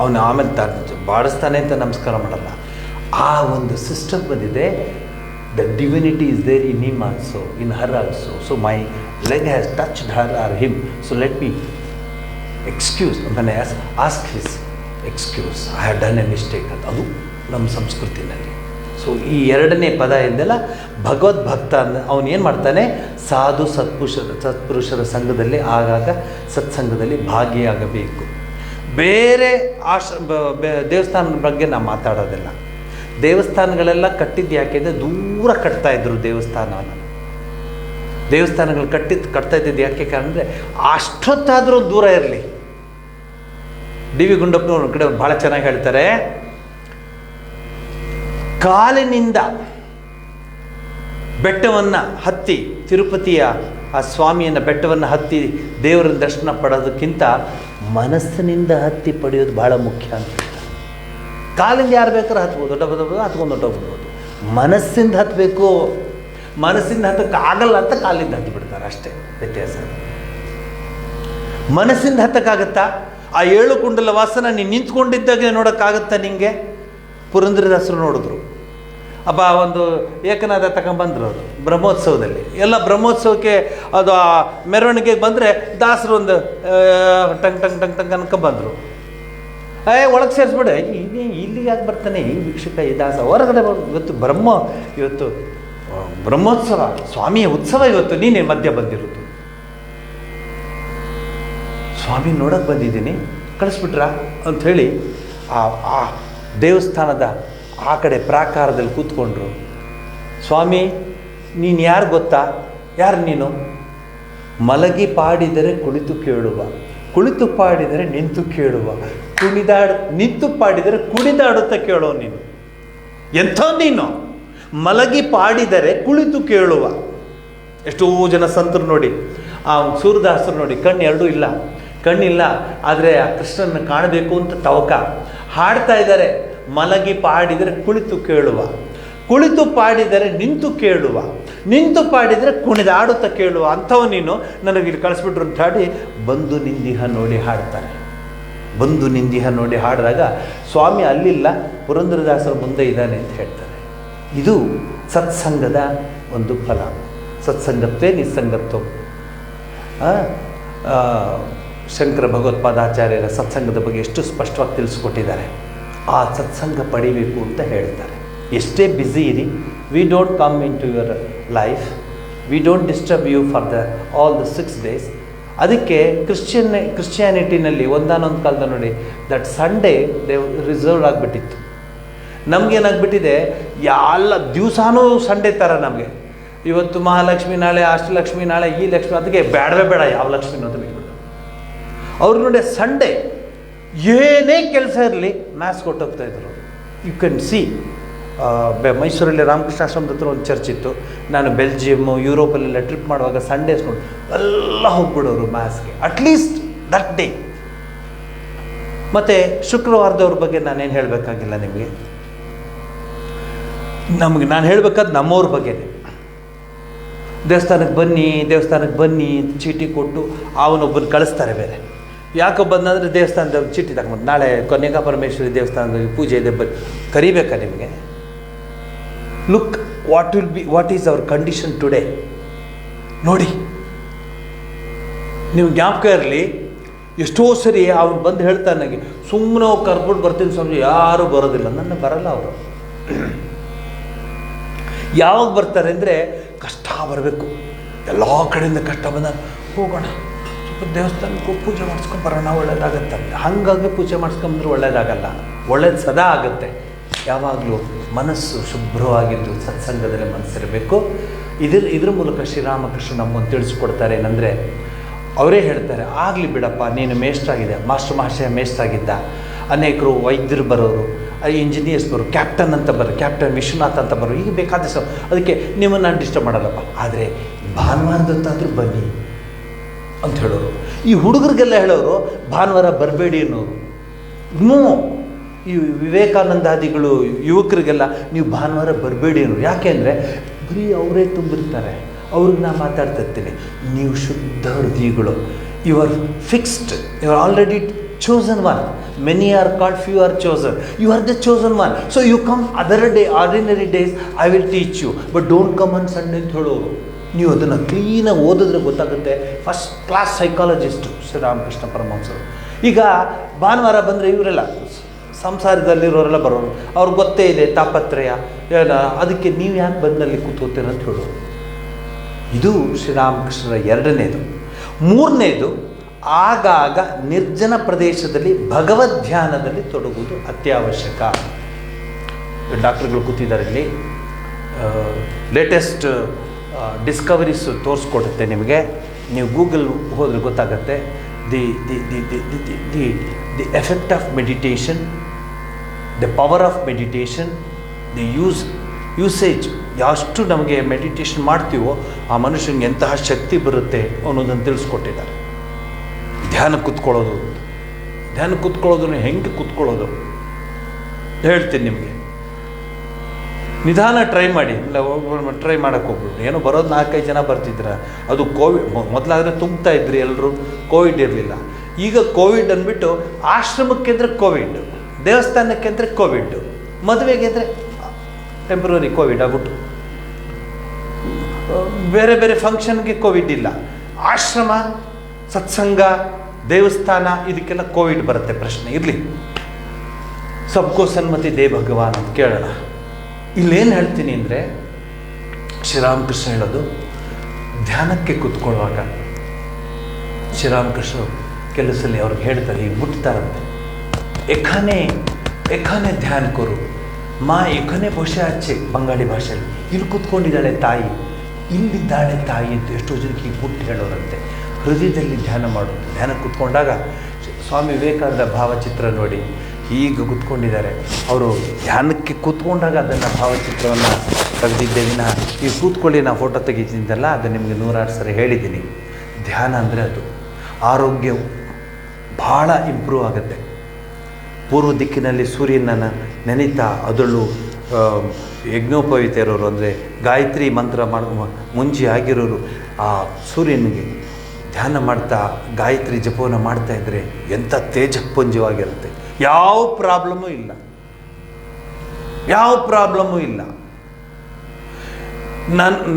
ಅವನು ಆಮೇಲೆ ಬಾಡಿಸ್ತಾನೆ ಅಂತ ನಮಸ್ಕಾರ ಮಾಡಲ್ಲ. ಆ ಒಂದು ಸಿಸ್ಟಮ್ ಬಂದಿದೆ. The divinity is there in him also, in her also. So my leg has touched her or him, so let me excuse, ask his excuse, I have done a mistake ಅಂತ. ಅದು ನಮ್ಮ ಸಂಸ್ಕೃತಿನಲ್ಲಿ. So ಈ 2ನೇ ಪದ ಎಂದೆಲ್ಲ ಭಗವದ್ ಭಕ್ತ ಅವನು ಏನು ಮಾಡ್ತಾನೆ? ಸಾಧು ಸತ್ಪುರುಷರ ಸಂಘದಲ್ಲಿ ಆಗಾಗ ಸತ್ಸಂಗದಲ್ಲಿ ಭಾಗಿಯಾಗಬೇಕು. ಬೇರೆ ದೇವಸ್ಥಾನದ ಬಗ್ಗೆ ನಾವು ಮಾತಾಡೋದಿಲ್ಲ. ದೇವಸ್ಥಾನಗಳೆಲ್ಲ ಕಟ್ಟಿದ್ದು ಯಾಕೆಂದರೆ ದೂರ ಕಟ್ತಾಯಿದ್ರು ದೇವಸ್ಥಾನಗಳು ಕಟ್ತಾ ಇದ್ದಿದ್ದು ಯಾಕೆ ಕಾರಣ ಅಂದರೆ ಅಷ್ಟೊತ್ತಾದರೂ ದೂರ ಇರಲಿ. DV ಗುಂಡಪ್ಪನವ್ರ ಕಡೆ ಭಾಳ ಚೆನ್ನಾಗಿ ಹೇಳ್ತಾರೆ, ಕಾಲಿನಿಂದ ಬೆಟ್ಟವನ್ನು ಹತ್ತಿ ತಿರುಪತಿಯ ಆ ಸ್ವಾಮಿಯನ್ನು ಬೆಟ್ಟವನ್ನು ಹತ್ತಿ ದೇವರ ದರ್ಶನ ಪಡೋದಕ್ಕಿಂತ ಮನಸ್ಸಿನಿಂದ ಹತ್ತಿ ಪಡೆಯೋದು ಭಾಳ ಮುಖ್ಯ ಅಂತ. ಕಾಲಿಂದ ಯಾರು ಬೇಕಾದ್ರೂ ಹತ್ಬೋದು, ಹತ್ಕೊಂಡು ಹೊಟ್ಟೋಗ್ಬೋದು. ಮನಸ್ಸಿಂದ ಹತ್ತಬೇಕು. ಮನಸ್ಸಿಂದ ಹತ್ತಕ್ಕಾಗಲ್ಲ ಅಂತ ಕಾಲಿಂದ ಹತ್ತಿ ಬಿಡ್ತಾರೆ, ಅಷ್ಟೇ ವ್ಯತ್ಯಾಸ. ಮನಸ್ಸಿಂದ ಹತ್ತಕ್ಕಾಗತ್ತಾ? ಆ 7 ಕುಂಡಲ ವಾಸನ ನೀನು ನಿಂತ್ಕೊಂಡಿದ್ದಾಗ ನೋಡೋಕ್ಕಾಗತ್ತಾ ನಿಂಗೆ? ಪುರಂದರದಾಸರು ನೋಡಿದ್ರು. ಅಬ್ಬ ಒಂದು ಏಕನಾದ ತಗೊಂಬಂದ್ರು ಅವರು ಬ್ರಹ್ಮೋತ್ಸವದಲ್ಲಿ. ಎಲ್ಲ ಬ್ರಹ್ಮೋತ್ಸವಕ್ಕೆ ಅದು ಆ ಮೆರವಣಿಗೆಗೆ ಬಂದರೆ ದಾಸರು ಒಂದು ಟಂಗ್ ಟಂಗ್ ಟಂಗ್ ಟಂಗ್ ಅನ್ಕೊಂಬಂದರು. ಒಳಗೆ ಸೇರಿಸ್ಬಿಡೆ, ಇಲ್ಲಿಗೆ ಯಾಕೆ ಬರ್ತಾನೆ ಈ ಭಿಕ್ಷುಕ ಈ ದಾಸ, ಹೊರಗಡೆ ಇವತ್ತು ಇವತ್ತು ಬ್ರಹ್ಮೋತ್ಸವ, ಸ್ವಾಮಿಯ ಉತ್ಸವ ಇವತ್ತು, ನೀನೇ ಮಧ್ಯ ಬಂದಿರೋದು. ಸ್ವಾಮಿ ನೋಡೋಕೆ ಬಂದಿದ್ದೀನಿ, ಕಳಿಸ್ಬಿಟ್ರಾ ಅಂಥೇಳಿ ಆ ದೇವಸ್ಥಾನದ ಆ ಕಡೆ ಪ್ರಾಕಾರದಲ್ಲಿ ಕೂತ್ಕೊಂಡ್ರು. ಸ್ವಾಮಿ ನೀನು ಯಾರು ಗೊತ್ತಾ? ಯಾರು ನೀನು? ಮಲಗಿ ಪಾಡಿದರೆ ಕುಳಿತು ಕೇಳುವ, ಕುಳಿತು ಪಾಡಿದರೆ ನಿಂತು ಕೇಳುವ, ನಿಂತು ಪಾಡಿದರೆ ಕುಣಿದಾಡುತ್ತಾ ಕೇಳೋ ನೀನು. ಎಂಥ ನೀನು? ಮಲಗಿ ಪಾಡಿದರೆ ಕುಳಿತು ಕೇಳುವ. ಎಷ್ಟೋ ಜನ ಸಂತರು ನೋಡಿ, ಆ ಸೂರದಾಸರು ನೋಡಿ, ಕಣ್ಣು ಇಲ್ಲ, ಕಣ್ಣಿಲ್ಲ, ಆದರೆ ಆ ಕೃಷ್ಣನ ಕಾಣಬೇಕು ಅಂತ ತವಕ ಹಾಡ್ತಾ ಇದ್ದಾರೆ. ಮಲಗಿ ಪಾಡಿದರೆ ಕುಳಿತು ಕೇಳುವ, ಕುಳಿತು ಪಾಡಿದರೆ ನಿಂತು ಕೇಳುವ, ನಿಂತು ಪಾಡಿದರೆ ಕುಣಿದಾಡುತ್ತಾ ಕೇಳುವ. ಅಂಥವು ನೀನು ನನಗೆ ಇಲ್ಲಿ ಕಳಿಸ್ಬಿಟ್ರು ಅಂತ ಹಾಡಿ ಬಂದು ನಿಂದಿಹ ನೋಡಿ ಹಾಡ್ತಾರೆ. ಬಂದು ನಿಂದಿಹ ನೋಡಿ ಹಾಡಿದಾಗ ಸ್ವಾಮಿ ಅಲ್ಲಿಲ್ಲ, ಪುರಂದರದಾಸರ ಮುಂದೆ ಇದ್ದಾನೆ ಅಂತ ಹೇಳ್ತಾರೆ. ಇದು ಸತ್ಸಂಗದ ಒಂದು ಫಲ. ಸತ್ಸಂಗತ್ವೇ ನಿಸ್ಸಂಗತ್ವ. ಶಂಕರ ಭಗವತ್ಪಾದಾಚಾರ್ಯರ ಸತ್ಸಂಗದ ಬಗ್ಗೆ ಎಷ್ಟು ಸ್ಪಷ್ಟವಾಗಿ ತಿಳಿಸ್ಕೊಟ್ಟಿದ್ದಾರೆ. ಆ ಸತ್ಸಂಗ ಪಡಿಬೇಕು ಅಂತ ಹೇಳ್ತಾರೆ. ಎಷ್ಟೇ ಬ್ಯುಸಿ ಇರಿ, we don't come into your life, we don't disturb you for all the 6 days. ಅದಕ್ಕೆ ಕ್ರಿಶ್ಚಿಯಾನಿಟಿನಲ್ಲಿ ಒಂದಾನೊಂದು ಕಾಲದ ನೋಡಿ, ದಟ್ ಸಂಡೇ ರಿಸರ್ವ್ ಆಗಿಬಿಟ್ಟಿತ್ತು. ನಮಗೇನಾಗ್ಬಿಟ್ಟಿದೆ, ಎಲ್ಲ ದಿವಸನೂ ಸಂಡೇ ಥರ ನಮಗೆ. ಇವತ್ತು ಮಹಾಲಕ್ಷ್ಮಿ, ನಾಳೆ ಅಷ್ಟಲಕ್ಷ್ಮಿ, ನಾಳೆ ಈ ಲಕ್ಷ್ಮಿ, ಅದಕ್ಕೆ ಬೇಡವೇ ಬೇಡ ಯಾವ ಲಕ್ಷ್ಮಿ ಅಂತ ಬಿಟ್ಬಿಟ್ಟು ಅವ್ರು ನೋಡಿ ಸಂಡೇ ಏನೇ ಕೆಲಸ ಇರಲಿ ಮ್ಯಾಸ್ ಕೊಟ್ಟೋಗ್ತಾಯಿದ್ರು. ಯು ಕ್ಯಾನ್ ಸಿ ಮೈಸೂರಲ್ಲಿ ರಾಮಕೃಷ್ಣ ಆಶ್ರಮದ ಹತ್ರ ಒಂದು ಚರ್ಚ್ ಇತ್ತು. ನಾನು ಬೆಲ್ಜಿಯಮ್ಮು ಯುರೋಪಲ್ಲೆಲ್ಲ ಟ್ರಿಪ್ ಮಾಡುವಾಗ ಸಂಡೇಸ್ ನೋಡಿ ಎಲ್ಲ ಹೋಗ್ಬಿಡೋರು ಮ್ಯಾಸ್ಗೆ, ಅಟ್ಲೀಸ್ಟ್ ದಟ್ ಡೇ. ಮತ್ತು ಶುಕ್ರವಾರದವ್ರ ಬಗ್ಗೆ ನಾನೇನು ಹೇಳಬೇಕಾಗಿಲ್ಲ ನಿಮಗೆ. ನಾನು ಹೇಳಬೇಕಾದ್ರೆ ನಮ್ಮವ್ರ ಬಗ್ಗೆನೇ. ದೇವಸ್ಥಾನಕ್ಕೆ ಬನ್ನಿ ಚೀಟಿ ಕೊಟ್ಟು ಅವನೊಬ್ಬನ ಕಳಿಸ್ತಾರೆ. ಬೇರೆ ಯಾಕೆ ಬಂದಂದರೆ ದೇವಸ್ಥಾನದ ಚೀಟಿ ತಗೊಂಡು ನಾಳೆ ಕನ್ಯಕಾ ಪರಮೇಶ್ವರಿ ದೇವಸ್ಥಾನದಲ್ಲಿ ಪೂಜೆ ಇದೆ ಕರಿಬೇಕಾ ನಿಮಗೆ? Look what is our condition today. ನೋಡಿ, ನೀವು ಜ್ಞಾಪಕ ಇರಲಿ, ಎಷ್ಟೋ ಸರಿ ಅವ್ನು ಬಂದು ಹೇಳ್ತಾನೆ ನನಗೆ, ಸುಮ್ಮನೆ ಹೋಗಿ ಕರ್ಕೊಂಡು ಬರ್ತೀನಿ ಸ್ವಾಮಿ, ಯಾರೂ ಬರೋದಿಲ್ಲ. ನನ್ನ ಬರಲ್ಲ ಅವರು. ಯಾವಾಗ ಬರ್ತಾರೆ ಅಂದರೆ ಕಷ್ಟ ಬರಬೇಕು, ಎಲ್ಲ ಕಡೆಯಿಂದ ಕಷ್ಟ ಬಂದಾಗ ಹೋಗೋಣ ಸ್ವಲ್ಪ ದೇವಸ್ಥಾನಕ್ಕೆ ಪೂಜೆ ಮಾಡಿಸ್ಕೊಂಡು ಬರೋಣ, ಒಳ್ಳೇದಾಗತ್ತೆ. ಹಾಗಾಗಿ ಪೂಜೆ ಮಾಡಿಸ್ಕೊಂಬಂದ್ರೆ ಒಳ್ಳೇದಾಗಲ್ಲ, ಒಳ್ಳೇದು ಸದಾ ಆಗುತ್ತೆ. ಯಾವಾಗಲೂ ಮನಸ್ಸು ಶುಭ್ರವಾಗಿದ್ದು ಸತ್ಸಂಗದಲ್ಲಿ ಮನಸ್ಸಿರಬೇಕು. ಇದ್ರ ಮೂಲಕ ಶ್ರೀರಾಮಕೃಷ್ಣ ನಮ್ಮನ್ನು ತಿಳಿಸ್ಕೊಡ್ತಾರೆ. ಏನಂದರೆ ಅವರೇ ಹೇಳ್ತಾರೆ, ಆಗಲಿ ಬಿಡಪ್ಪ, ನೀನು ಮೇಷ್ಟ್ರಾಗಿದೆ, ಮಾಸ್ಟರ್ ಮಹಾಶಯ ಮೇಷ್ಟ್ರಾಗಿದ್ದ. ಅನೇಕರು ವೈದ್ಯರು ಬರೋರು, ಇಂಜಿನಿಯರ್ಸ್ ಬರೋರು, ಕ್ಯಾಪ್ಟನ್ ಅಂತ ಬರೋರು, ಕ್ಯಾಪ್ಟನ್ ವಿಶ್ವನಾಥ್ ಅಂತ ಬರೋರು, ಈಗ ಬೇಕಾದಷ್ಟು. ಅದಕ್ಕೆ ನಿಮ್ಮನ್ನು ನಾನು ಡಿಸ್ಟರ್ಬ್ ಮಾಡಲ್ಲಪ್ಪ, ಆದರೆ ಭಾನುವಾರದಂತಾದರೂ ಬನ್ನಿ ಅಂತ ಹೇಳೋರು. ಈ ಹುಡುಗರಿಗೆಲ್ಲ ಹೇಳೋರು ಭಾನುವಾರ ಬರಬೇಡಿ ಅನ್ನೋರು. ಇನ್ನೂ ಈ ವಿವೇಕಾನಂದಾದಿಗಳು ಯುವಕರಿಗೆಲ್ಲ ನೀವು ಭಾನುವಾರ ಬರಬೇಡಿ ಅನ್ನೋರು. ಯಾಕೆ ಅಂದರೆ ಬರೀ ಅವರೇ ತುಂಬಿರ್ತಾರೆ. ಅವ್ರಿಗೆ ನಾನು ಮಾತಾಡ್ತಿರ್ತೀನಿ, ನೀವು ಶುದ್ಧ ಹೃದಯಗಳು, you are fixed, you are already chosen one. Many are called, few are chosen. You are the chosen one. So you come other day, ordinary days, I will teach you. But don't come on Sunday ಅಂತ ಹೇಳೋರು. ನೀವು ಅದನ್ನು ಕ್ಲೀನಾಗಿ ಓದಿದ್ರೆ ಗೊತ್ತಾಗುತ್ತೆ. First class psychologist Sri Ramakrishna ಪರಮಹಂಸರು. ಈಗ ಭಾನುವಾರ ಬಂದರೆ ಇವರೆಲ್ಲ ಸಂಸಾರದಲ್ಲಿರೋರೆಲ್ಲ ಬರೋರು, ಅವ್ರಿಗೆ ಗೊತ್ತೇ ಇದೆ ತಾಪತ್ರಯ ಏನ, ಅದಕ್ಕೆ ನೀವು ಯಾಕೆ ಬಂದಲ್ಲಿ ಕೂತ್ಕೋತೀರ ಅಂತ ಹೇಳೋರು. ಇದು ಶ್ರೀರಾಮಕೃಷ್ಣರ ಎರಡನೇದು. ಮೂರನೇದು, ಆಗಾಗ ನಿರ್ಜನ ಪ್ರದೇಶದಲ್ಲಿ ಭಗವದ್ ಧ್ಯಾನದಲ್ಲಿ ತೊಡಗುವುದು ಅತ್ಯವಶ್ಯಕ. ಡಾಕ್ಟರ್ಗಳು ಕೂತಿದ್ದಾರೆ ಇಲ್ಲಿ, ಲೇಟೆಸ್ಟ್ ಡಿಸ್ಕವರೀಸ್ ತೋರಿಸ್ಕೊಡುತ್ತೆ ನಿಮಗೆ. ನೀವು ಗೂಗಲ್ ಹೋದರೆ ಗೊತ್ತಾಗುತ್ತೆ. The effect of meditation, the power of meditation, the use usage ಎಷ್ಟು ನಮಗೆ ಮೆಡಿಟೇಷನ್ ಮಾಡ್ತೀವೋ ಆ ಮನುಷ್ಯನಿಗೆ ಎಂತಹ ಶಕ್ತಿ ಬರುತ್ತೆ ಅನ್ನೋದನ್ನು ತಿಳಿಸ್ಕೊಟ್ಟಿದ್ದಾರೆ. ಧ್ಯಾನ ಕೂತ್ಕೊಳ್ಳೋದನ್ನು ಹೆಂಗೆ ಕೂತ್ಕೊಳ್ಳೋದು ಹೇಳ್ತೀನಿ ನಿಮಗೆ. ನಿಧಾನ ಟ್ರೈ ಮಾಡಿ, ಇಲ್ಲ ಟ್ರೈ ಮಾಡೋಕ್ಕೆ ಹೋಗ್ಬಿಟ್ಟು ಏನೋ ಬರೋದು 4-5 ಜನ ಬರ್ತಿದ್ರ. ಅದು ಕೋವಿಡ್ ಮೊದಲಾದರೆ ತುಂಬ್ತಾ ಇದ್ರಿ ಎಲ್ಲರೂ, ಕೋವಿಡ್ ಇರಲಿಲ್ಲ. ಈಗ ಕೋವಿಡ್ ಅಂದ್ಬಿಟ್ಟು ಆಶ್ರಮಕ್ಕೆ ಅಂದರೆ ಕೋವಿಡ್, ದೇವಸ್ಥಾನಕ್ಕೆ ಅಂದರೆ ಕೋವಿಡ್, ಮದುವೆಗೆ ಅಂದರೆ ಟೆಂಪ್ರರಿ ಕೋವಿಡ್ ಆಗ್ಬಿಟ್ಟು, ಬೇರೆ ಬೇರೆ ಫಂಕ್ಷನ್ಗೆ ಕೋವಿಡ್ ಇಲ್ಲ. ಆಶ್ರಮ, ಸತ್ಸಂಗ, ದೇವಸ್ಥಾನ ಇದಕ್ಕೆಲ್ಲ ಕೋವಿಡ್ ಬರುತ್ತೆ. ಪ್ರಶ್ನೆ ಇರಲಿ, ಸಬ್ಕೋ ಸನ್ಮತಿ ದೇ ಭಗವಾನ್ ಅಂತ ಕೇಳೋಣ. ಇಲ್ಲೇನು ಹೇಳ್ತೀನಿ ಅಂದರೆ, ಶ್ರೀರಾಮಕೃಷ್ಣ ಹೇಳೋದು, ಧ್ಯಾನಕ್ಕೆ ಕೂತ್ಕೊಳ್ಳುವಾಗ ಶ್ರೀರಾಮಕೃಷ್ಣ ಕೆಲಸಲ್ಲಿ ಅವ್ರಿಗೆ ಹೇಳ್ತಾರೆ, ಈಗ ಮುಟ್ತಾರಂತೆ, ಎಖಾನೆ ಧ್ಯಾನ ಕೊರು ಮಾ ಎಖಾನೆ ಬಹುಶಃ ಆಚೆ, ಬಂಗಾಳಿ ಭಾಷೆಯಲ್ಲಿ. ಇಲ್ಲಿ ಕೂತ್ಕೊಂಡಿದ್ದಾಳೆ ತಾಯಿ, ಇಲ್ಲಿದ್ದಾಳೆ ತಾಯಿ ಅಂತ ಎಷ್ಟೋ ಜನಕ್ಕೆ ಈಗ ಮುಟ್ಟಿ ಹೇಳೋರಂತೆ. ಹೃದಯದಲ್ಲಿ ಧ್ಯಾನ ಮಾಡೋದು. ಧ್ಯಾನ ಕೂತ್ಕೊಂಡಾಗ ಸ್ವಾಮಿ ವಿವೇಕಾನಂದ ಭಾವಚಿತ್ರ ನೋಡಿ, ಈಗ ಕೂತ್ಕೊಂಡಿದ್ದಾರೆ ಅವರು. ಧ್ಯಾನಕ್ಕೆ ಕೂತ್ಕೊಂಡಾಗ ಅದನ್ನು ಭಾವಚಿತ್ರವನ್ನು ತೆಗೆದಿದ್ದೇವಿನ ಈಗ ಕೂತ್ಕೊಳ್ಳಿ ನಾವು ಫೋಟೋ ತೆಗಿತಿದ್ದಲ್ಲ, ಅದು ನಿಮಗೆ 106 ಸರಿ ಹೇಳಿದ್ದೀನಿ. ಧ್ಯಾನ ಅಂದರೆ ಅದು. ಆರೋಗ್ಯ ಭಾಳ ಇಂಪ್ರೂವ್ ಆಗುತ್ತೆ. ಪೂರ್ವ ದಿಕ್ಕಿನಲ್ಲಿ ಸೂರ್ಯನನ್ನು ನೆನೀತಾ ಅದರಲ್ಲೂ ಯಜ್ಞೋಪವೀತ ಇರೋರು, ಅಂದರೆ ಗಾಯತ್ರಿ ಮಂತ್ರ ಮುಂಜಿ ಆಗಿರೋರು, ಆ ಸೂರ್ಯನಿಗೆ ಧ್ಯಾನ ಮಾಡ್ತಾ ಗಾಯತ್ರಿ ಜಪವನ್ನು ಮಾಡ್ತಾಯಿದ್ರೆ ಎಂಥ ತೇಜಪುಂಜವಾಗಿರುತ್ತೆ. ಯಾವ ಪ್ರಾಬ್ಲಮ್ಮೂ ಇಲ್ಲ.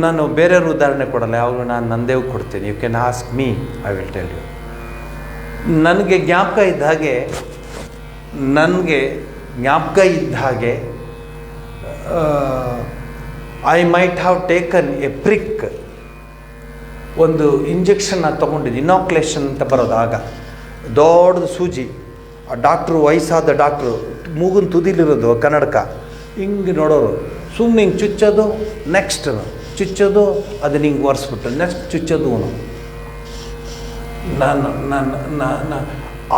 ನಾನು ಬೇರೆಯವ್ರ ಉದಾಹರಣೆ ಕೊಡಲ್ಲ, ಯಾವಾಗಲೂ ನಾನು ನಂದೇ ಕೊಡ್ತೀನಿ. You can ask me, I will tell you. ನನಗೆ ಜ್ಞಾಪಕ ಇದ್ದ ಹಾಗೆ I might have taken a prick, ಒಂದು ಇಂಜೆಕ್ಷನ್ನ ತೊಗೊಂಡಿದ್ದು, ಇನಾಕ್ಯುಲೇಷನ್ ಅಂತ ಬರೋದು. ಆಗ ದೊಡ್ಡದು ಸೂಜಿ, ಆ ಡಾಕ್ಟ್ರು, ವಯಸ್ಸಾದ ಡಾಕ್ಟ್ರು, ಮೂಗಿನ ತುದಿಲಿರೋದು ಕನ್ನಡಕ, ಹಿಂಗೆ ನೋಡೋರು, ಸುಮ್ಮನೆ ಹಿಂಗೆ ಚುಚ್ಚೋದು, ನೆಕ್ಸ್ಟ್ ಚುಚ್ಚೋದು, ಅದನ್ನ ಹಿಂಗೆ ಒರೆಸ್ಬಿಟ್ಟು ನೆಕ್ಸ್ಟ್ ಚುಚ್ಚೋದು. ನಾನು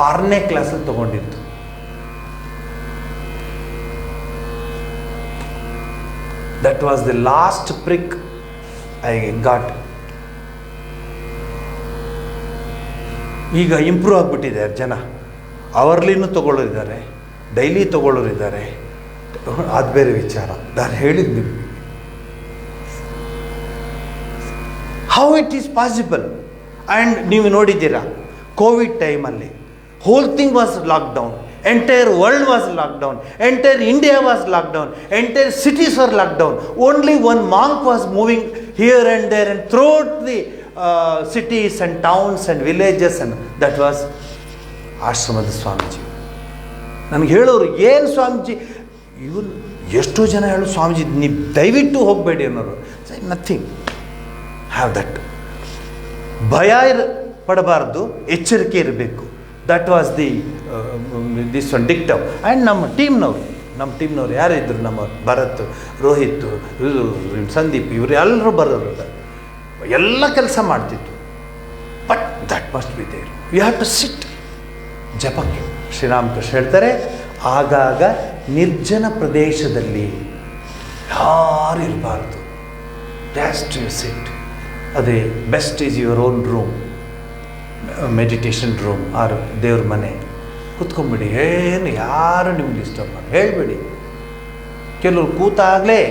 6ನೇ ಕ್ಲಾಸಲ್ಲಿ ತೊಗೊಂಡಿದ್ದು. That was the last prick I got. ಈಗ ಇಂಪ್ರೂವ್ ಆಗಿಬಿಟ್ಟಿದ್ದಾರೆ ಜನ. ಅವರ್ಲಿನೂ ತೊಗೊಳ್ಳೋರಿದ್ದಾರೆ, ಡೈಲಿ ತೊಗೊಳ್ಳೋರಿದ್ದಾರೆ. ಅದು ಬೇರೆ ವಿಚಾರ. ನಾನು ಹೇಳಿದ್ದು ನಿಮಗೆ how it is possible. And ನೀವು ನೋಡಿದ್ದೀರಾ, ಕೋವಿಡ್ ಟೈಮಲ್ಲಿ whole thing was lockdown, entire world was lockdown, entire India was lockdown, entire cities were lockdown. Only one monk was moving here and there and throughout the cities and towns and villages, and that was ಆಶ್ರಮದ ಸ್ವಾಮೀಜಿ. ನನಗೆ ಹೇಳೋರು, ಏನು ಸ್ವಾಮೀಜಿ ಇವನು, ಎಷ್ಟೋ ಜನ ಹೇಳು ಸ್ವಾಮೀಜಿ ನೀವು ದಯವಿಟ್ಟು ಹೋಗಬೇಡಿ ಅನ್ನೋರು. Nothing, have that. ಭಯ ಪಡಬಾರ್ದು, ಎಚ್ಚರಿಕೆ ಇರಬೇಕು. That was this one dictum. And ನಮ್ಮ ಟೀಮ್ನವ್ರು ಯಾರಿದ್ರು, ನಮ್ಮ ಭರತ್, ರೋಹಿತ್, ಸಂದೀಪ್, ಇವರು ಎಲ್ಲರೂ ಬರೋರು, ಎಲ್ಲ ಕೆಲಸ ಮಾಡ್ತಿತ್ತು. But that must be there, you have to sit. ಜಪಕ್ಕೆ Sri Ramakrishna ಹೇಳ್ತಾರೆ, ಆಗಾಗ ನಿರ್ಜನ ಪ್ರದೇಶದಲ್ಲಿ ಯಾರು ಇರಬಾರ್ದು, ಜಸ್ಟ್ ಯು ಸಿಟ್. ಅದೇ best is your own room, meditation room or ದೇವ್ರ ಮನೆ. ಕೂತ್ಕೊಂಡ್ಬಿಡಿ, ಏನು ಯಾರು ನಿಮ್ಗೆ ಡಿಸ್ಟರ್ಬ್ ಮಾಡಿ ಹೇಳಬೇಡಿ. ಕೆಲವರು ಕೂತಾಗಲೇ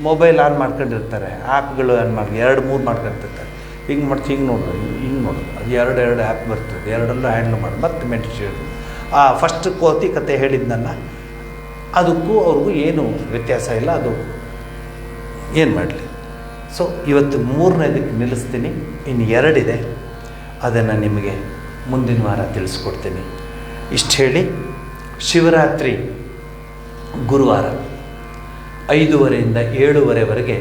ಮೊಬೈಲ್ ಆನ್ ಮಾಡ್ಕೊಂಡಿರ್ತಾರೆ, ಆ್ಯಪ್ಗಳು ಆನ್ ಮಾಡಿ 2-3 ಮಾಡ್ಕೊಂಡಿರ್ತಾರೆ. ಹಿಂಗೆ ಮಾಡ್ತು, ಹಿಂಗೆ ನೋಡೋದು, ಹಿಂಗೆ ನೋಡೋದು, ಅದು 2 ಆ್ಯಪ್ ಬರ್ತದೆ, ಎರಡಲ್ಲೂ ಹ್ಯಾಂಡ್ಲ್ ಮಾಡಿ ಮತ್ತೆ ಮೆಡಿಟೇಷನ್. ಫಸ್ಟ್ ಕೋತಿ ಕತೆ ಹೇಳಿದ್ನಲ್ಲ, ಅದಕ್ಕೂ ಅವ್ರಿಗೂ ಏನು ವ್ಯತ್ಯಾಸ ಇಲ್ಲ. ಅದು ಏನು ಮಾಡಲಿ. ಸೊ ಇವತ್ತು 3ನೇದಕ್ಕೆ ನಿಲ್ಲಿಸ್ತೀನಿ, ಇನ್ನು 2 ಇದೆ, ಅದನ್ನು ನಿಮಗೆ ಮುಂದಿನ ವಾರ ತಿಳಿಸ್ಕೊಡ್ತೀನಿ. ಇಷ್ಟು ಹೇಳಿ, ಶಿವರಾತ್ರಿ ಗುರುವಾರ 5:30ಯಿಂದ 7:30ವರೆಗೆ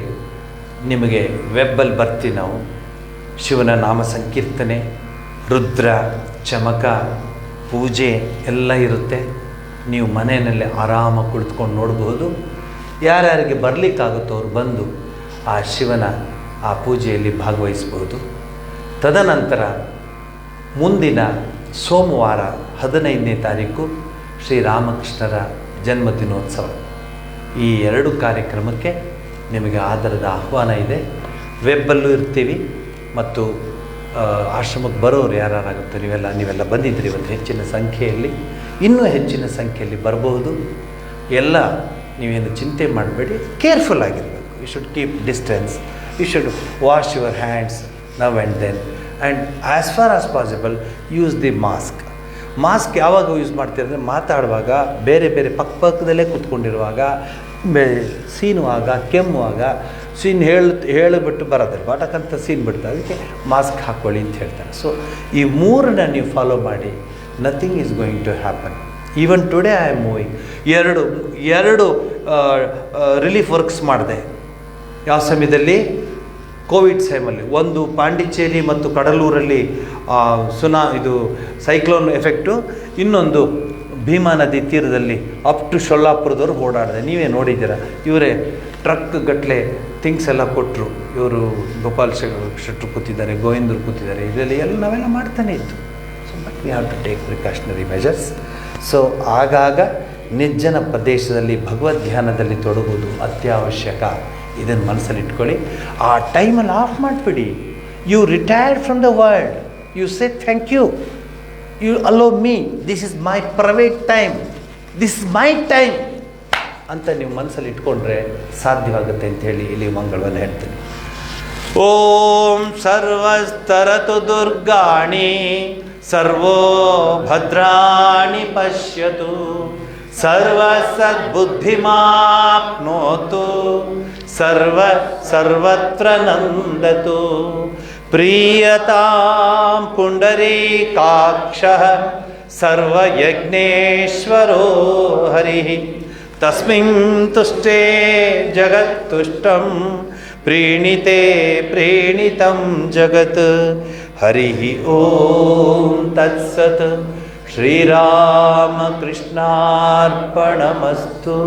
ನಿಮಗೆ ವೆಬ್ಬಲ್ಲಿ ಬರ್ತೀವಿ ನಾವು. ಶಿವನ ನಾಮ ಸಂಕೀರ್ತನೆ, ರುದ್ರ, ಚಮಕ, ಪೂಜೆ ಎಲ್ಲ ಇರುತ್ತೆ. ನೀವು ಮನೆಯಲ್ಲೇ ಆರಾಮಾಗಿ ಕುಳಿತುಕೊಂಡು ನೋಡಬಹುದು. ಯಾರ್ಯಾರಿಗೆ ಬರಲಿಕ್ಕಾಗುತ್ತೋ ಅವ್ರು ಬಂದು ಆ ಶಿವನ ಆ ಪೂಜೆಯಲ್ಲಿ ಭಾಗವಹಿಸ್ಬೋದು. ತದನಂತರ ಮುಂದಿನ ಸೋಮವಾರ 15ನೇ ತಾರೀಕು ಶ್ರೀರಾಮಕೃಷ್ಣರ ಜನ್ಮದಿನೋತ್ಸವ. ಈ 2 ಕಾರ್ಯಕ್ರಮಕ್ಕೆ ನಿಮಗೆ ಆದರದ ಆಹ್ವಾನ ಇದೆ. ವೆಬ್ಬಲ್ಲೂ ಇರ್ತೀವಿ ಮತ್ತು ಆಶ್ರಮಕ್ಕೆ ಬರೋರು ಯಾರಾಗುತ್ತೋ ನೀವೆಲ್ಲ ಬಂದಿದ್ದೀರಿ ಇವತ್ತು ಹೆಚ್ಚಿನ ಸಂಖ್ಯೆಯಲ್ಲಿ, ಇನ್ನೂ ಹೆಚ್ಚಿನ ಸಂಖ್ಯೆಯಲ್ಲಿ ಬರಬಹುದು. ಎಲ್ಲ ನೀವೇನು ಚಿಂತೆ ಮಾಡಬೇಡಿ, ಕೇರ್ಫುಲ್ ಆಗಿರಬೇಕು. You should keep distance, you should wash your hands now and then, and as far as possible use the mask. Mask ಯಾವಾಗ ಯೂಸ್ ಮಾಡ್ತೀರಂದರೆ ಮಾತಾಡುವಾಗ, ಬೇರೆ ಪಕ್ಕದಲ್ಲೇ ಕೂತ್ಕೊಂಡಿರುವಾಗ, ಸೀನುವಾಗ, ಕೆಮ್ಮುವಾಗ, ಸೀನ್ ಹೇಳಿಬಿಟ್ಟು ಬರೋದಿಲ್ಲ, ಬಾಟಕಂತ ಸೀನ್ ಬಿಡ್ತಾರೆ, ಅದಕ್ಕೆ ಮಾಸ್ಕ್ ಹಾಕ್ಕೊಳ್ಳಿ ಅಂತ ಹೇಳ್ತಾರೆ. ಸೊ ಈ 3 ನೀವು ಫಾಲೋ ಮಾಡಿ, nothing is going to happen. Even today I am moving. ಎರಡು ರಿಲೀಫ್ ವರ್ಕ್ಸ್ ಮಾಡಿದೆ. ಯಾವ ಸಮಯದಲ್ಲಿ? ಕೋವಿಡ್ ಟೈಮಲ್ಲಿ. ಒಂದು ಪಾಂಡಿಚೇರಿ ಮತ್ತು ಕಡಲೂರಲ್ಲಿ ಇದು ಸೈಕ್ಲೋನ್ ಎಫೆಕ್ಟು, ಇನ್ನೊಂದು ಭೀಮಾ ನದಿ ತೀರದಲ್ಲಿ ಅಪ್ ಟು ಶೊಲ್ಲಾಪುರದವ್ರು ಓಡಾಡಿದೆ. ನೀವೇ ನೋಡಿದ್ದೀರ. ಇವರೇ ಟ್ರಕ್ ಗಟ್ಟಲೆ ಥಿಂಗ್ಸ್ ಎಲ್ಲ ಕೊಟ್ಟರು. ಇವರು ಗೋಪಾಲ್ ಶೆಟ್ಟರು ಕೂತಿದ್ದಾರೆ, ಗೋವಿಂದರು ಕೂತಿದ್ದಾರೆ, ಇದರಲ್ಲಿ ನಾವೆಲ್ಲ ಮಾಡ್ತಾನೆ ಇತ್ತು. So but we have to take precautionary measures. So ಆಗಾಗ ನಿರ್ಜನ ಪ್ರದೇಶದಲ್ಲಿ ಭಗವದ್ ಧ್ಯಾನದಲ್ಲಿ ತೊಡಗೋದು ಅತ್ಯವಶ್ಯಕ. ಇದನ್ನು ಮನಸ್ಸಲ್ಲಿ ಇಟ್ಕೊಳ್ಳಿ. ಆ ಟೈಮಲ್ಲಿ ಆಫ್ ಮಾಡಿಬಿಡಿ. You retired from the world, you say thank you, you allow me, this is my private time, this is my time ಅಂತ ನೀವು ಮನಸ್ಸಲ್ಲಿ ಇಟ್ಕೊಂಡ್ರೆ ಸಾಧ್ಯವಾಗುತ್ತೆ ಅಂಥೇಳಿ ಇಲ್ಲಿ ಮಂಗಳವನ್ನು ಹೇಳ್ತೀನಿ. ಓಂ ಸರ್ವಸ್ತರತು ದುರ್ಗಾಣಿ ಸರ್ವೋ ಭದ್ರಾಣಿ ಪಶ್ಯತು ಸರ್ವಸದ್ಬುದ್ಧಿಮಾಪ್ನೋತು ಸರ್ವತ್ರ ನಂದತು ಪ್ರೀಯತಾಂ ಪುಂಡರೀಕಾಕ್ಷಃ ಸರ್ವಯಜ್ಞೇಶ್ವರೋ ಹರಿಃ ತಸ್ಮಿನ್ ತುಷ್ಟೇ ಜಗತ್ತುಷ್ಟಂ ಪ್ರೀಣಿತೆ ಪ್ರೀಣಿತಂ ಜಗತ್ ಹರಿಃ ಓಂ ತತ್ಸತ್ ಶ್ರೀರಾಮಕೃಷ್ಣಾರ್ಪಣಮಸ್ತು.